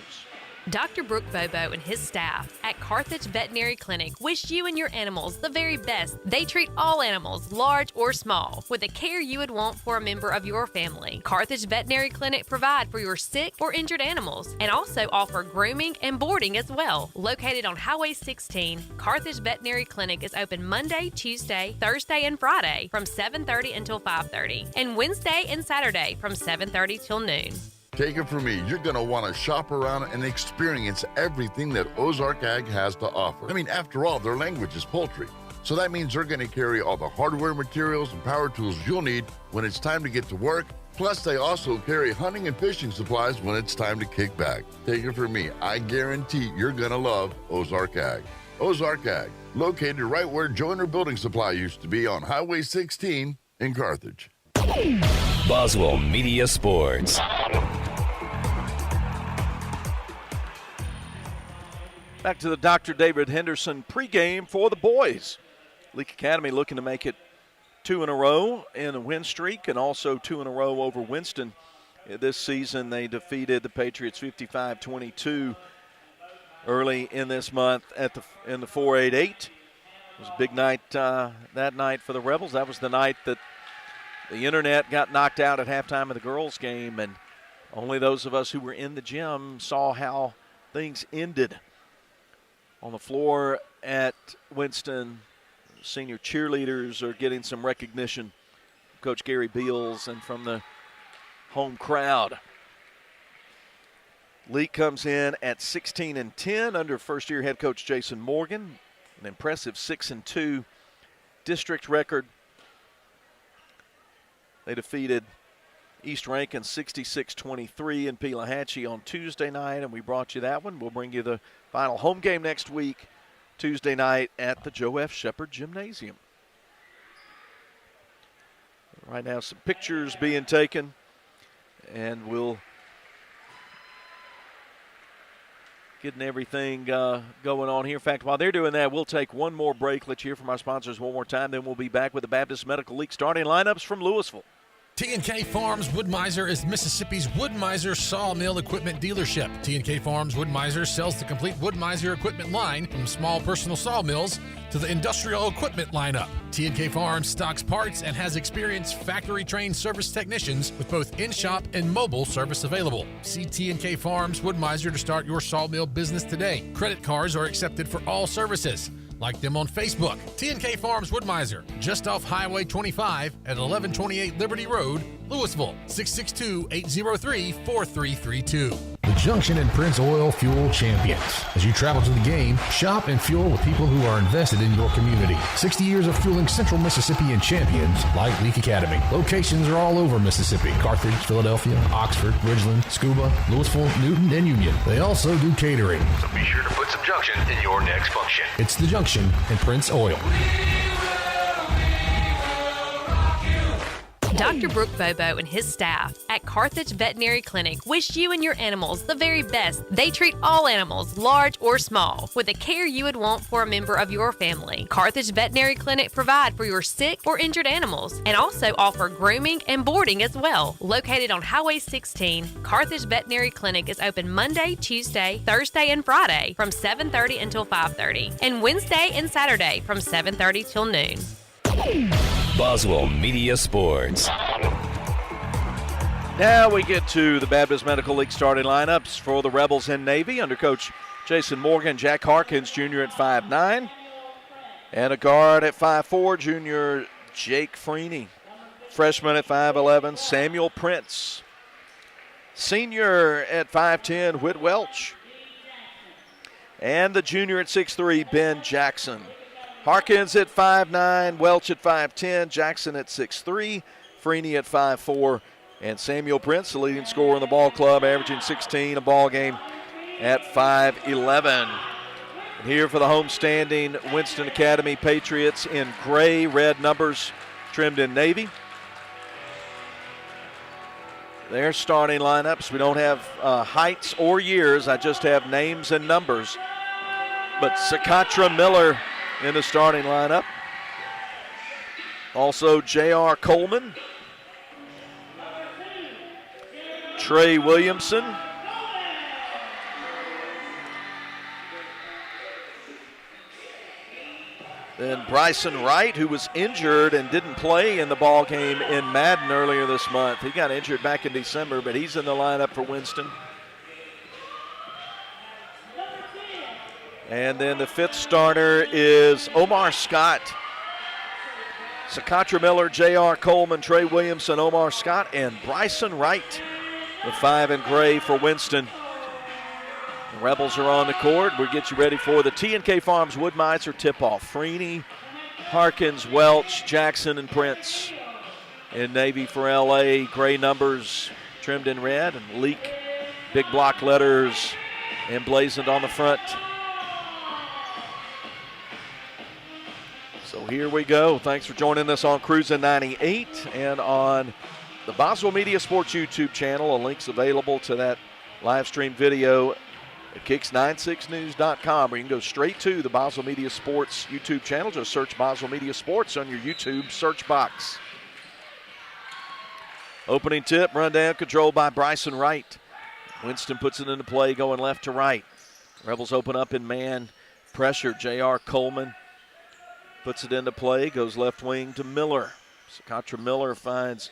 [SPEAKER 6] Dr. Brooke Bobo and his staff at Carthage Veterinary Clinic wish you and your animals the very best. They treat all animals, large or small, with the care you would want for a member of your family. Carthage Veterinary Clinic provide for your sick or injured animals and also offer grooming and boarding as well. Located on Highway 16, Carthage Veterinary Clinic is open Monday, Tuesday, Thursday, and Friday from 7:30 until 5:30, and Wednesday and Saturday from 7:30 till noon.
[SPEAKER 11] Take it from me, you're going to want to shop around and experience everything that Ozark Ag has to offer. I mean, after all, their language is poultry. So that means they're going to carry all the hardware materials and power tools you'll need when it's time to get to work. Plus, they also carry hunting and fishing supplies when it's time to kick back. Take it from me, I guarantee you're going to love Ozark Ag. Ozark Ag, located right where Joyner Building Supply used to be on Highway 16 in Carthage.
[SPEAKER 5] Boswell Media Sports.
[SPEAKER 1] Back to the Dr. David Henderson pregame for the boys. Leake Academy looking to make it 2 in a row in a win streak and also 2 in a row over Winston. This season they defeated the Patriots 55-22 early in this month in the 4-8-8. It was a big night that night for the Rebels. That was the night that the internet got knocked out at halftime of the girls' game, and only those of us who were in the gym saw how things ended. On the floor at Winston, senior cheerleaders are getting some recognition. Coach Gary Beals and from the home crowd. Leake comes in at 16-10 under first-year head coach Jason Morgan. An impressive 6-2 district record. They defeated East Rankin 66-23 in Pelahatchie on Tuesday night, and we brought you that one. We'll bring you the final home game next week, Tuesday night at the Joe F. Shepherd Gymnasium. Right now, some pictures being taken, and we'll getting everything going on here. In fact, while they're doing that, we'll take one more break. Let's hear from our sponsors one more time. Then we'll be back with the Baptist Medical League starting lineups from Louisville.
[SPEAKER 4] T&K Farms Wood-Mizer is Mississippi's Wood-Mizer sawmill equipment dealership. T&K Farms Wood-Mizer sells the complete Wood-Mizer equipment line from small personal sawmills to the industrial equipment lineup. T&K Farms stocks parts and has experienced factory-trained service technicians with both in-shop and mobile service available. See T&K Farms Wood-Mizer to start your sawmill business today. Credit cards are accepted for all services. Like them on Facebook. T&K Farms Wood-Mizer, just off Highway 25 at 1128 Liberty Road, Louisville, 662-803-4332.
[SPEAKER 17] The Junction and Prince Oil Fuel Champions. As you travel to the game, shop and fuel with people who are invested in your community. 60 years of fueling Central Mississippi and champions like Leake Academy. Locations are all over Mississippi. Carthage, Philadelphia, Oxford, Ridgeland, Scuba, Louisville, Newton, and Union. They also do catering.
[SPEAKER 15] So be sure to put some Junction in your next function.
[SPEAKER 17] It's the Junction and Prince Oil.
[SPEAKER 6] Dr. Brooke Bobo and his staff at Carthage Veterinary Clinic wish you and your animals the very best. They treat all animals, large or small, with the care you would want for a member of your family. Carthage Veterinary Clinic provide for your sick or injured animals and also offer grooming and boarding as well. Located on Highway 16, Carthage Veterinary Clinic is open Monday, Tuesday, Thursday, and Friday from 7:30 until 5:30, and Wednesday and Saturday from 7:30 till noon.
[SPEAKER 5] Boswell Media Sports.
[SPEAKER 1] Now we get to the Baptist Medical League starting lineups for the Rebels in Navy under Coach Jason Morgan. Jack Harkins, junior at 5'9", and a guard at 5'4", junior Jake Freeney. Freshman at 5'11", Samuel Prince. Senior at 5'10", Whit Welch. And the junior at 6'3", Ben Jackson. Harkins at 5'9", Welch at 5'10", Jackson at 6'3", Freeney at 5'4", and Samuel Prince, the leading scorer in the ball club, averaging 16 a ball game at 5'11". And here for the homestanding Winston Academy Patriots in gray, red numbers trimmed in navy. Their starting lineups. We don't have heights or years. I just have names and numbers. But Sakatra Miller in the starting lineup. Also J.R. Coleman, Trey Williamson, then Bryson Wright, who was injured and didn't play in the ball game in Madden earlier this month. He got injured back in December, but he's in the lineup for Winston. And then the fifth starter is Omar Scott. Sakatra Miller, J.R. Coleman, Trey Williamson, Omar Scott, and Bryson Wright with 5 in gray for Winston. The Rebels are on the court. We'll get you ready for the T&K Farms Wood-Mizer tip-off. Freeney, Harkins, Welch, Jackson, and Prince. In navy for L.A., gray numbers trimmed in red, and Leake, big block letters emblazoned on the front. So here we go. Thanks for joining us on Cruisin' 98 and on the Boswell Media Sports YouTube channel. A link's available to that live stream video at Kicks96news.com, where you can go straight to the Boswell Media Sports YouTube channel. Just search Boswell Media Sports on your YouTube search box. Opening tip, rundown controlled by Bryson Wright. Winston puts it into play going left to right. Rebels open up in man pressure. J.R. Coleman puts it into play, goes left wing to Miller. Sakatra Miller finds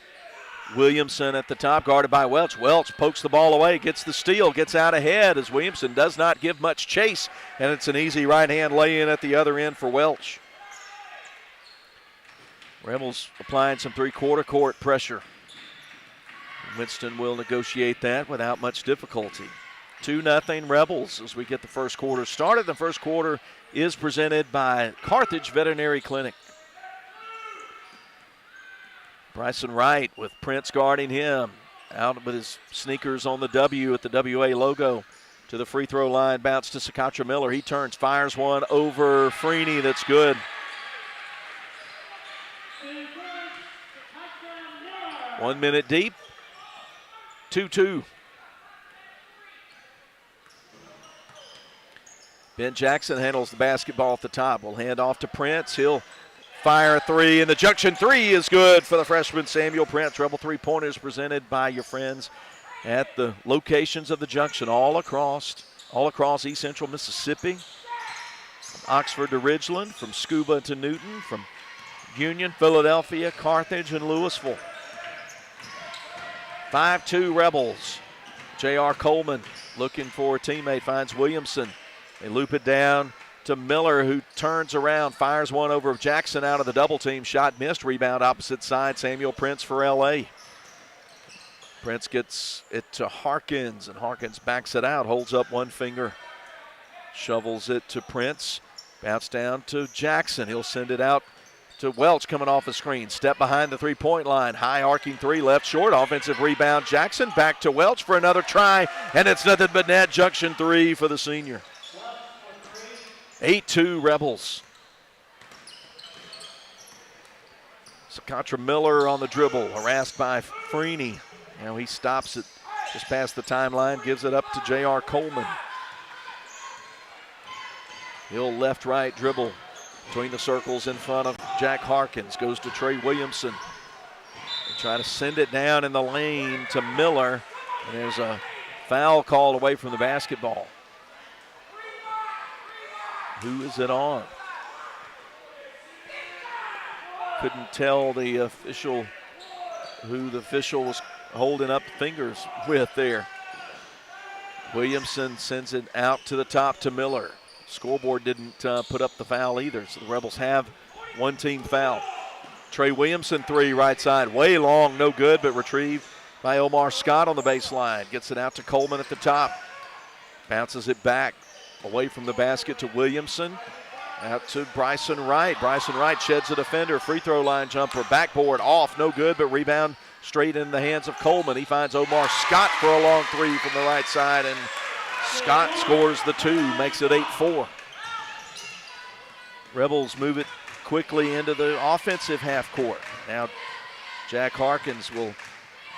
[SPEAKER 1] Williamson at the top, guarded by Welch. Welch pokes the ball away, gets the steal, gets out ahead as Williamson does not give much chase, and it's an easy right-hand lay-in at the other end for Welch. Rebels applying some three-quarter court pressure. Winston will negotiate that without much difficulty. 2-0 Rebels as we get the first quarter started. The first quarter is presented by Carthage Veterinary Clinic. Bryson Wright with Prince guarding him. Out with his sneakers on the W at the WA logo. To the free throw line, bounce to Sakatra Miller. He turns, fires one over Freeney. That's good. 1 minute deep. 2-2. Ben Jackson handles the basketball at the top. We'll hand off to Prince. He'll fire a three, and the junction three is good for the freshman Samuel Prince. Rebel three-pointers presented by your friends at the locations of the junction all across East Central Mississippi. From Oxford to Ridgeland, from Scuba to Newton, from Union, Philadelphia, Carthage, and Louisville. 5-2 Rebels. J.R. Coleman looking for a teammate, finds Williamson. They loop it down to Miller, who turns around, fires one over Jackson out of the double team. Shot missed, rebound opposite side. Samuel Prince for L.A. Prince gets it to Harkins, and Harkins backs it out, holds up one finger, shovels it to Prince. Bounce down to Jackson. He'll send it out to Welch coming off the screen. Step behind the three-point line. High arcing three, left short. Offensive rebound. Jackson back to Welch for another try, and it's nothing but net. Junction three for the senior. 8-2 Rebels. Sakatra Miller on the dribble, harassed by Freeney. Now he stops it just past the timeline, gives it up to J.R. Coleman. He'll left-right dribble between the circles in front of Jack Harkins. Goes to Trey Williamson. They try to send it down in the lane to Miller. And there's a foul called away from the basketball. Who is it on? Couldn't tell the official who the official was holding up fingers with there. Williamson sends it out to the top to Miller. Scoreboard didn't put up the foul either, so the Rebels have one team foul. Trey Williamson three right side, way long, no good, but retrieved by Omar Scott on the baseline. Gets it out to Coleman at the top. Bounces it back away from the basket to Williamson. Out to Bryson Wright. Bryson Wright sheds a defender. Free throw line jumper. Backboard off. No good, but rebound straight in the hands of Coleman. He finds Omar Scott for a long three from the right side, and Scott scores the two, makes it 8-4. Rebels move it quickly into the offensive half court. Now Jack Harkins will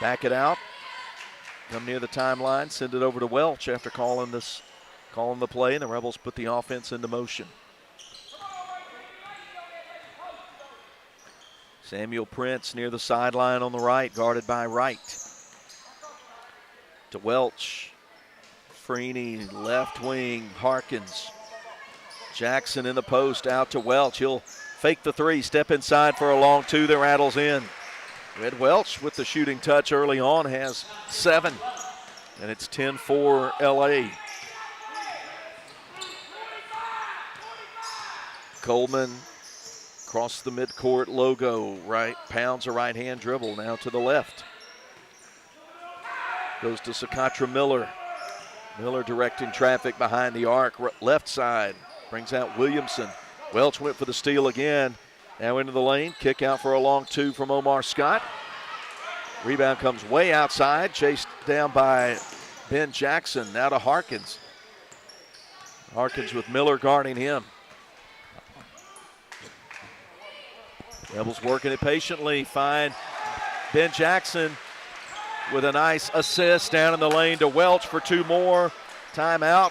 [SPEAKER 1] back it out. Come near the timeline, send it over to Welch after calling the play, and the Rebels put the offense into motion. Samuel Prince near the sideline on the right, guarded by Wright. To Welch. Freeney, left wing, Harkins. Jackson in the post, out to Welch. He'll fake the three, step inside for a long two that rattles in. Red Welch with the shooting touch early on has 7, and it's 10-4 LA. Coleman across the midcourt logo, right, pounds a right-hand dribble, now to the left. Goes to Sakatra Miller. Miller directing traffic behind the arc, left side, brings out Williamson. Welch went for the steal again. Now into the lane, kick out for a long two from Omar Scott. Rebound comes way outside, chased down by Ben Jackson, now to Harkins. Harkins with Miller guarding him. Rebels working it patiently, find Ben Jackson with a nice assist down in the lane to Welch for two more. Timeout.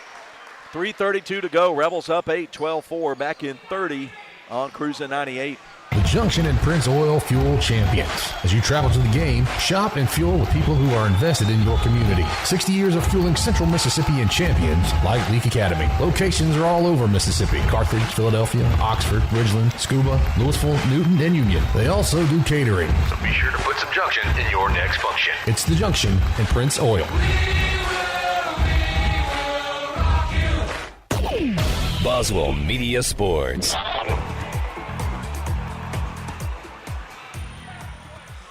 [SPEAKER 1] 3:32 to go. Rebels up 8, 12-4, back in 30 on Cruising 98.
[SPEAKER 17] The Junction and Prince Oil Fuel Champions. As you travel to the game, shop and fuel with people who are invested in your community. 60 years of fueling Central Mississippi and champions like Leake Academy. Locations are all over Mississippi. Carthage, Philadelphia, Oxford, Ridgeland, Scuba, Louisville, Newton, and Union. They also do catering.
[SPEAKER 15] So be sure to put some Junction in your next function.
[SPEAKER 17] It's the Junction and Prince Oil.
[SPEAKER 5] Boswell Media Sports.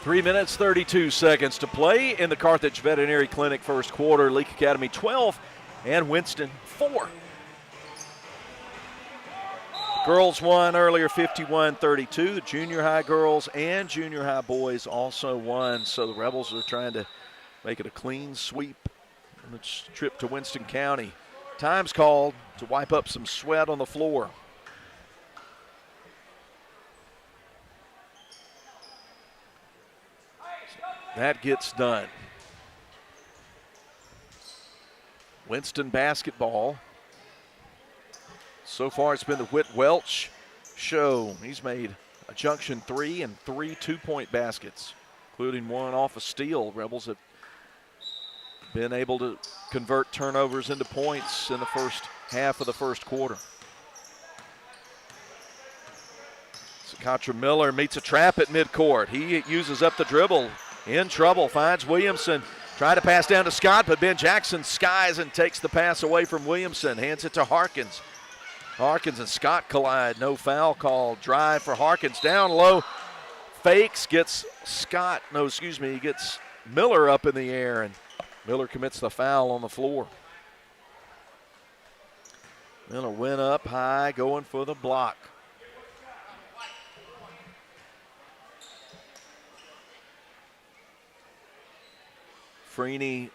[SPEAKER 1] 3 minutes, 32 seconds to play in the Carthage Veterinary Clinic first quarter. Leake Academy 12, and Winston 4. Girls won earlier 51-32. The junior high girls and junior high boys also won. So the Rebels are trying to make it a clean sweep on the trip to Winston County. Time's called to wipe up some sweat on the floor. That gets done. Winston basketball. So far, it's been the Whit Welch show. He's made a junction 3 and 3 two-point baskets, including one off a steal. Rebels have been able to convert turnovers into points in the first half of the first quarter. Sakatra Miller meets a trap at midcourt. He uses up the dribble. In trouble, finds Williamson. Try to pass down to Scott, but Ben Jackson skies and takes the pass away from Williamson. Hands it to Harkins. Harkins and Scott collide. No foul call. Drive for Harkins. Down low. Fakes. Gets he gets Miller up in the air, and Miller commits the foul on the floor. Miller went up high, going for the block. Freeney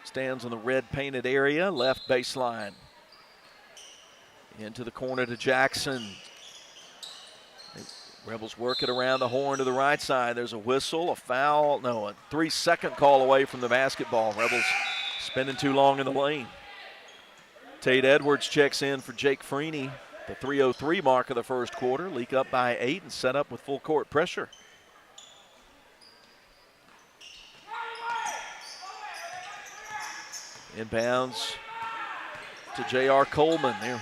[SPEAKER 1] stands on the red painted area, left baseline. Into the corner to Jackson. Rebels work it around the horn to the right side. There's a whistle, a foul, a 3-second call away from the basketball. Rebels spending too long in the lane. Tate Edwards checks in for Jake Freeney. The 3:03 mark of the first quarter. Leake up by 8 and set up with full court pressure. Inbounds to J.R. Coleman. They're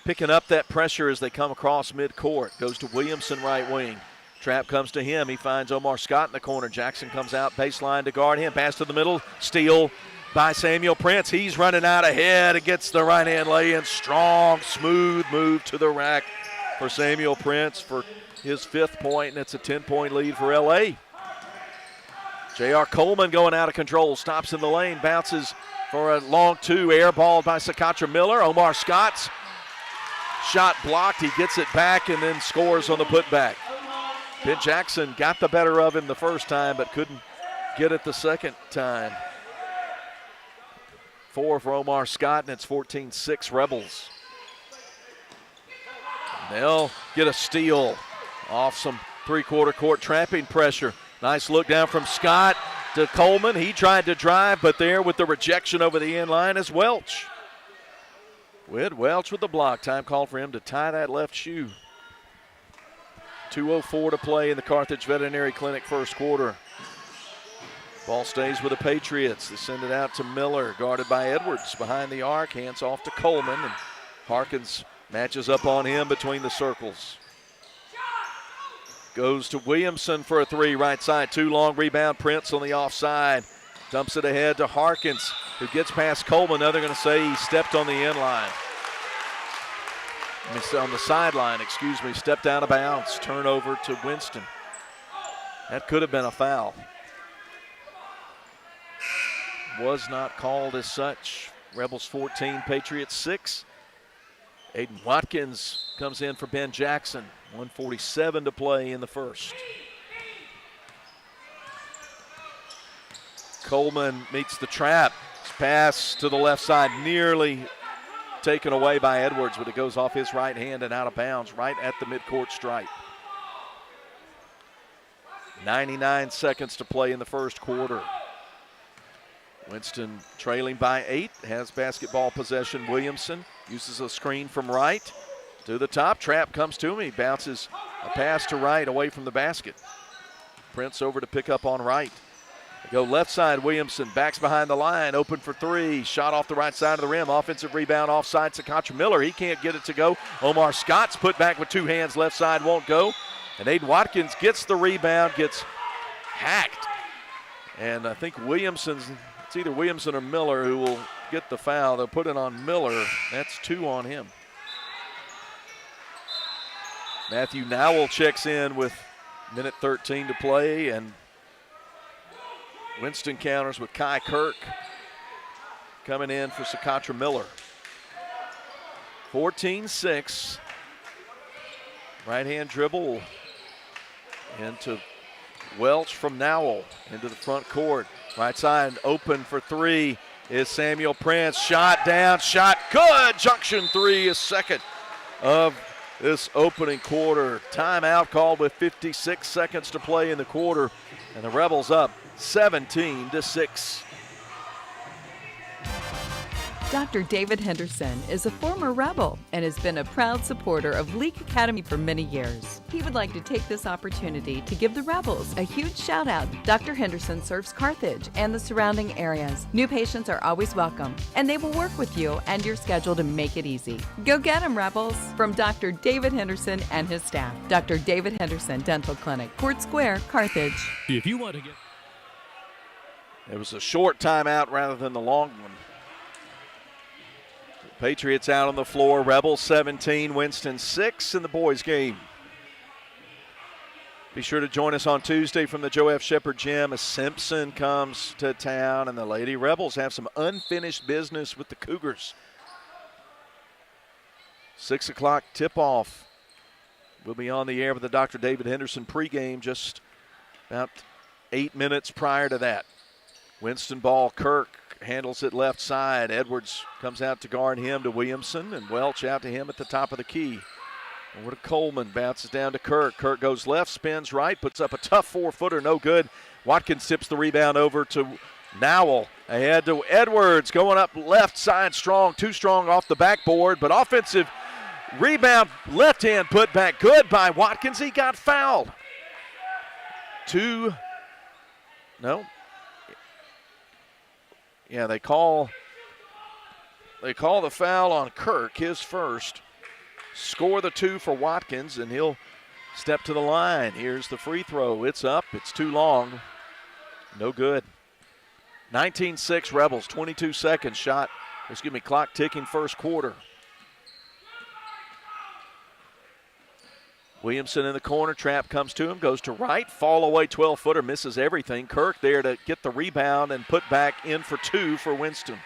[SPEAKER 1] picking up that pressure as they come across midcourt. Goes to Williamson, right wing. Trap comes to him. He finds Omar Scott in the corner. Jackson comes out baseline to guard him. Pass to the middle. Steal by Samuel Prince. He's running out ahead. It gets the right-hand lay-in. Strong, smooth move to the rack for Samuel Prince for his 5th point, and it's a 10-point lead for L.A. J.R. Coleman going out of control. Stops in the lane. Bounces for a long 2, airballed by Sakatra Miller. Omar Scott's shot blocked. He gets it back and then scores on the putback. Ben Jackson got the better of him the first time, but couldn't get it the second time. 4 for Omar Scott, and it's 14-6 Rebels. They'll get a steal off some three-quarter court trapping pressure. Nice look down from Scott to Coleman. He tried to drive, but there with the rejection over the end line is Welch. Whit Welch with the block. Time called for him to tie that left shoe. 2:04 to play in the Carthage Veterinary Clinic first quarter. Ball stays with the Patriots. They send it out to Miller, guarded by Edwards behind the arc. Hands off to Coleman, and Harkins matches up on him between the circles. Goes to Williamson for a 3, right side. Too long, rebound. Prince on the offside. Dumps it ahead to Harkins, who gets past Coleman. Now they're going to say he stepped on the end line. On the sideline, stepped out of bounds. Turnover to Winston. That could have been a foul. Was not called as such. Rebels 14, Patriots 6. Aiden Watkins comes in for Ben Jackson. 1:47 to play in the first. Coleman meets the trap. Pass to the left side, nearly taken away by Edwards, but it goes off his right hand and out of bounds right at the midcourt stripe. 99 seconds to play in the first quarter. Winston trailing by 8, has basketball possession. Williamson uses a screen from right to the top. Trap comes to him. He bounces a pass to right away from the basket. Prince over to pick up on right. They go left side. Williamson backs behind the line, open for 3. Shot off the right side of the rim. Offensive rebound offside. Sakatra Miller. He can't get it to go. Omar Scott's put back with 2 hands. Left side won't go. And Aiden Watkins gets the rebound, gets hacked. And I think it's either Williamson or Miller who will get the foul. They'll put it on Miller. That's 2 on him. Matthew Nowell checks in with minute 13 to play, and Winston counters with Kai Kirk. coming in for Sakatra Miller. 14-6. Right-hand dribble into Welch from Nowell into the front court. Right side open for three is Samuel Prince. Shot down, shot good. Junction three is second of this opening quarter. Timeout called with 56 seconds to play in the quarter, and the Rebels up 17-6.
[SPEAKER 3] Dr. David Henderson is a former Rebel and has been a proud supporter of Leake Academy for many years. He would like to take this opportunity to give the Rebels a huge shout out. Dr. Henderson serves Carthage and the surrounding areas. New patients are always welcome, and they will work with you and your schedule to make it easy. Go get them, Rebels! From Dr. David Henderson and his staff. Dr. David Henderson Dental Clinic, Court Square, Carthage.
[SPEAKER 7] If you want to get...
[SPEAKER 1] It was a short timeout rather than the long one. Patriots out on the floor. Rebels 17, Winston 6 in the boys game. Be sure to join us on Tuesday from the Joe F. Shepherd Gym as Simpson comes to town and the Lady Rebels have some unfinished business with the Cougars. 6 o'clock tip-off. We'll be on the air with the Dr. David Henderson pregame just about 8 minutes prior to that. Winston ball, Kirk handles it left side. Edwards comes out to guard him to Williamson, and Welch out to him at the top of the key. Over to Coleman, bounces down to Kirk. Kirk goes left, spins right, puts up a tough four-footer, no good. Watkins tips the rebound over to Nowell. Ahead to Edwards, going up left side strong, too strong off the backboard, but offensive rebound, left hand put back, good by Watkins. He got fouled. Yeah, they call the foul on Kirk, his first. Score the two for Watkins, and he'll step to the line. Here's the free throw. It's up. It's too long. No good. 19-6 Rebels, 22 seconds shot. Clock ticking first quarter. Williamson in the corner, trap comes to him, goes to right, fall away 12-footer, misses everything. Kirk there to get the rebound and put back in for two for Winston.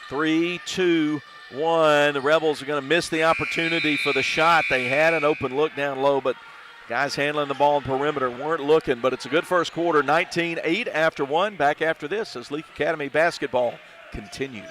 [SPEAKER 1] 3, 2, 1. The Rebels are going to miss the opportunity for the shot. They had an open look down low, but guys handling the ball on perimeter weren't looking. But it's a good first quarter, 19-8 after one. Back after this as Leake Academy basketball continues.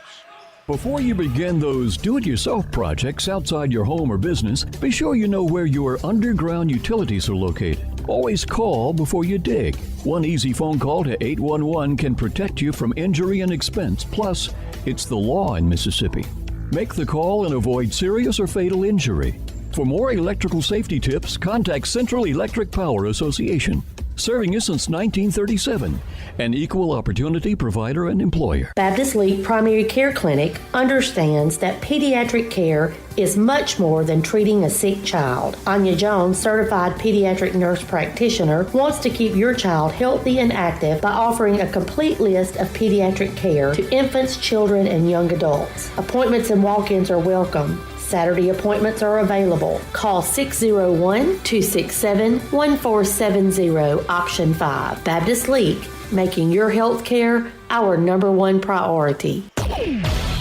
[SPEAKER 16] Before you begin those do-it-yourself projects outside your home or business, be sure you know where your underground utilities are located. Always call before you dig. One easy phone call to 811 can protect you from injury and expense. Plus, it's the law in Mississippi. Make the call and avoid serious or fatal injury. For more electrical safety tips, contact Central Electric Power Association. Serving you since 1937, an equal opportunity provider and employer.
[SPEAKER 2] Baptist Leake Primary Care Clinic understands that pediatric care is much more than treating a sick child. Anya Jones, certified pediatric nurse practitioner, wants to keep your child healthy and active by offering a complete list of pediatric care to infants, children, and young adults. Appointments and walk-ins are welcome. Saturday appointments are available. Call 601-267-1470, option 5. Baptist Leake, making your health care our #1 priority.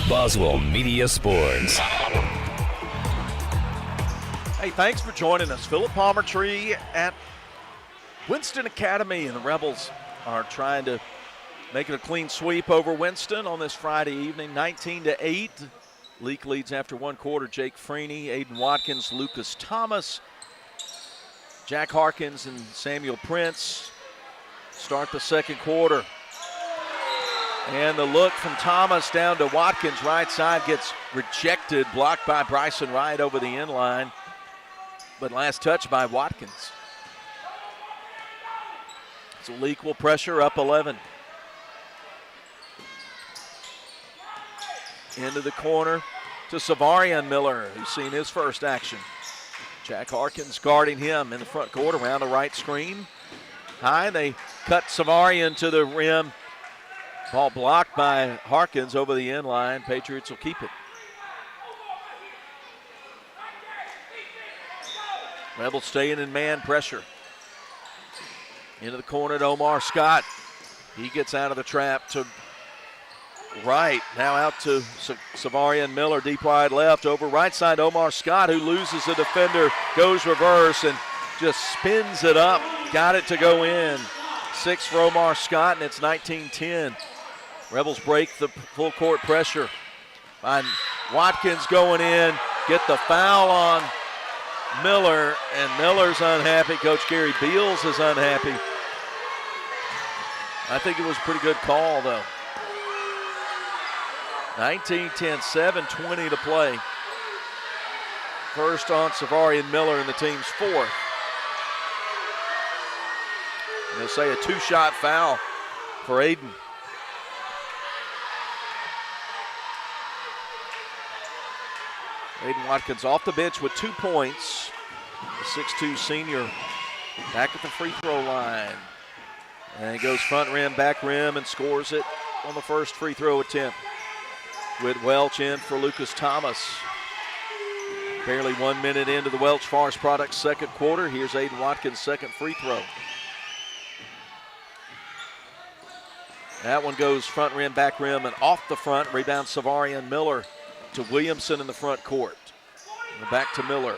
[SPEAKER 5] Boswell Media Sports.
[SPEAKER 1] Hey, thanks for joining us. Philip Palmertree at Winston Academy, and the Rebels are trying to make it a clean sweep over Winston on this Friday evening, 19-8. Leake leads after one quarter. Jake Freeney, Aiden Watkins, Lucas Thomas, Jack Harkins, and Samuel Prince start the second quarter. And the look from Thomas down to Watkins, right side, gets rejected, blocked by Bryson Wright over the end line, but last touch by Watkins. So Leake will pressure up 11. Into the corner to Savarian Miller, who's seen his first action. Jack Harkins guarding him in the front court around the right screen. High, they cut Savarian to the rim. Ball blocked by Harkins over the end line. Patriots will keep it. Rebels staying in man pressure. Into the corner to Omar Scott. He gets out of the trap to right. Now out to Savarian Miller, deep wide left. Over right side, Omar Scott, who loses the defender, goes reverse and just spins it up. Got it to go in. 6 for Omar Scott, and it's 19-10. Rebels break the full court pressure. And Watkins going in, get the foul on Miller, and Miller's unhappy. Coach Gary Beals is unhappy. I think it was a pretty good call, though. 19-10, 7:20 to play. First on Savarian Miller and the team's 4th. And they'll say a 2-shot foul for Aiden. Aiden Watkins off the bench with 2 points. The 6'2 senior back at the free throw line. And he goes front rim, back rim, and scores it on the first free throw attempt. With Welch in for Lucas Thomas. Barely 1 minute into the Welch Forest Products second quarter. Here's Aiden Watkins' second free throw. That one goes front rim, back rim, and off the front. Rebound Savarian Miller to Williamson in the front court. And back to Miller.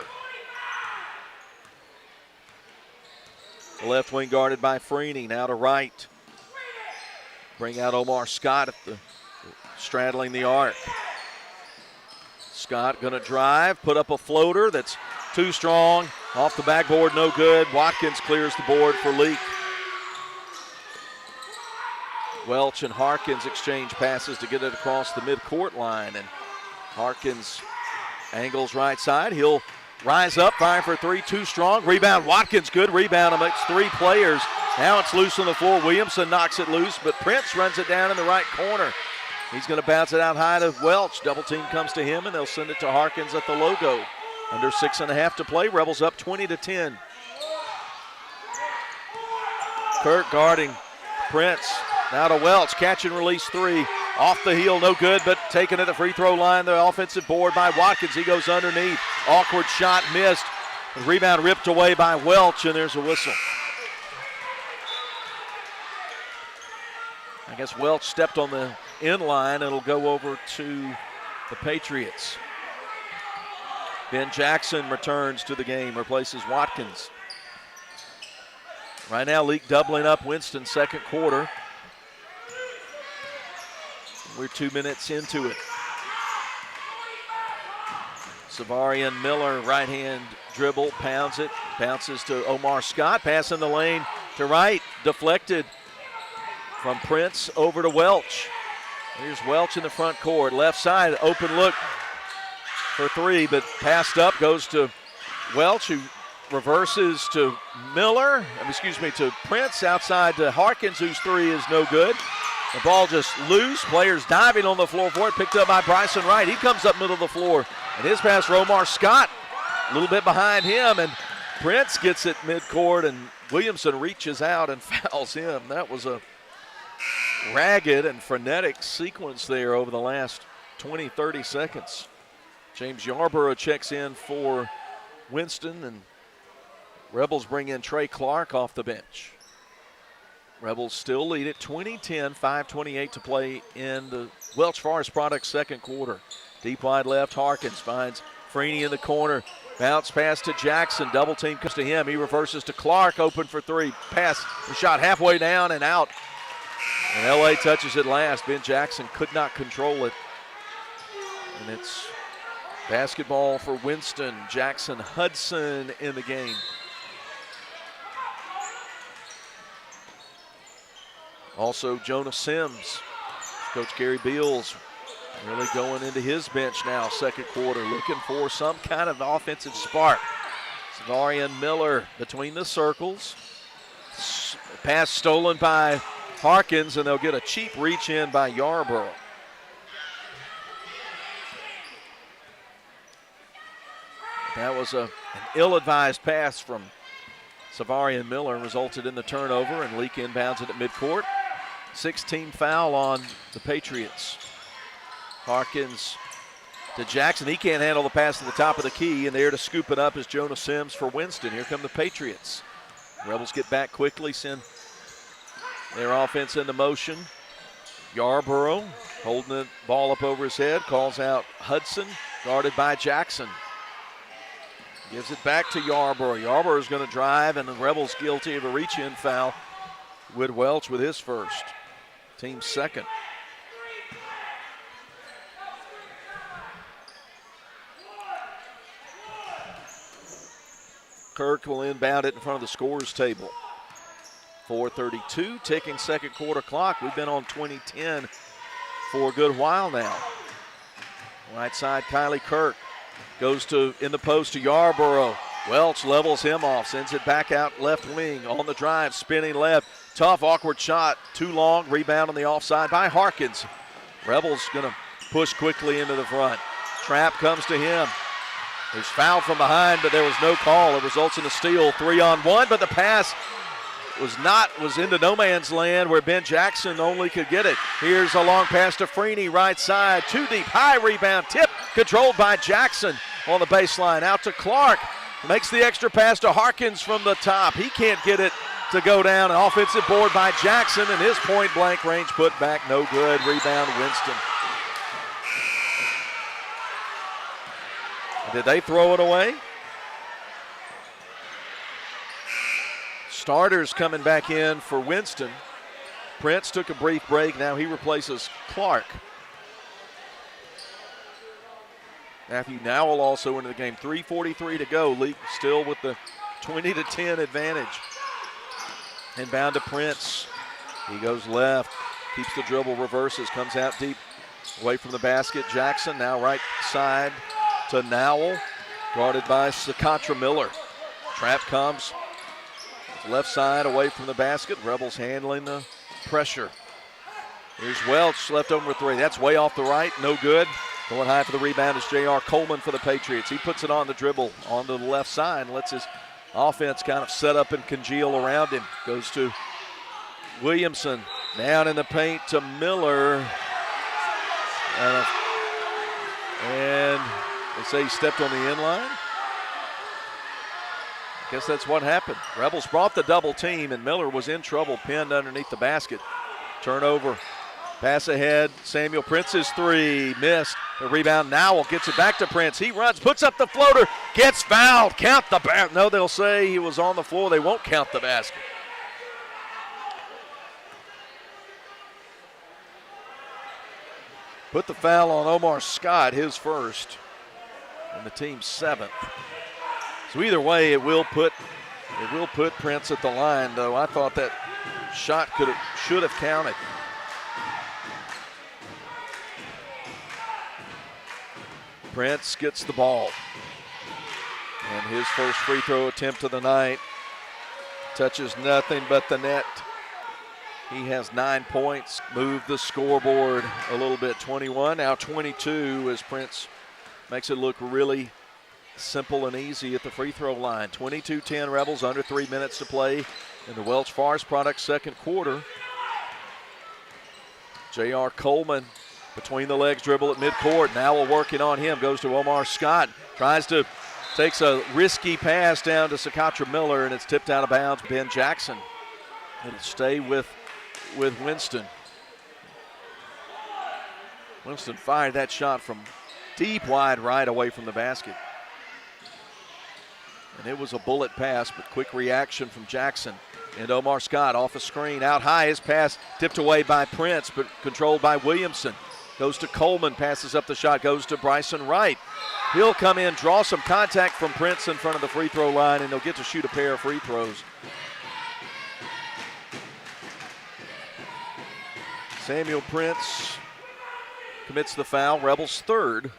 [SPEAKER 1] The left wing guarded by Freeney. Now to right. Bring out Omar Scott at the straddling the arc. Scott going to drive, put up a floater that's too strong. Off the backboard, no good. Watkins clears the board for Leake. Welch and Harkins exchange passes to get it across the midcourt line, and Harkins angles right side. He'll rise up, fire for 3, too strong. Rebound, Watkins, good rebound amongst 3 players. Now it's loose on the floor. Williamson knocks it loose, but Prince runs it down in the right corner. He's going to bounce it out high to Welch. Double team comes to him, and they'll send it to Harkins at the logo. Under 6.5 to play. Rebels up 20-10. Kirk guarding Prince. Now to Welch, catch and release 3. Off the heel, no good, but taken at the free throw line. The offensive board by Watkins. He goes underneath. Awkward shot missed. The rebound ripped away by Welch, and there's a whistle. I guess Welch stepped on the in line. It'll go over to the Patriots. Ben Jackson returns to the game, replaces Watkins. Right now, Leake doubling up Winston second quarter. We're 2 minutes into it. Savarian Miller, right hand dribble, pounds it, bounces to Omar Scott, pass in the lane to right, deflected from Prince over to Welch. Here's Welch in the front court, left side, open look for 3, but passed up, goes to Welch, who reverses to to Prince, outside to Harkins, whose 3 is no good. The ball just loose, players diving on the floor for it, picked up by Bryson Wright. He comes up middle of the floor, and his pass for Omar Scott, a little bit behind him, and Prince gets it midcourt, and Williamson reaches out and fouls him. That was a ragged and frenetic sequence there over the last 20, 30 seconds. James Yarborough checks in for Winston, and Rebels bring in Trey Clark off the bench. Rebels still lead it 20-10, 5:28 to play in the Welch Forest Products second quarter. Deep wide left, Harkins finds Freeney in the corner. Bounce pass to Jackson, double team comes to him. He reverses to Clark, open for 3. Pass, the shot halfway down and out. And LA touches it last. Ben Jackson could not control it. And it's basketball for Winston. Jackson Hudson in the game. Also, Jonah Sims. Coach Gary Beals really going into his bench now, second quarter, looking for some kind of offensive spark. Savarian Miller between the circles. Pass stolen by Harkins, and they'll get a cheap reach in by Yarborough. That was an ill-advised pass from Savarian Miller, resulted in the turnover, and Leake inbounds it at midcourt. 16 foul on the Patriots. Harkins to Jackson. He can't handle the pass to the top of the key, and there to scoop it up is Jonah Sims for Winston. Here come the Patriots. Rebels get back quickly, send Their offense into motion. Yarborough holding the ball up over his head, calls out Hudson, guarded by Jackson. Gives it back to Yarborough. Yarborough's going to drive, and the Rebels guilty of a reach-in foul. Wood Welch with his first. Team second. Kirk will inbound it in front of the scorers table. 4:32, ticking second quarter clock. We've been on 20-10 for a good while now. Right side, Kylie Kirk goes in the post to Yarborough. Welch levels him off, sends it back out left wing on the drive, spinning left. Tough, awkward shot, too long. Rebound on the offside by Harkins. Rebels going to push quickly into the front. Trap comes to him. He's fouled from behind, but there was no call. It results in a steal, 3-on-1, but the pass was into no man's land where Ben Jackson only could get it. Here's a long pass to Freeney, right side, too deep, high rebound, tip, controlled by Jackson on the baseline. Out to Clark, makes the extra pass to Harkins from the top. He can't get it to go down. An offensive board by Jackson, and his point-blank range put back, no good. Rebound, Winston. Did they throw it away? Starters coming back in for Winston. Prince took a brief break. Now he replaces Clark. Matthew Nowell also into the game. 3:43 to go. Leake still with the 20-10 advantage. Inbound to Prince. He goes left, keeps the dribble, reverses, comes out deep, away from the basket. Jackson now right side to Nowell, guarded by Sakatra Miller. Trap comes left side away from the basket. Rebels handling the pressure. Here's Welch left over three. That's way off the right, no good. Going high for the rebound is J.R. Coleman for the Patriots. He puts it on the dribble onto the left side and lets his offense kind of set up and congeal around him. Goes to Williamson, down in the paint to Miller. And they say he stepped on the inline. I guess that's what happened. Rebels brought the double team, and Miller was in trouble, pinned underneath the basket. Turnover, pass ahead. Samuel Prince's three, missed. The rebound, Nowell gets it back to Prince. He runs, puts up the floater, gets fouled. Count the basket. No, they'll say he was on the floor. They won't count the basket. Put the foul on Omar Scott, his first, and the team's seventh. So either way, it will put Prince at the line, though. I thought that shot should have counted. Prince gets the ball. And his first free throw attempt of the night. Touches nothing but the net. He has 9 points, moved the scoreboard a little bit. 21, now 22 as Prince makes it look really simple and easy at the free throw line. 22-10 Rebels, under 3 minutes to play in the Welch Forest Products second quarter. J.R. Coleman between the legs dribble at midcourt. Now we're working on him. Goes to Omar Scott. Takes a risky pass down to Sakatra Miller, and it's tipped out of bounds. Ben Jackson. It'll stay with Winston. Winston fired that shot from deep wide right away from the basket. And it was a bullet pass, but quick reaction from Jackson. And Omar Scott off a screen, out high. His pass tipped away by Prince, but controlled by Williamson. Goes to Coleman, passes up the shot, goes to Bryson Wright. He'll come in, draw some contact from Prince in front of the free throw line, and they'll get to shoot a pair of free throws. Samuel Prince commits the foul. Rebels third,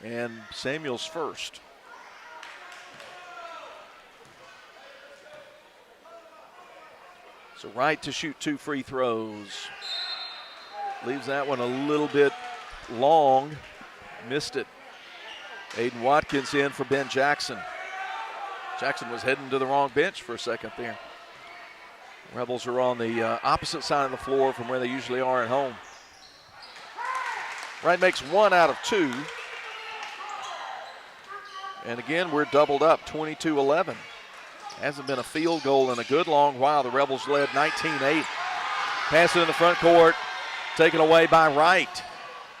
[SPEAKER 1] and Samuel's first. So Wright to shoot 2 free throws. Leaves that one a little bit long. Missed it. Aiden Watkins in for Ben Jackson. Jackson was heading to the wrong bench for a second there. Rebels are on the opposite side of the floor from where they usually are at home. Wright makes 1 out of 2. And again, we're doubled up, 22-11. Hasn't been a field goal in a good long while. The Rebels led 19-8 Pass it in the front court, taken away by Wright.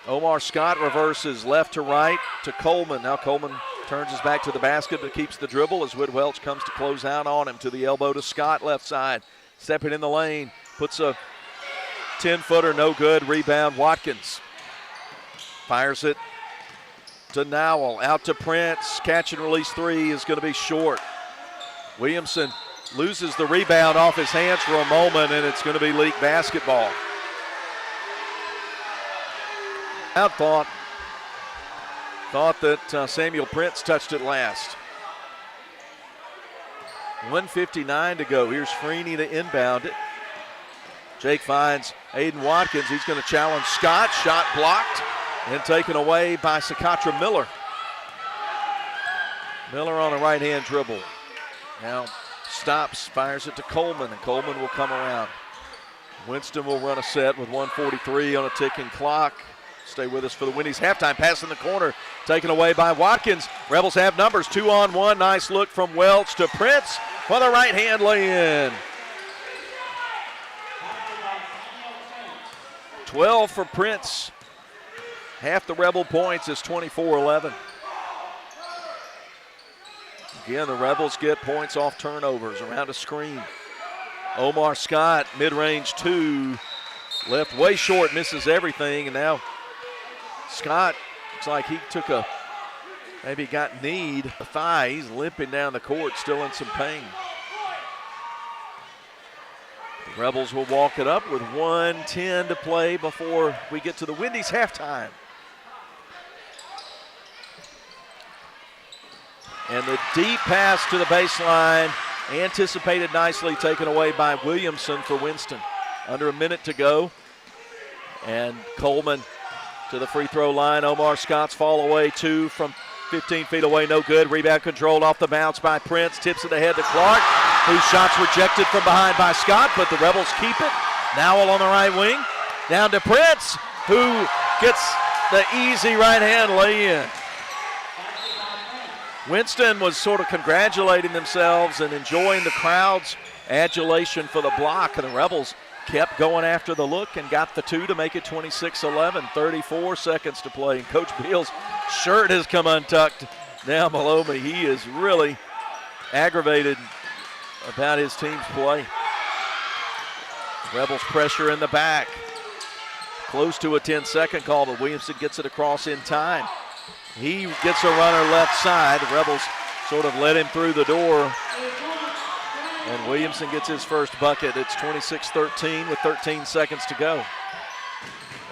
[SPEAKER 1] Omar Scott reverses left to right to Coleman. Now Coleman turns his back to the basket but keeps the dribble as Wood Welch comes to close out on him. To the elbow to Scott, left side. Stepping in the lane, puts a 10-footer, no good. Rebound, Watkins. Fires it to Nowell, out to Prince. Catch and release three is going to be short. Williamson loses the rebound off his hands for a moment, and it's going to be Leake basketball. Out thought that Samuel Prince touched it last. 1:59 to go. Here's Freeney to inbound it. Jake finds Aiden Watkins. He's going to challenge Scott. Shot blocked and taken away by Sakatra Miller. Miller on a right-hand dribble. Now stops, fires it to Coleman, and Coleman will come around. Winston will run a set with 1:43 on a ticking clock. Stay with us for the Wendy's halftime. Pass in the corner, taken away by Watkins. Rebels have numbers, 2-on-1. Nice look from Welch to Prince for the right-hand lay-in. 12 for Prince. Half the Rebel points is 24-11. Again, the Rebels get points off turnovers around a screen. Omar Scott, mid-range two. Left way short, misses everything, and now Scott looks like he took maybe got kneed, a thigh. He's limping down the court, still in some pain. The Rebels will walk it up with 1:10 to play before we get to the Wendy's halftime. And the deep pass to the baseline, anticipated nicely, taken away by Williamson for Winston. Under a minute to go. And Coleman to the free throw line. Omar Scott's fall away, two from 15 feet away, no good. Rebound controlled off the bounce by Prince. Tips it ahead to Clark, whose shot's rejected from behind by Scott, but the Rebels keep it. Nowell on the right wing. Down to Prince, who gets the easy right-hand lay-in. Winston was sort of congratulating themselves and enjoying the crowd's adulation for the block, and the Rebels kept going after the look and got the two to make it 26-11, 34 seconds to play. And Coach Beal's shirt has come untucked down below me. He is really aggravated about his team's play. Rebels pressure in the back. Close to a 10-second call, but Williamson gets it across in time. He gets a runner left side. The Rebels sort of let him through the door. And Williamson gets his first bucket. It's 26-13 with 13 seconds to go.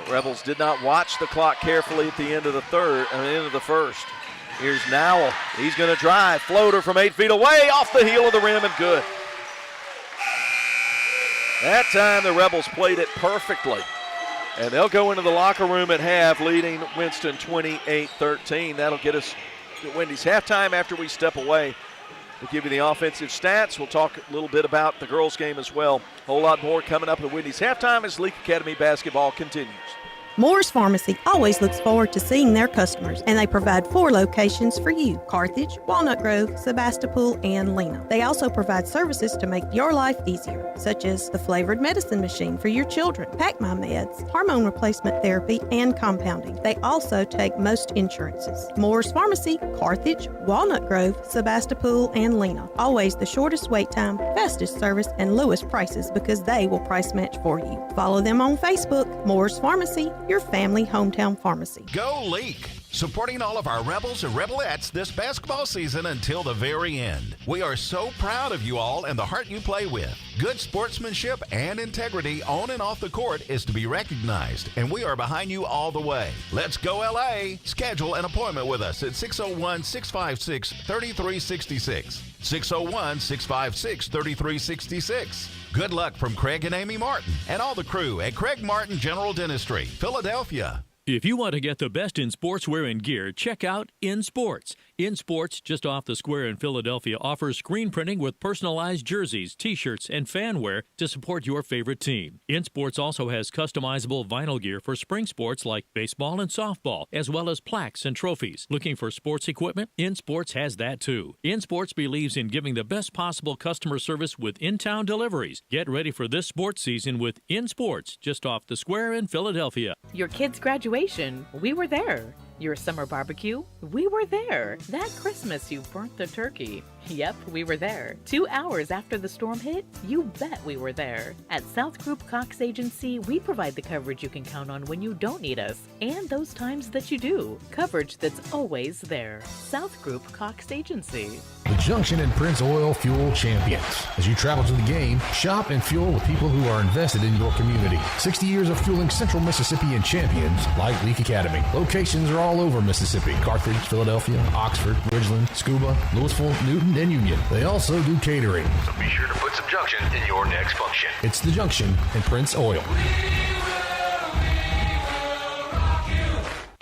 [SPEAKER 1] The Rebels did not watch the clock carefully at the end of the first. Here's Nowell. He's going to drive. Floater from 8 feet away, off the heel of the rim and good. That time the Rebels played it perfectly. And they'll go into the locker room at half, leading Winston 28-13. That'll get us to Wendy's halftime after we step away. We'll give you the offensive stats. We'll talk a little bit about the girls' game as well. A whole lot more coming up at Wendy's halftime as Leake Academy basketball continues.
[SPEAKER 9] Moore's Pharmacy always looks forward to seeing their customers, and they provide 4 locations for you: Carthage, Walnut Grove, Sebastopol, and Lena. They also provide services to make your life easier, such as the flavored medicine machine for your children, Pack My Meds, hormone replacement therapy, and compounding. They also take most insurances. Moore's Pharmacy, Carthage, Walnut Grove, Sebastopol, and Lena. Always the shortest wait time, fastest service, and lowest prices because they will price match for you. Follow them on Facebook. Moore's Pharmacy, your family hometown pharmacy.
[SPEAKER 10] Go Leake! Supporting all of our Rebels and Rebelettes this basketball season until the very end. We are so proud of you all and the heart you play with. Good sportsmanship and integrity on and off the court is to be recognized, and we are behind you all the way. Let's go LA! Schedule an appointment with us at 601-656-3366. 601-656-3366. Good luck from Craig and Amy Martin and all the crew at Craig Martin General Dentistry, Philadelphia.
[SPEAKER 7] If you want to get the best in sportswear and gear, check out In Sports. In Sports, just off the square in Philadelphia, offers screen printing with personalized jerseys, T-shirts, and fan wear to support your favorite team. In Sports also has customizable vinyl gear for spring sports like baseball and softball, as well as plaques and trophies. Looking for sports equipment? In Sports has that too. In Sports believes in giving the best possible customer service with in-town deliveries. Get ready for this sports season with In Sports, just off the square in Philadelphia.
[SPEAKER 8] Your kid's graduation, we were there. Your summer barbecue, we were there. That Christmas you burnt the turkey. Yep, we were there. 2 hours after the storm hit, you bet we were there. At South Group Cox Agency, we provide the coverage you can count on when you don't need us, and those times that you do. Coverage that's always there. South Group Cox Agency.
[SPEAKER 17] The Junction and Prince Oil Fuel Champions. As you travel to the game, shop and fuel with people who are invested in your community. 60 years of fueling Central Mississippi and champions like Leake Academy. Locations are all over Mississippi. Carthage, Philadelphia, Oxford, Ridgeland, Scuba, Louisville, Newton, and Union. They also do catering.
[SPEAKER 15] So be sure to put some Junction in your next function.
[SPEAKER 17] It's the Junction and Prince Oil.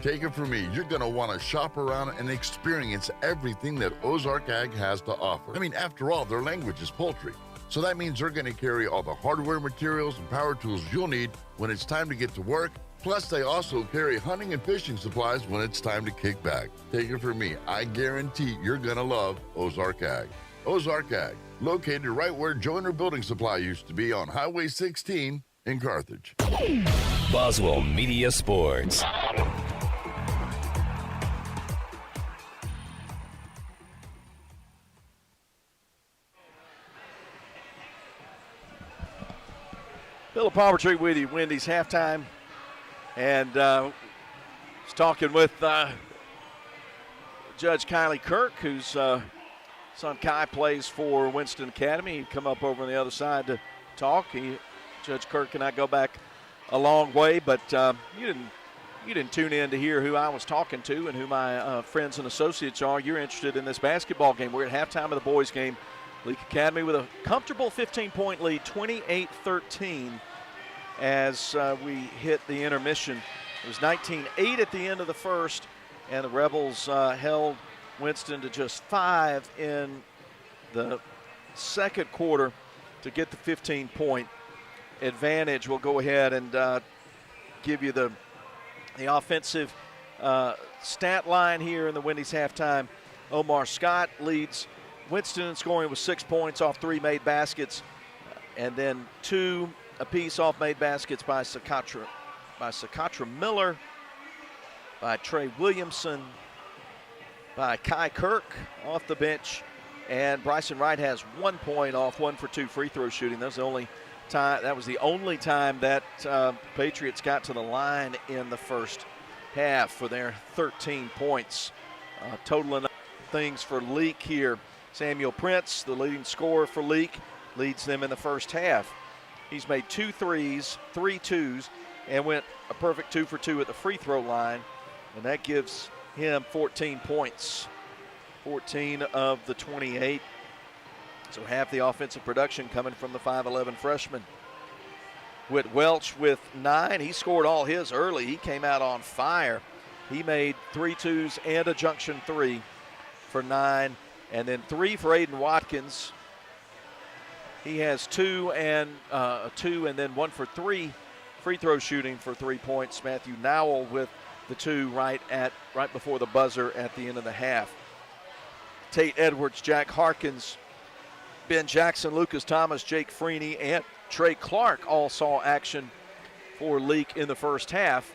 [SPEAKER 11] Take it from me, you're going to want to shop around and experience everything that Ozark Ag has to offer. I mean, after all, their language is poultry. So that means they're going to carry all the hardware materials and power tools you'll need when it's time to get to work. Plus, they also carry hunting and fishing supplies when it's time to kick back. Take it from me, I guarantee you're going to love Ozark Ag. Ozark Ag, located right where Joyner Building Supply used to be on Highway 16 in Carthage.
[SPEAKER 5] Boswell Media Sports.
[SPEAKER 1] Philip Palmertree with you, Wendy's halftime. And was talking with Judge Kylie Kirk, whose son Kai plays for Winston Academy. He'd come up over on the other side to talk. Judge Kirk and I go back a long way, but you didn't tune in to hear who I was talking to and who my friends and associates are. You're interested in this basketball game. We're at halftime of the boys' game. Leake Academy with a comfortable 15-point lead, 28-13. As we hit the intermission. It was 19-8 at the end of the first, and the Rebels held Winston to just 5 in the second quarter to get the 15-point advantage. We'll go ahead and give you the offensive stat line here in the Wendy's halftime. Omar Scott leads Winston in scoring with 6 points off 3 made baskets, and then 2 apiece off made baskets by Sakatra Miller, by Trey Williamson, by Kai Kirk off the bench, and Bryson Wright has 1 point off 1 for 2 free throw shooting. That was the only time that Patriots got to the line in the first half for their 13 points. Totaling up things for Leake here. Samuel Prince, the leading scorer for Leake, leads them in the first half. He's made 2 threes, 3 twos, and went a perfect 2 for 2 at the free throw line, and that gives him 14 points, 14 of the 28. So half the offensive production coming from the 5'11 freshman. Whit Welch with 9. He scored all his early. He came out on fire. He made 3 twos and a junction 3 for 9, and then 3 for Aiden Watkins. He has 2 and 2, and then 1 for 3 free throw shooting for 3 points. Matthew Nowell with the 2 right before the buzzer at the end of the half. Tate Edwards, Jack Harkins, Ben Jackson, Lucas Thomas, Jake Freeney, and Trey Clark all saw action for Leake in the first half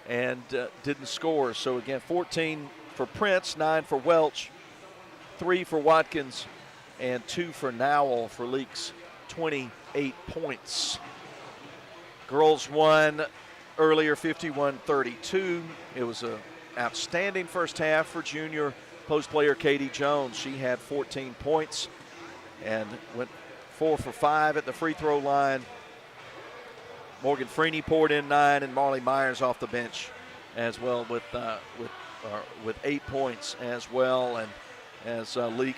[SPEAKER 1] and didn't score. So again, 14 for Prince, 9 for Welch, 3 for Watkins, and 2 for Nowell for Leake's 28 points. Girls won earlier 51-32. It was an outstanding first half for junior post player Katie Jones. She had 14 points and went 4 for 5 at the free throw line. Morgan Freeney poured in 9, and Marley Myers off the bench as well with 8 points as well. And as Leake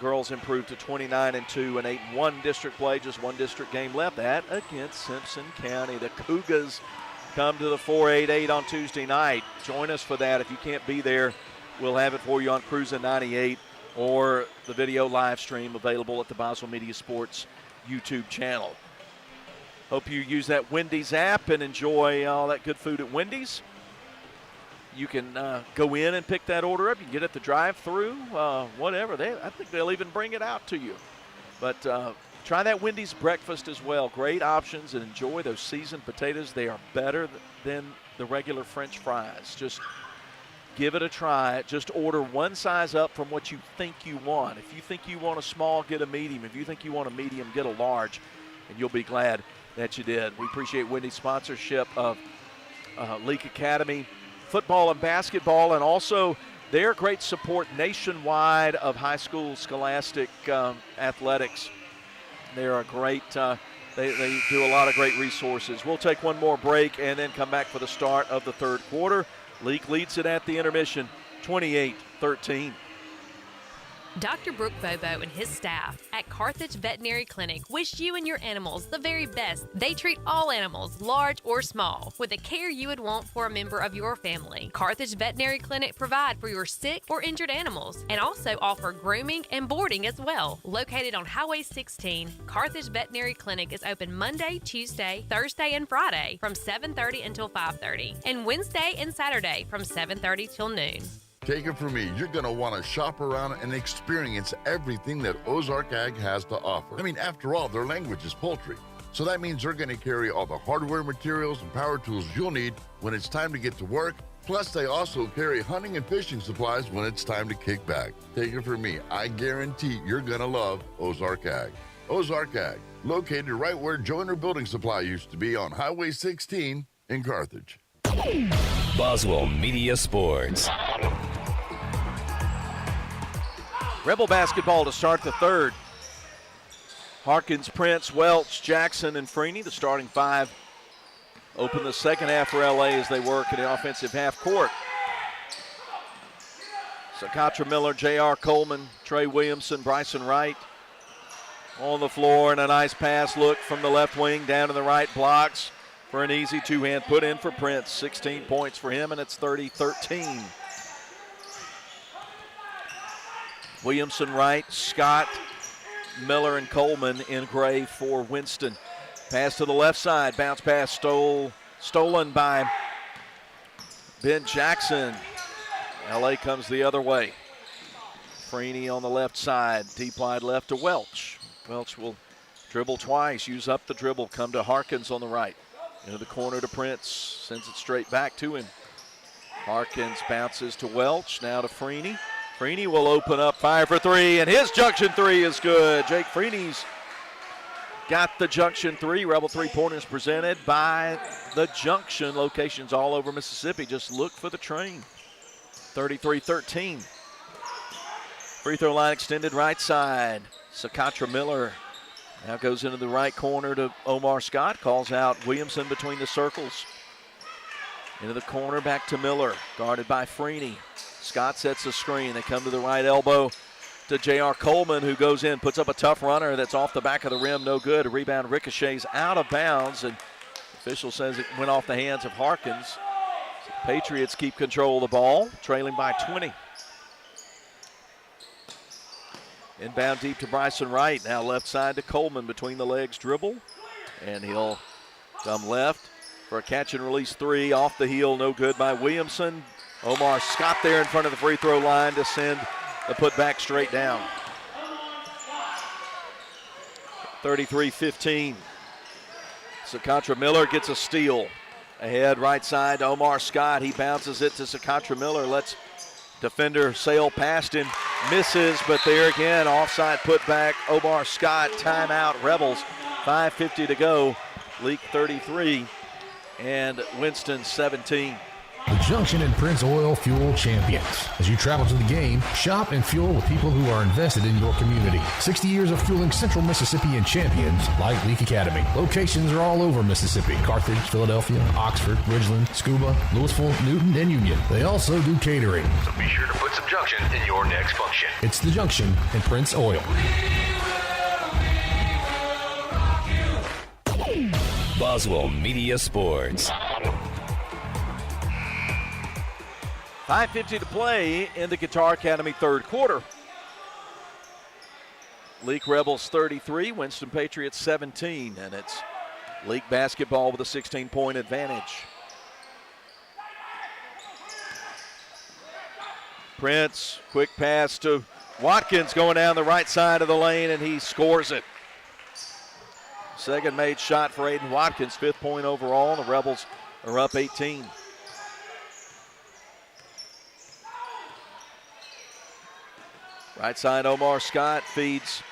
[SPEAKER 1] girls improved to 29-2 and 8-1 district play, just 1 district game left. That against Simpson County. The Cougars come to the 4-8-8 on Tuesday night. Join us for that if you can't be there we'll have it for you on Cruisin' 98 or the video live stream available at the Boswell Media Sports YouTube channel. Hope you use that Wendy's app and enjoy all that good food at Wendy's. You can go in and pick that order up. You can get it at the drive-thru, whatever. I think they'll even bring it out to you. But try that Wendy's breakfast as well. Great options, and enjoy those seasoned potatoes. They are better than the regular French fries. Just give it a try. Just order one size up from what you think you want. If you think you want a small, get a medium. If you think you want a medium, get a large, and you'll be glad that you did. We appreciate Wendy's sponsorship of Leake Academy football and basketball, and also their great support nationwide of high school scholastic athletics. They're a great, they do a lot of great resources. We'll take one more break and then come back for the start of the third quarter. Leake leads it at the intermission, 28-13.
[SPEAKER 6] Dr. Brooke Bobo and his staff at Carthage Veterinary Clinic wish you and your animals the very best. They treat all animals, large or small, with the care you would want for a member of your family. Carthage Veterinary Clinic provide for your sick or injured animals and also offer grooming and boarding as well. Located on Highway 16, Carthage Veterinary Clinic is open Monday, Tuesday, Thursday, and Friday from 7:30 until 5:30, and Wednesday and Saturday from 7:30 till noon.
[SPEAKER 11] Take it from me, you're going to want to shop around and experience everything that Ozark Ag has to offer. I mean, after all, their language is poultry. So that means they're going to carry all the hardware materials and power tools you'll need when it's time to get to work. Plus, they also carry hunting and fishing supplies when it's time to kick back. Take it from me, I guarantee you're going to love Ozark Ag. Ozark Ag, located right where Joyner Building Supply used to be on Highway 16 in Carthage.
[SPEAKER 5] Boswell Media Sports.
[SPEAKER 1] Rebel basketball to start the third. Harkins, Prince, Welch, Jackson, and Freeney, the starting five, open the second half for LA as they work in the offensive half court. Sakatra Miller, J.R. Coleman, Trey Williamson, Bryson Wright on the floor, and a nice pass look from the left wing down to the right, blocks for an easy two-hand put in for Prince. 16 points for him, and it's 30-13. Williamson, Wright, Scott, Miller, and Coleman in gray for Winston. Pass to the left side, bounce pass stolen by Ben Jackson. LA comes the other way. Freeney on the left side, deep wide left to Welch. Welch will dribble twice, use up the dribble, come to Harkins on the right. Into the corner to Prince, sends it straight back to him. Harkins bounces to Welch, now to Freeney. Freeney will open up, fire for three, and his junction three is good. Jake Freeney's got the junction three. Rebel three-pointers presented by the Junction, locations all over Mississippi. Just look for the train. 33-13. Free throw line extended right side. Sakatra Miller now goes into the right corner to Omar Scott. Calls out Williamson between the circles. Into the corner, back to Miller, guarded by Freeney. Scott sets the screen. They come to the right elbow to J.R. Coleman, who goes in, puts up a tough runner that's off the back of the rim, no good. A rebound ricochets out of bounds, and the official says it went off the hands of Harkins. So the Patriots keep control of the ball, trailing by 20. Inbound deep to Bryson Wright. Now left side to Coleman, between the legs dribble, and he'll come left for a catch and release three. Off the heel, no good by Williamson. Omar Scott there in front of the free throw line to send the putback straight down. 33-15. Sakatra Miller gets a steal. Ahead right side to Omar Scott. He bounces it to Sakatra Miller. Lets defender sail past him. Misses, but there again, offside putback. Omar Scott, timeout, Rebels. 5:50 to go. Leake 33 and Winston 17.
[SPEAKER 17] The Junction and Prince Oil Fuel Champions. As you travel to the game, shop and fuel with people who are invested in your community. 60 years of fueling Central Mississippi and champions like Leake Academy. Locations are all over Mississippi. Carthage, Philadelphia, Oxford, Ridgeland, Scuba, Louisville, Newton, and Union. They also do catering.
[SPEAKER 15] So be sure to put some Junction in your next function.
[SPEAKER 17] It's the Junction and Prince Oil.
[SPEAKER 5] Boswell Media Sports.
[SPEAKER 1] 5:50 to play in the Guitar Academy third quarter. Leake Rebels 33, Winston Patriots 17, and it's Leake basketball with a 16-point advantage. Prince, quick pass to Watkins going down the right side of the lane, and he scores it. Second made shot for Aiden Watkins, 5th point overall. The Rebels are up 18. Right side, Omar Scott feeds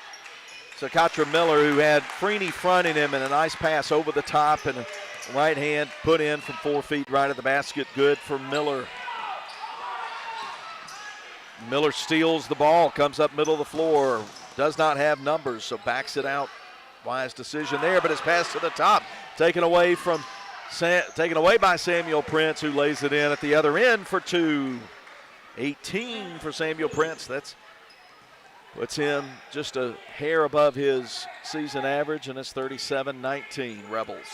[SPEAKER 1] Sakatra Miller, who had Freeney fronting him, and a nice pass over the top and a right hand put in from 4 feet right at the basket. Good for Miller. Miller steals the ball, comes up middle of the floor, does not have numbers, so backs it out. Wise decision there, but it's passed to the top, taken away by Samuel Prince, who lays it in at the other end for 2. 18 for Samuel Prince. That's puts him just a hair above his season average, and it's 37-19 Rebels.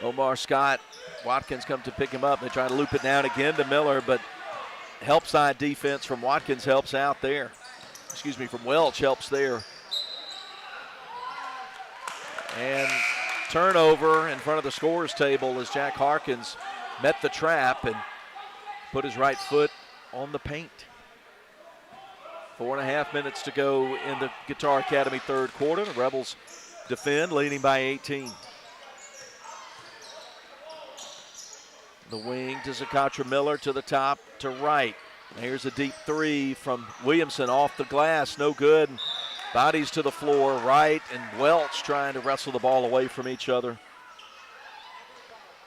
[SPEAKER 1] Omar Scott, Watkins come to pick him up. They try to loop it down again to Miller, but help side defense from Watkins helps out there. From Welch helps there. And turnover in front of the scorer's table as Jack Harkins met the trap and put his right foot on the paint. 4.5 minutes to go in the Guitar Academy third quarter. The Rebels defend, leading by 18. The wing to Sakatra Miller, to the top, to right. Here's a deep three from Williamson off the glass, no good. Bodies to the floor, Wright and Welch trying to wrestle the ball away from each other.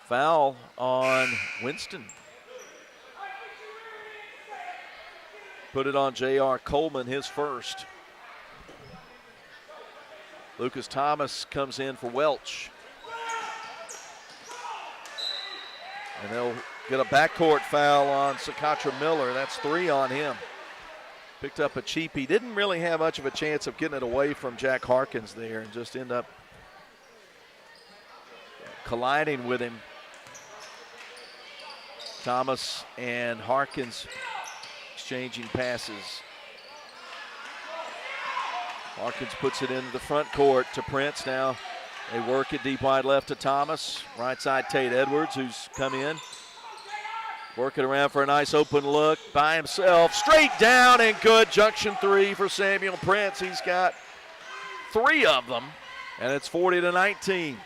[SPEAKER 1] Foul on Winston. Put it on J.R. Coleman, his first. Lucas Thomas comes in for Welch. And they'll get a backcourt foul on Sakatra Miller. That's 3 on him. Picked up a cheapie. Didn't really have much of a chance of getting it away from Jack Harkins there and just end up colliding with him. Thomas and Harkins exchanging passes. Harkins puts it into the front court to Prince now. They work it deep wide left to Thomas. Right side, Tate Edwards, who's come in. Working around for a nice open look by himself. Straight down and good. Junction 3 for Samuel Prince. He's got 3 of them, and it's 40-19.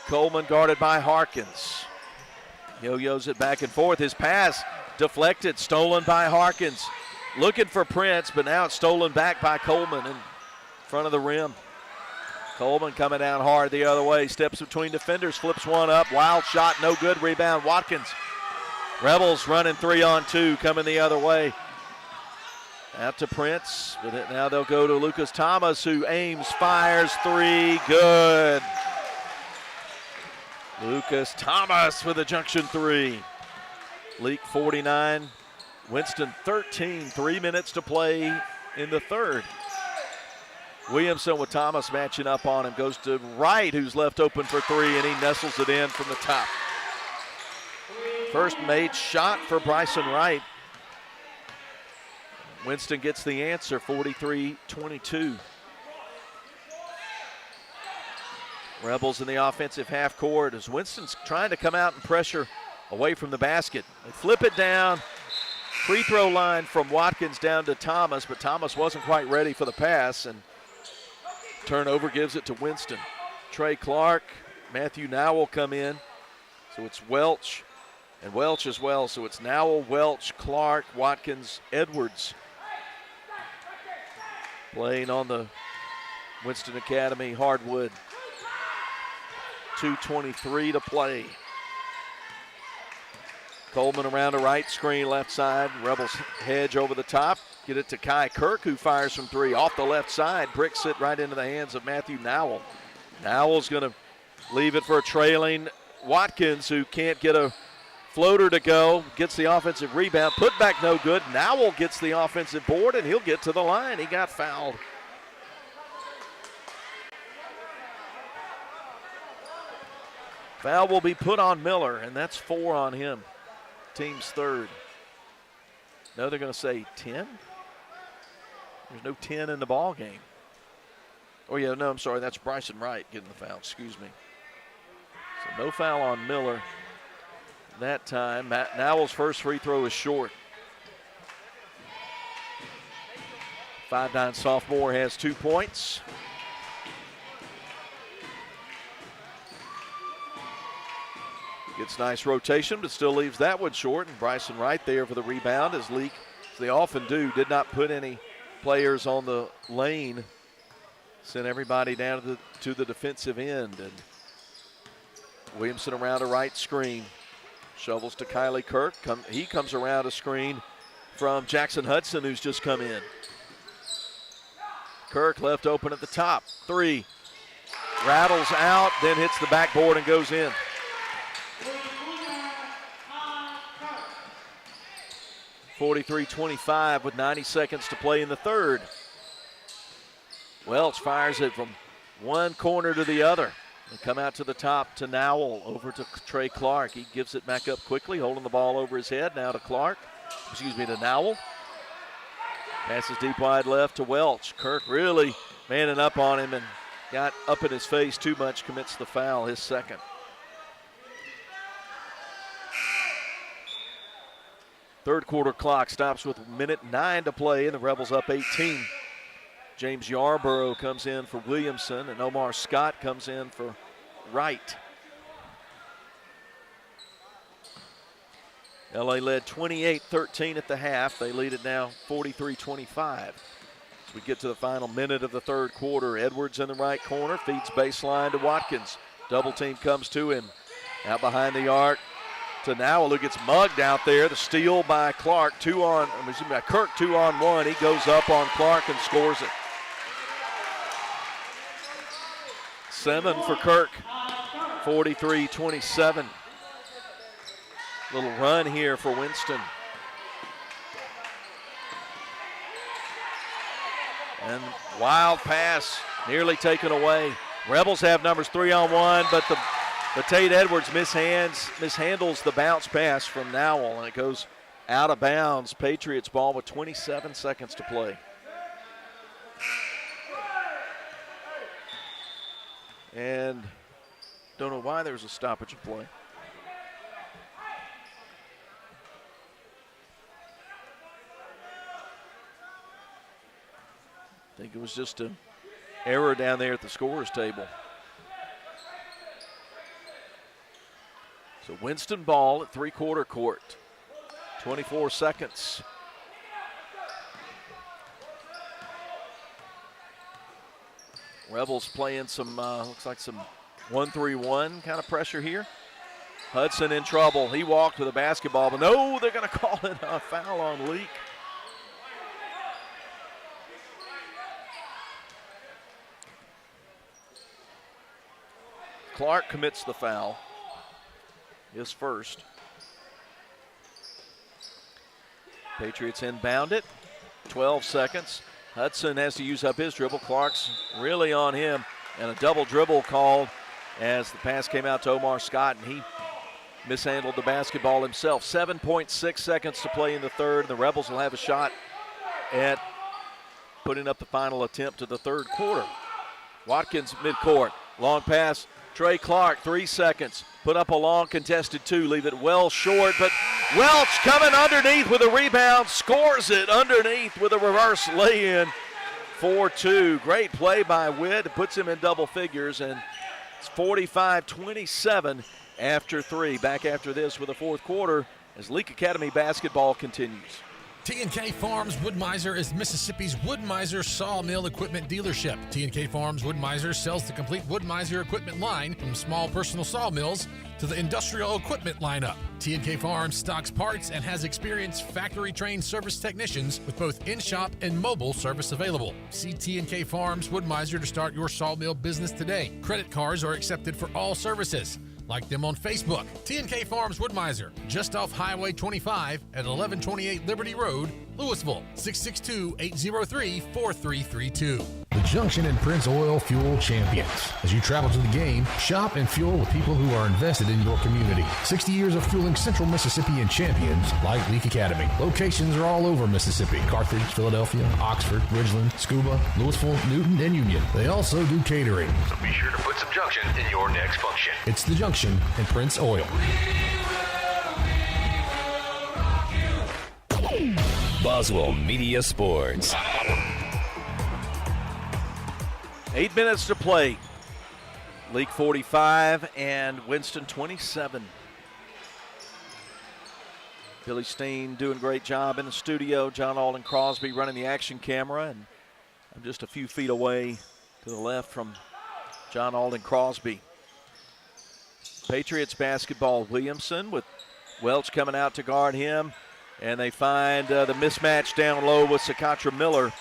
[SPEAKER 1] Coleman guarded by Harkins. Yo-yos it back and forth. His pass deflected, stolen by Harkins. Looking for Prince, but now it's stolen back by Coleman in front of the rim. Coleman coming down hard the other way. Steps between defenders, flips one up. Wild shot, no good. Rebound, Watkins. Rebels running 3-on-2, coming the other way. Out to Prince. With it now they'll go to Lucas Thomas, who aims, fires, 3, good. Lucas Thomas with a junction 3. Leake 49. Winston 13, 3 minutes to play in the third. Williamson with Thomas matching up on him. Goes to Wright, who's left open for 3, and he nestles it in from the top. First made shot for Bryson Wright. Winston gets the answer, 43-22. Rebels in the offensive half court as Winston's trying to come out and pressure away from the basket. They flip it down. Free throw line from Watkins down to Thomas, but Thomas wasn't quite ready for the pass, and turnover gives it to Winston. Trey Clark, Matthew Nowell come in, so it's Welch and Welch as well. So it's Nowell, Welch, Clark, Watkins, Edwards playing on the Winston Academy hardwood. 2:23 to play. Coleman around the right screen, left side. Rebels hedge over the top. Get it to Kai Kirk, who fires from 3 off the left side. Bricks it right into the hands of Matthew Nowell. Nowell's going to leave it for a trailing Watkins, who can't get a Floater to go, gets the offensive rebound, put back no good. Nowell gets the offensive board, and he'll get to the line. He got fouled. Foul will be put on Miller, and that's 4 on him. Team's third. No, they're going to say 10? There's no 10 in the ball game. Oh, yeah, no, I'm sorry. That's Bryson Wright getting the foul. Excuse me. So no foul on Miller that time. Matt Nowell's first free throw is short. 5'9" sophomore has 2 points. Gets nice rotation, but still leaves that one short. And Bryson Wright there for the rebound as Leake, as they often do, did not put any players on the lane. Sent everybody down to the defensive end. And Williamson around a right screen. Shovels to Kylie Kirk. He comes around a screen from Jackson Hudson, who's just come in. Kirk left open at the top. 3. Rattles out, then hits the backboard and goes in. (43-25) with 90 seconds to play in the third. Welch fires it from one corner to the other. They come out to the top to Nowell, over to Trey Clark. He gives it back up quickly, holding the ball over his head. Now to to Nowell. Passes deep wide left to Welch. Kirk really manning up on him and got up in his face too much, commits the foul, his second. Third quarter clock stops with 1:09 to play, and the Rebels up 18. James Yarborough comes in for Williamson, and Omar Scott comes in for Wright. LA led 28-13 at the half. They lead it now 43-25. As we get to the final minute of the third quarter, Edwards in the right corner, feeds baseline to Watkins. Double team comes to him. Out behind the arc to Nowell, who gets mugged out there. The steal by Kirk, 2 on 1. He goes up on Clark and scores it. 7 for Kirk, 43-27. Little run here for Winston. And wild pass, nearly taken away. Rebels have numbers 3 on 1, but Tate Edwards mishandles the bounce pass from Nowell, and it goes out of bounds. Patriots ball with 27 seconds to play. And don't know why there's a stoppage of play. I think it was just an error down there at the scorer's table. So Winston ball at three-quarter court. 24 seconds. Rebels playing some, looks like some 1-3-1 kind of pressure here. Hudson in trouble. He walked with a basketball, but no, they're going to call it a foul on Leake. Clark commits the foul. His first. Patriots inbound it. 12 seconds. Hudson has to use up his dribble. Clark's really on him. And a double dribble called as the pass came out to Omar Scott, and he mishandled the basketball himself. 7.6 seconds to play in the third. And the Rebels will have a shot at putting up the final attempt of the third quarter. Watkins midcourt. Long pass. Trey Clark, 3 seconds. Put up a long contested 2, leave it well short, but Welch coming underneath with a rebound, scores it underneath with a reverse lay-in. 4-2. Great play by Witt. Puts him in double figures, and it's 45-27 after 3. Back after this with the fourth quarter as Leake Academy basketball continues.
[SPEAKER 4] T&K Farms Wood-Mizer is Mississippi's Wood-Mizer sawmill equipment dealership. T&K Farms Wood-Mizer sells the complete Wood-Mizer equipment line from small personal sawmills to the industrial equipment lineup. T&K Farms stocks parts and has experienced factory-trained service technicians with both in-shop and mobile service available. See T&K Farms Wood-Mizer to start your sawmill business today. Credit cards are accepted for all services. Like them on Facebook. T&K Farms Wood-Mizer, just off Highway 25 at 1128 Liberty Road, Louisville, 662-803-4332.
[SPEAKER 17] The Junction and Prince Oil Fuel Champions. As you travel to the game, shop and fuel with people who are invested in your community. 60 years of fueling Central Mississippi and champions like Leake Academy. Locations are all over Mississippi. Carthage, Philadelphia, Oxford, Ridgeland, Scuba, Louisville, Newton, and Union. They also do catering.
[SPEAKER 15] So be sure to put some Junction in your next function.
[SPEAKER 17] It's the Junction and Prince Oil.
[SPEAKER 5] Boswell Media Sports.
[SPEAKER 1] 8 minutes to play. Leake 45 and Winston 27. Billy Steen doing a great job in the studio. John Alden Crosby running the action camera. And I'm just a few feet away to the left from John Alden Crosby. Patriots basketball, Williamson with Welch coming out to guard him. And they find the mismatch down low with Sakatra Miller.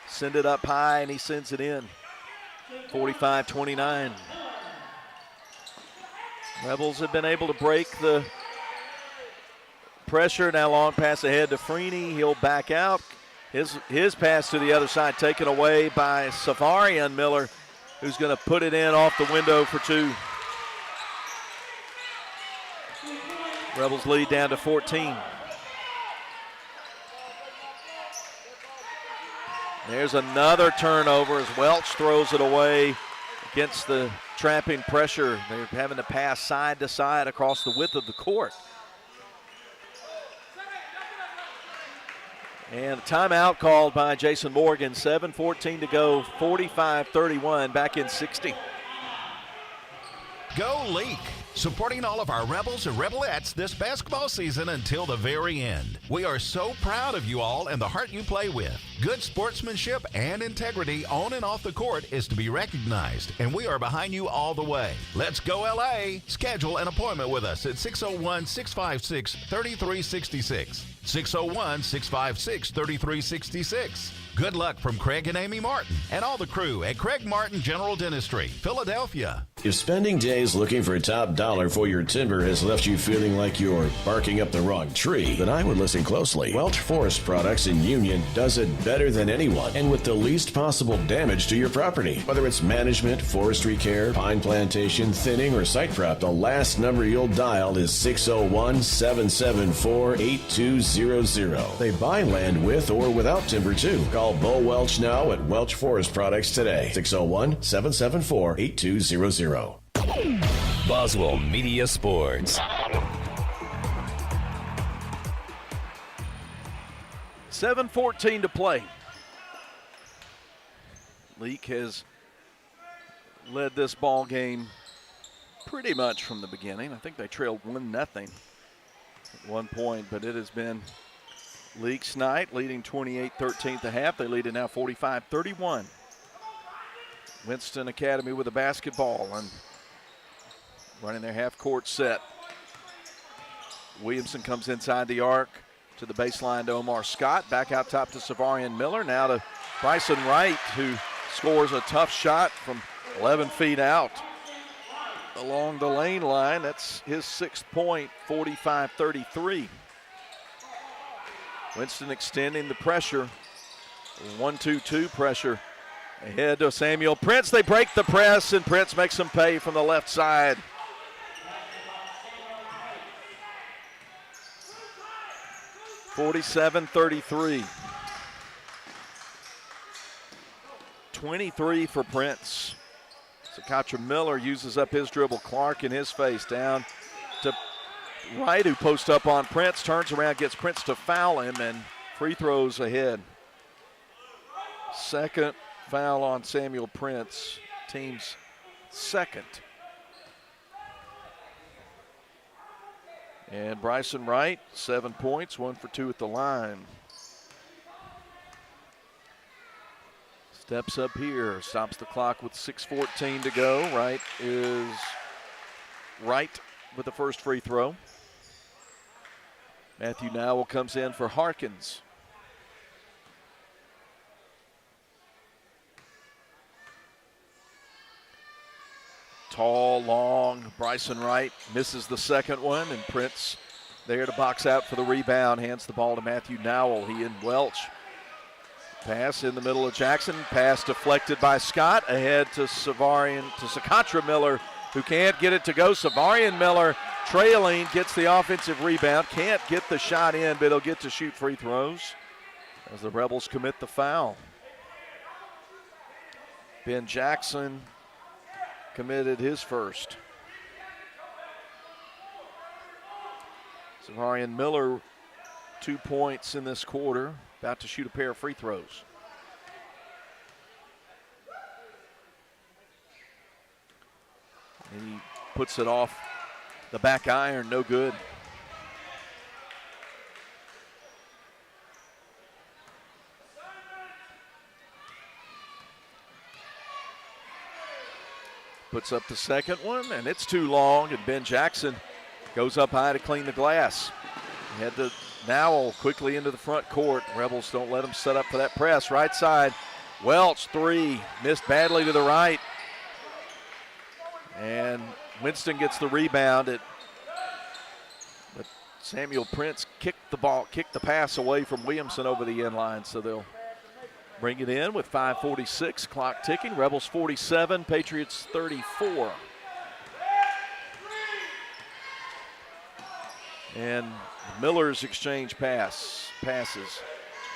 [SPEAKER 1] Send it up high, and he sends it in. 45-29. Rebels have been able to break the pressure. Now long pass ahead to Freeney. He'll back out. His pass to the other side taken away by Savarian Miller, who's going to put it in off the window for two. Rebels lead down to 14. There's another turnover as Welch throws it away against the trapping pressure. They're having to pass side to side across the width of the court. And a timeout called by Jason Morgan. 7:14 to go, 45-31, back in 60.
[SPEAKER 10] Go Leake! Supporting all of our Rebels and Rebelettes this basketball season until the very end. We are so proud of you all and the heart you play with. Good sportsmanship and integrity on and off the court is to be recognized, and we are behind you all the way. Let's go LA! Schedule an appointment with us at 601-656-3366. 601-656-3366. Good luck from Craig and Amy Martin and all the crew at Craig Martin General Dentistry, Philadelphia.
[SPEAKER 14] If spending days looking for top dollar for your timber has left you feeling like you're barking up the wrong tree, then I would listen closely. Welch Forest Products in Union does it better than anyone and with the least possible damage to your property. Whether it's management, forestry care, pine plantation, thinning, or site prep, the last number you'll dial is 601-774-8200. They buy land with or without timber too. Call Bo Welch now at Welch Forest Products today. 601-774-8200.
[SPEAKER 5] Boswell Media Sports.
[SPEAKER 1] 7:14 to play. Leake has led this ball game pretty much from the beginning. I think they trailed 1-0 at one point, but it has been Leake's night, leading 28-13 at the half. They lead it now 45-31. Winston Academy with a basketball and running their half-court set. Williamson comes inside the arc to the baseline to Omar Scott. Back out top to Savarian Miller. Now to Bryson Wright, who scores a tough shot from 11 feet out along the lane line. That's his 6th point, 45-33. Winston extending the pressure. 1-2-2 pressure. Ahead to Samuel Prince. They break the press, and Prince makes them pay from the left side. (47-33). 23 for Prince. Sakatra Miller uses up his dribble. Clark in his face, down to Wright, who posts up on Prince, turns around, gets Prince to foul him, and free throws ahead. Second foul on Samuel Prince, team's second. And Bryson Wright, 7 points, 1 for 2 at the line. Steps up here, stops the clock with 6:14 to go. Wright is right with the first free throw. Matthew Nowell comes in for Harkins. Tall, long, Bryson Wright misses the second one, and Prince there to box out for the rebound, hands the ball to Matthew Nowell. He and Welch. Pass in the middle of Jackson, pass deflected by Scott, ahead to Sakatra Miller, who can't get it to go. Savarian Miller trailing, gets the offensive rebound, can't get the shot in, but he'll get to shoot free throws as the Rebels commit the foul. Ben Jackson committed his first. Savarian Miller, 2 points in this quarter, about to shoot a pair of free throws. And he puts it off the back iron, no good. Puts up the second one, and it's too long, and Ben Jackson goes up high to clean the glass. Head to Nowell quickly into the front court. Rebels don't let him set up for that press. Right side, Welch, three, missed badly to the right. And Winston gets the rebound. But Samuel Prince kicked the pass away from Williamson over the end line, so they'll bring it in with 5:46, clock ticking. Rebels 47, Patriots 34. And Miller's exchange passes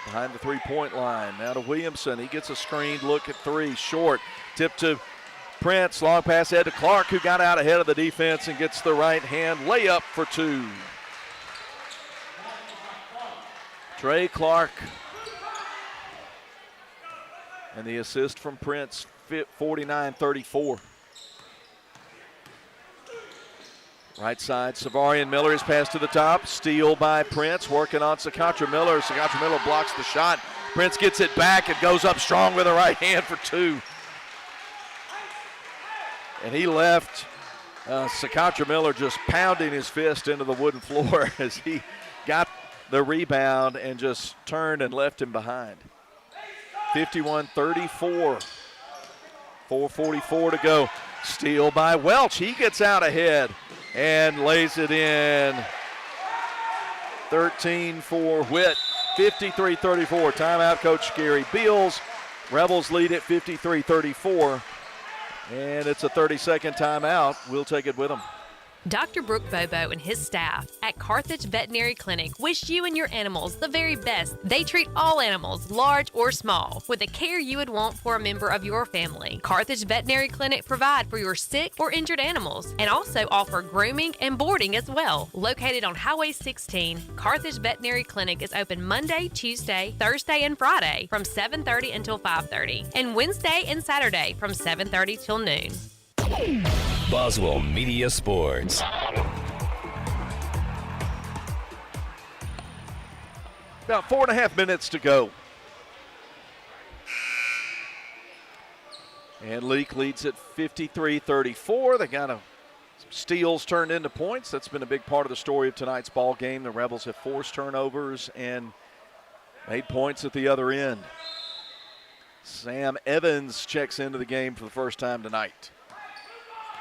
[SPEAKER 1] behind the three-point line. Now to Williamson. He gets a screened look at three. Short. Tip to Prince. Long pass ahead to Clark, who got out ahead of the defense and gets the right-hand layup for two. Trey Clark. And the assist from Prince, 49-34. Right side, Savarian Miller is passed to the top. Steal by Prince, working on Sakatra Miller. Sakatra Miller blocks the shot. Prince gets it back and goes up strong with the right hand for two. And he left Sakatra Miller just pounding his fist into the wooden floor as he got the rebound and just turned and left him behind. 51-34. 4:44 to go. Steal by Welch. He gets out ahead and lays it in. 13 for Whit. 53-34. Timeout, Coach Gary Beals. Rebels lead at 53-34. And it's a 30-second timeout. We'll take it with them.
[SPEAKER 6] Dr. Brooke Bobo and his staff at Carthage Veterinary Clinic wish you and your animals the very best. They treat all animals, large or small, with the care you would want for a member of your family. Carthage Veterinary Clinic provide for your sick or injured animals and also offer grooming and boarding as well. Located on Highway 16, Carthage Veterinary Clinic is open Monday, Tuesday, Thursday, and Friday from 7:30 until 5:30, and Wednesday and Saturday from 7:30 till noon.
[SPEAKER 5] Boswell Media Sports.
[SPEAKER 1] About 4.5 minutes to go. And Leake leads at 53-34. They got some steals turned into points. That's been a big part of the story of tonight's ball game. The Rebels have forced turnovers and made points at the other end. Sam Evans checks into the game for the first time tonight.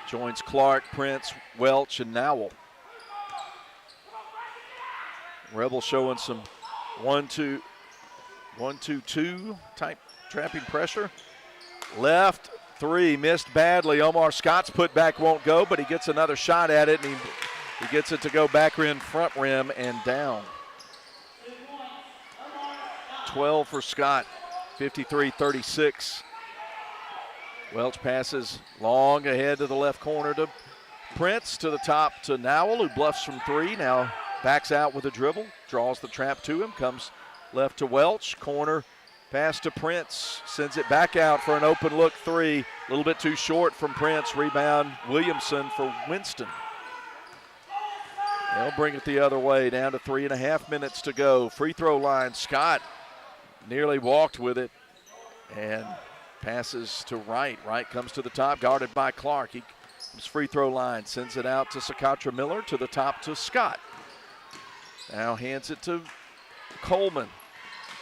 [SPEAKER 1] Joins Clark, Prince, Welch, and Nowell. Rebels showing some 1-2-2 type trapping pressure. Left, three, missed badly. Omar Scott's put back won't go, but he gets another shot at it, and he gets it to go back rim, front rim, and down. 12 for Scott, 53-36. Welch passes long ahead to the left corner to Prince, to the top to Nowell, who bluffs from three. Now backs out with a dribble, draws the trap to him, comes left to Welch, corner pass to Prince, sends it back out for an open look three. A little bit too short from Prince. Rebound Williamson for Winston. They'll bring it the other way, down to 3.5 minutes to go. Free throw line, Scott nearly walked with it and passes to Wright. Wright comes to the top, guarded by Clark. He comes free throw line, sends it out to Sakatra Miller, to the top to Scott. Now hands it to Coleman.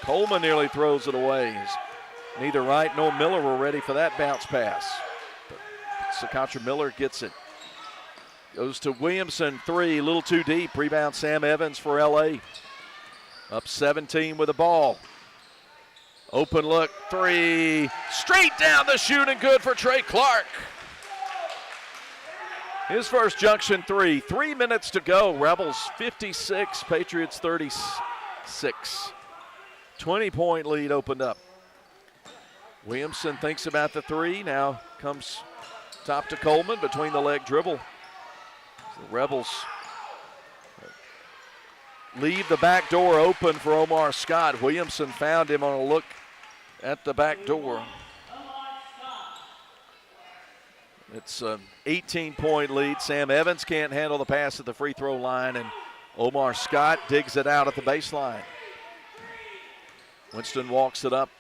[SPEAKER 1] Coleman nearly throws it away. Neither Wright nor Miller were ready for that bounce pass. But Sakatra Miller gets it. Goes to Williamson, 3, a little too deep. Rebound Sam Evans for LA. Up 17 with the ball. Open look, 3, straight down the chute and good for Trey Clark. His first junction 3. 3 minutes to go. Rebels 56, Patriots 36. 20-point lead opened up. Williamson thinks about the 3. Now comes top to Coleman between the leg dribble. The Rebels leave the back door open for Omar Scott. Williamson found him on a look at the back door. It's an 18-point lead. Sam Evans can't handle the pass at the free throw line, and Omar Scott digs it out at the baseline. Winston walks it up.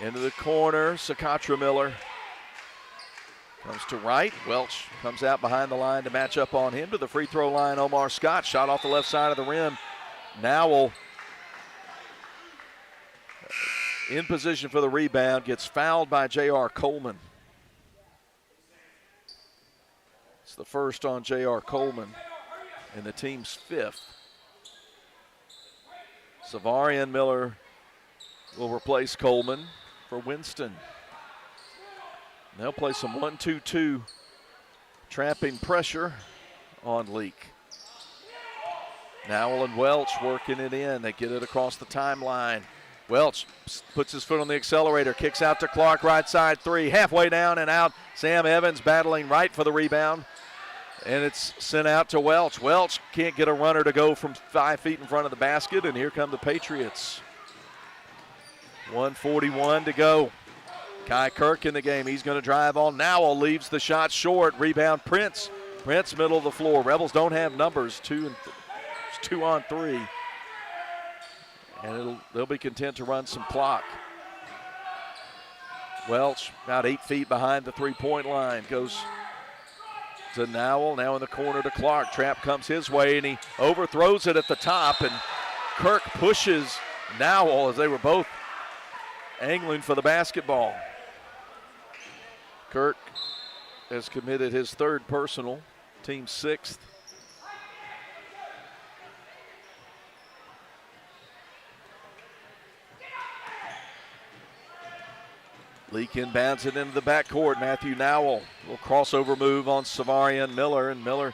[SPEAKER 1] Into the corner, Sakatra Miller. Comes to right. Welch comes out behind the line to match up on him. To the free throw line, Omar Scott. Shot off the left side of the rim. Nowell in position for the rebound. Gets fouled by J.R. Coleman. It's the first on J.R. Coleman and the team's 5th. Savarian Miller will replace Coleman for Winston. They'll play some 1-2-2 trapping pressure on Leake. Nowell and Welch working it in. They get it across the timeline. Welch puts his foot on the accelerator, kicks out to Clark, right side 3, halfway down and out. Sam Evans battling right for the rebound, and it's sent out to Welch. Welch can't get a runner to go from 5 feet in front of the basket, and here come the Patriots. 1:41 to go. Kai Kirk in the game. He's going to drive on. Nowell leaves the shot short. Rebound Prince. Prince middle of the floor. Rebels don't have numbers. 2 on 3. And they'll be content to run some clock. Welch about 8 feet behind the three-point line. Goes to Nowell. Now in the corner to Clark. Trap comes his way, and he overthrows it at the top. And Kirk pushes Nowell as they were both angling for the basketball. Kirk has committed his 3rd personal, team 6th. Leake inbounds it into the backcourt. Matthew Nowell, little crossover move on Savarian Miller, and Miller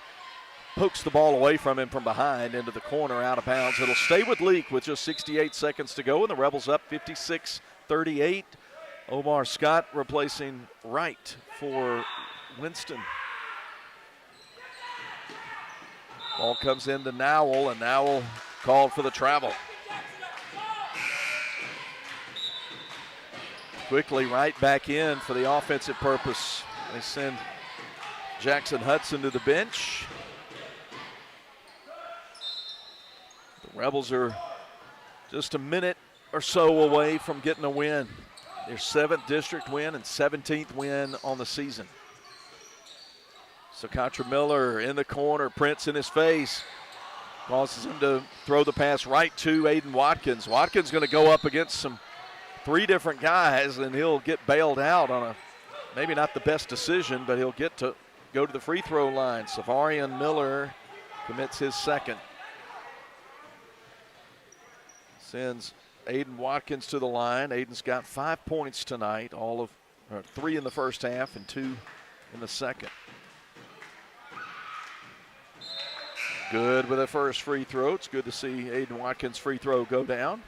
[SPEAKER 1] pokes the ball away from him from behind into the corner, out of bounds. It'll stay with Leake with just 68 seconds to go, and the Rebels up 56-38. Omar Scott replacing Wright for Winston. Ball comes into Nowell, and Nowell called for the travel. Quickly right back in for the offensive purpose. They send Jackson Hudson to the bench. The Rebels are just a minute or so away from getting a win. Their 7th district win and 17th win on the season. Sakatra Miller in the corner, Prince in his face. Causes him to throw the pass right to Aiden Watkins. Watkins going to go up against 3 different guys, and he'll get bailed out on a maybe not the best decision, but he'll get to go to the free throw line. Savarian Miller commits his 2nd. Sends Aiden Watkins to the line. Aiden's got 5 points tonight, 3 in the first half and 2 in the second. Good with the first free throw. It's good to see Aiden Watkins' free throw go down.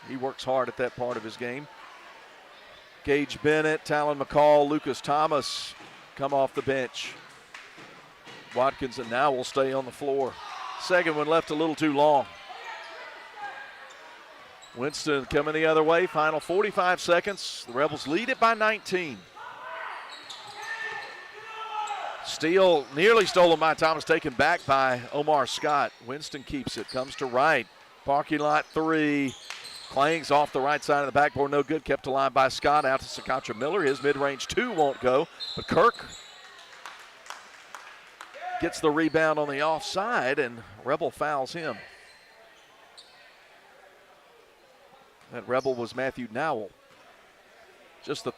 [SPEAKER 1] He works hard at that part of his game. Gage Bennett, Talon McCall, Lucas Thomas come off the bench. Watkins and Nowell stay on the floor. Second one left a little too long. Winston coming the other way, final 45 seconds. The Rebels lead it by 19. Steal nearly stolen by Thomas, taken back by Omar Scott. Winston keeps it, comes to right. Parking lot 3, clangs off the right side of the backboard, no good. Kept alive by Scott, out to Sakatra Miller. His mid-range 2 won't go, but Kirk gets the rebound on the offside, and Rebel fouls him. That Rebel was Matthew Nowell. Just the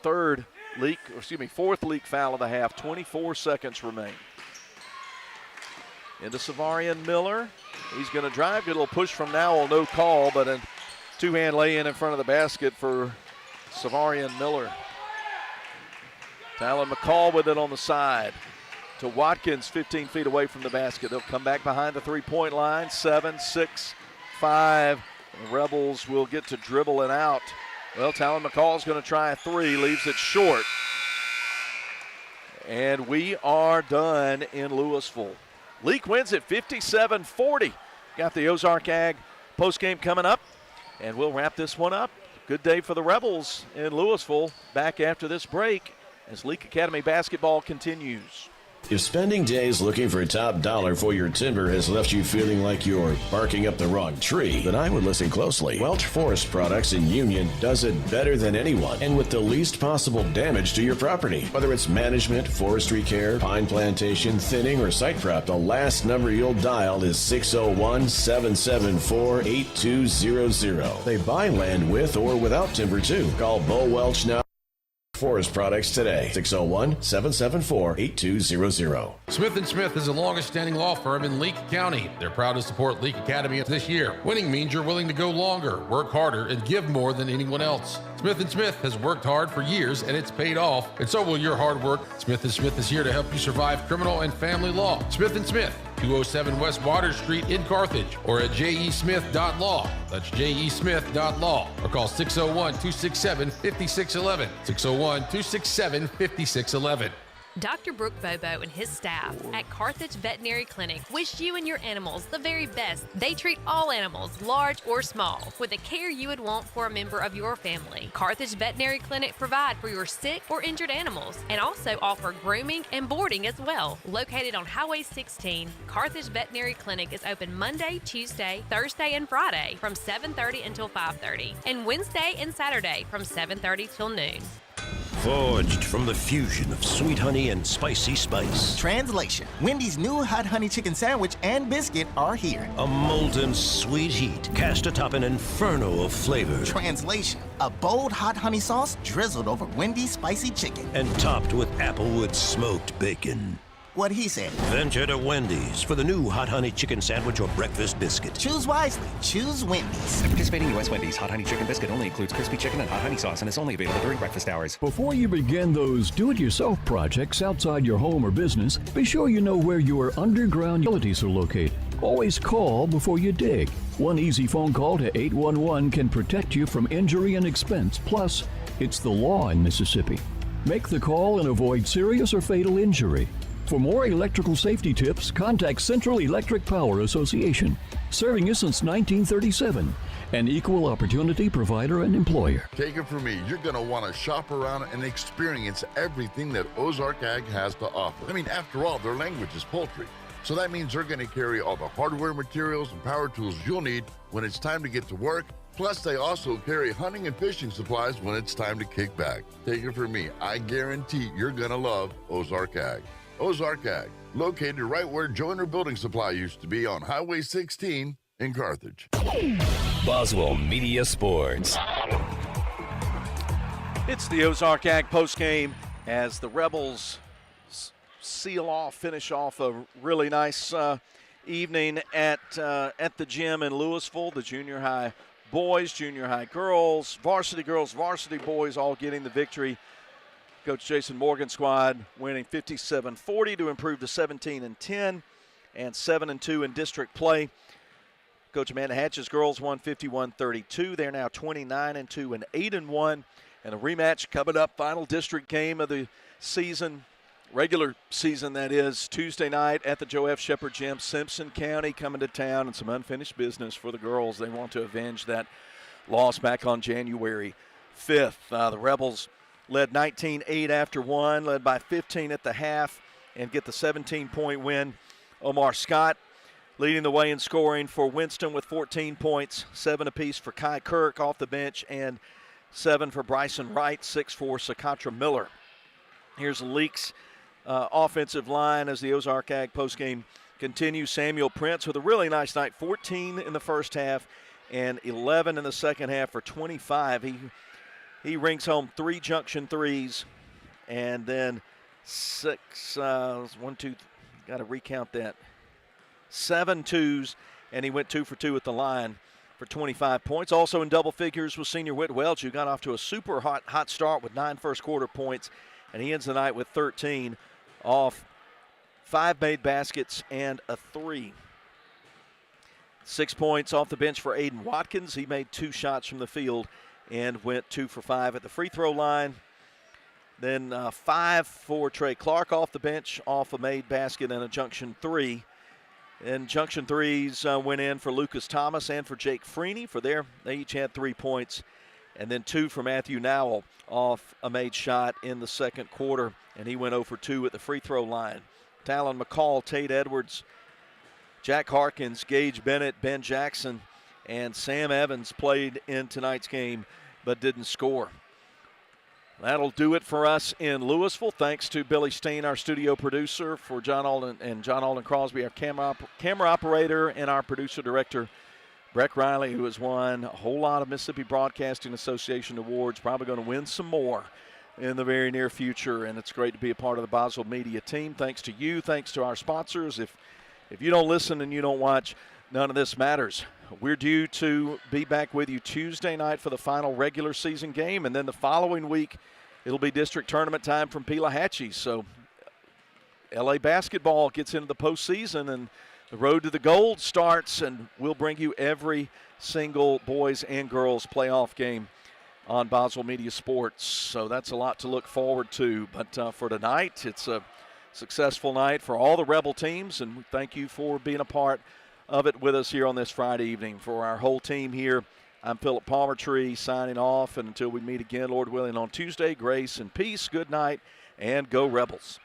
[SPEAKER 1] fourth Leake foul of the half. 24 seconds remain. Into Savarian Miller. He's going to drive. Get a little push from Nowell. No call, but a two-hand lay-in front of the basket for Savarian Miller. Tyler McCall with it on the side. To Watkins, 15 feet away from the basket. They'll come back behind the three-point line. 7, 6, 5. The Rebels will get to dribble it out. Well, Talon McCall's going to try a three, leaves it short. And we are done in Louisville. Leake wins it 57-40. Got the Ozark Ag postgame coming up, and we'll wrap this one up. Good day for the Rebels in Louisville. Back after this break as Leake Academy basketball continues.
[SPEAKER 14] If spending days looking for top dollar for your timber has left you feeling like you're barking up the wrong tree, then I would listen closely. Welch Forest Products in Union does it better than anyone and with the least possible damage to your property. Whether it's management, forestry care, pine plantation, thinning, or site prep, the last number you'll dial is 601-774-8200. They buy land with or without timber too. Call Bo Welch now. Forest Products today, 601-774-8200.
[SPEAKER 4] Smith & Smith is the longest-standing law firm in Leake County. They're proud to support Leake Academy this year. Winning means you're willing to go longer, work harder, and give more than anyone else. Smith & Smith has worked hard for years, and it's paid off, and so will your hard work. Smith & Smith is here to help you survive criminal and family law. Smith & Smith, 207 West Water Street in Carthage, or atjesmith.law. That'sjesmith.law. Or call 601-267-5611. 601-267-5611.
[SPEAKER 6] Dr. Brooke Bobo and his staff at Carthage Veterinary Clinic wish you and your animals the very best. They treat all animals, large or small, with the care you would want for a member of your family. Carthage Veterinary Clinic provide for your sick or injured animals and also offer grooming and boarding as well. Located on Highway 16, Carthage Veterinary Clinic is open Monday, Tuesday, Thursday, and Friday from 7:30 until 5:30, and Wednesday and Saturday from 7:30 till noon.
[SPEAKER 15] Forged from the fusion of sweet honey and spicy spice.
[SPEAKER 12] Translation: Wendy's new hot honey chicken sandwich and biscuit are here.
[SPEAKER 15] A molten sweet heat cast atop an inferno of flavor.
[SPEAKER 12] Translation: a bold hot honey sauce drizzled over Wendy's spicy chicken.
[SPEAKER 15] And topped with Applewood smoked bacon.
[SPEAKER 12] What he said.
[SPEAKER 15] Venture to Wendy's for the new hot honey chicken sandwich or breakfast biscuit.
[SPEAKER 12] Choose wisely. Choose Wendy's.
[SPEAKER 13] Participating U.S. Wendy's hot honey chicken biscuit only includes crispy chicken and hot honey sauce and is only available during breakfast hours.
[SPEAKER 16] Before you begin those do-it-yourself projects outside your home or business, be sure you know where your underground utilities are located. Always call before you dig. One easy phone call to 811 can protect you from injury and expense. Plus, it's the law in Mississippi. Make the call and avoid serious or fatal injury. For more electrical safety tips, contact Central Electric Power Association, serving you since 1937, an equal opportunity provider and employer.
[SPEAKER 11] Take it from me, you're going to want to shop around and experience everything that Ozark Ag has to offer. I mean, after all, their language is poultry. So that means they're going to carry all the hardware, materials, and power tools you'll need when it's time to get to work. Plus, they also carry hunting and fishing supplies when it's time to kick back. Take it from me, I guarantee you're going to love Ozark Ag. Ozark Ag, located right where Joyner Building Supply used to be on Highway 16 in Carthage.
[SPEAKER 5] Boswell Media Sports.
[SPEAKER 1] It's the Ozark Ag postgame as the Rebels finish off a really nice evening at the gym in Louisville. The junior high boys, junior high girls, varsity boys all getting the victory. Coach Jason Morgan's squad winning 57-40 to improve to 17-10 and 7-2 in district play. Coach Amanda Hatch's girls won 51-32. They're now 29-2 and 8-1. And a rematch coming up, final district game of the season, regular season that is, Tuesday night at the Joe F. Shepherd Gym. Simpson County coming to town and some unfinished business for the girls. They want to avenge that loss back on January 5th. The Rebels led 19-8 after one, led by 15 at the half, and get the 17-point win. Omar Scott leading the way in scoring for Winston with 14 points, 7 apiece for Kai Kirk off the bench, and 7 for Bryson Wright, 6 for Sakatra Miller. Here's Leake's offensive line as the Ozark Ag postgame continues. Samuel Prince with a really nice night, 14 in the first half and 11 in the second half for 25. He rings home 3 junction threes and then 6, got to recount that, 7 twos, and he went 2 for 2 at the line for 25 points. Also in double figures was senior Whit Welch, who got off to a super hot start with 9 first-quarter points, and he ends the night with 13 off 5 made baskets and a 3. 6 points off the bench for Aiden Watkins. He made 2 shots from the field and went 2 for 5 at the free throw line. Then 5 for Trey Clark off the bench, off a made basket and a junction 3. And junction threes went in for Lucas Thomas and for Jake Freeney. They each had 3 points. And then 2 for Matthew Nowell off a made shot in the second quarter, and he went 0 for 2 at the free throw line. Talon McCall, Tate Edwards, Jack Harkins, Gage Bennett, Ben Jackson, and Sam Evans played in tonight's game but didn't score. That'll do it for us in Louisville. Thanks to Billy Steen, our studio producer, for John Alden and John Alden Crosby, our camera operator, and our producer director, Breck Riley, who has won a whole lot of Mississippi Broadcasting Association awards, probably going to win some more in the very near future, and it's great to be a part of the Boswell Media team. Thanks to you. Thanks to our sponsors. If you don't listen and you don't watch, none of this matters. We're due to be back with you Tuesday night for the final regular season game, and then the following week it'll be district tournament time from Pelahatchie. So LA basketball gets into the postseason, and the road to the gold starts, and we'll bring you every single boys and girls playoff game on Boswell Media Sports. So that's a lot to look forward to. But for tonight, it's a successful night for all the Rebel teams, and thank you for being a part of it with us here on this Friday evening. For our whole team here, I'm Philip Palmertree signing off, and until we meet again, Lord willing, on Tuesday, grace and peace, good night, and go Rebels.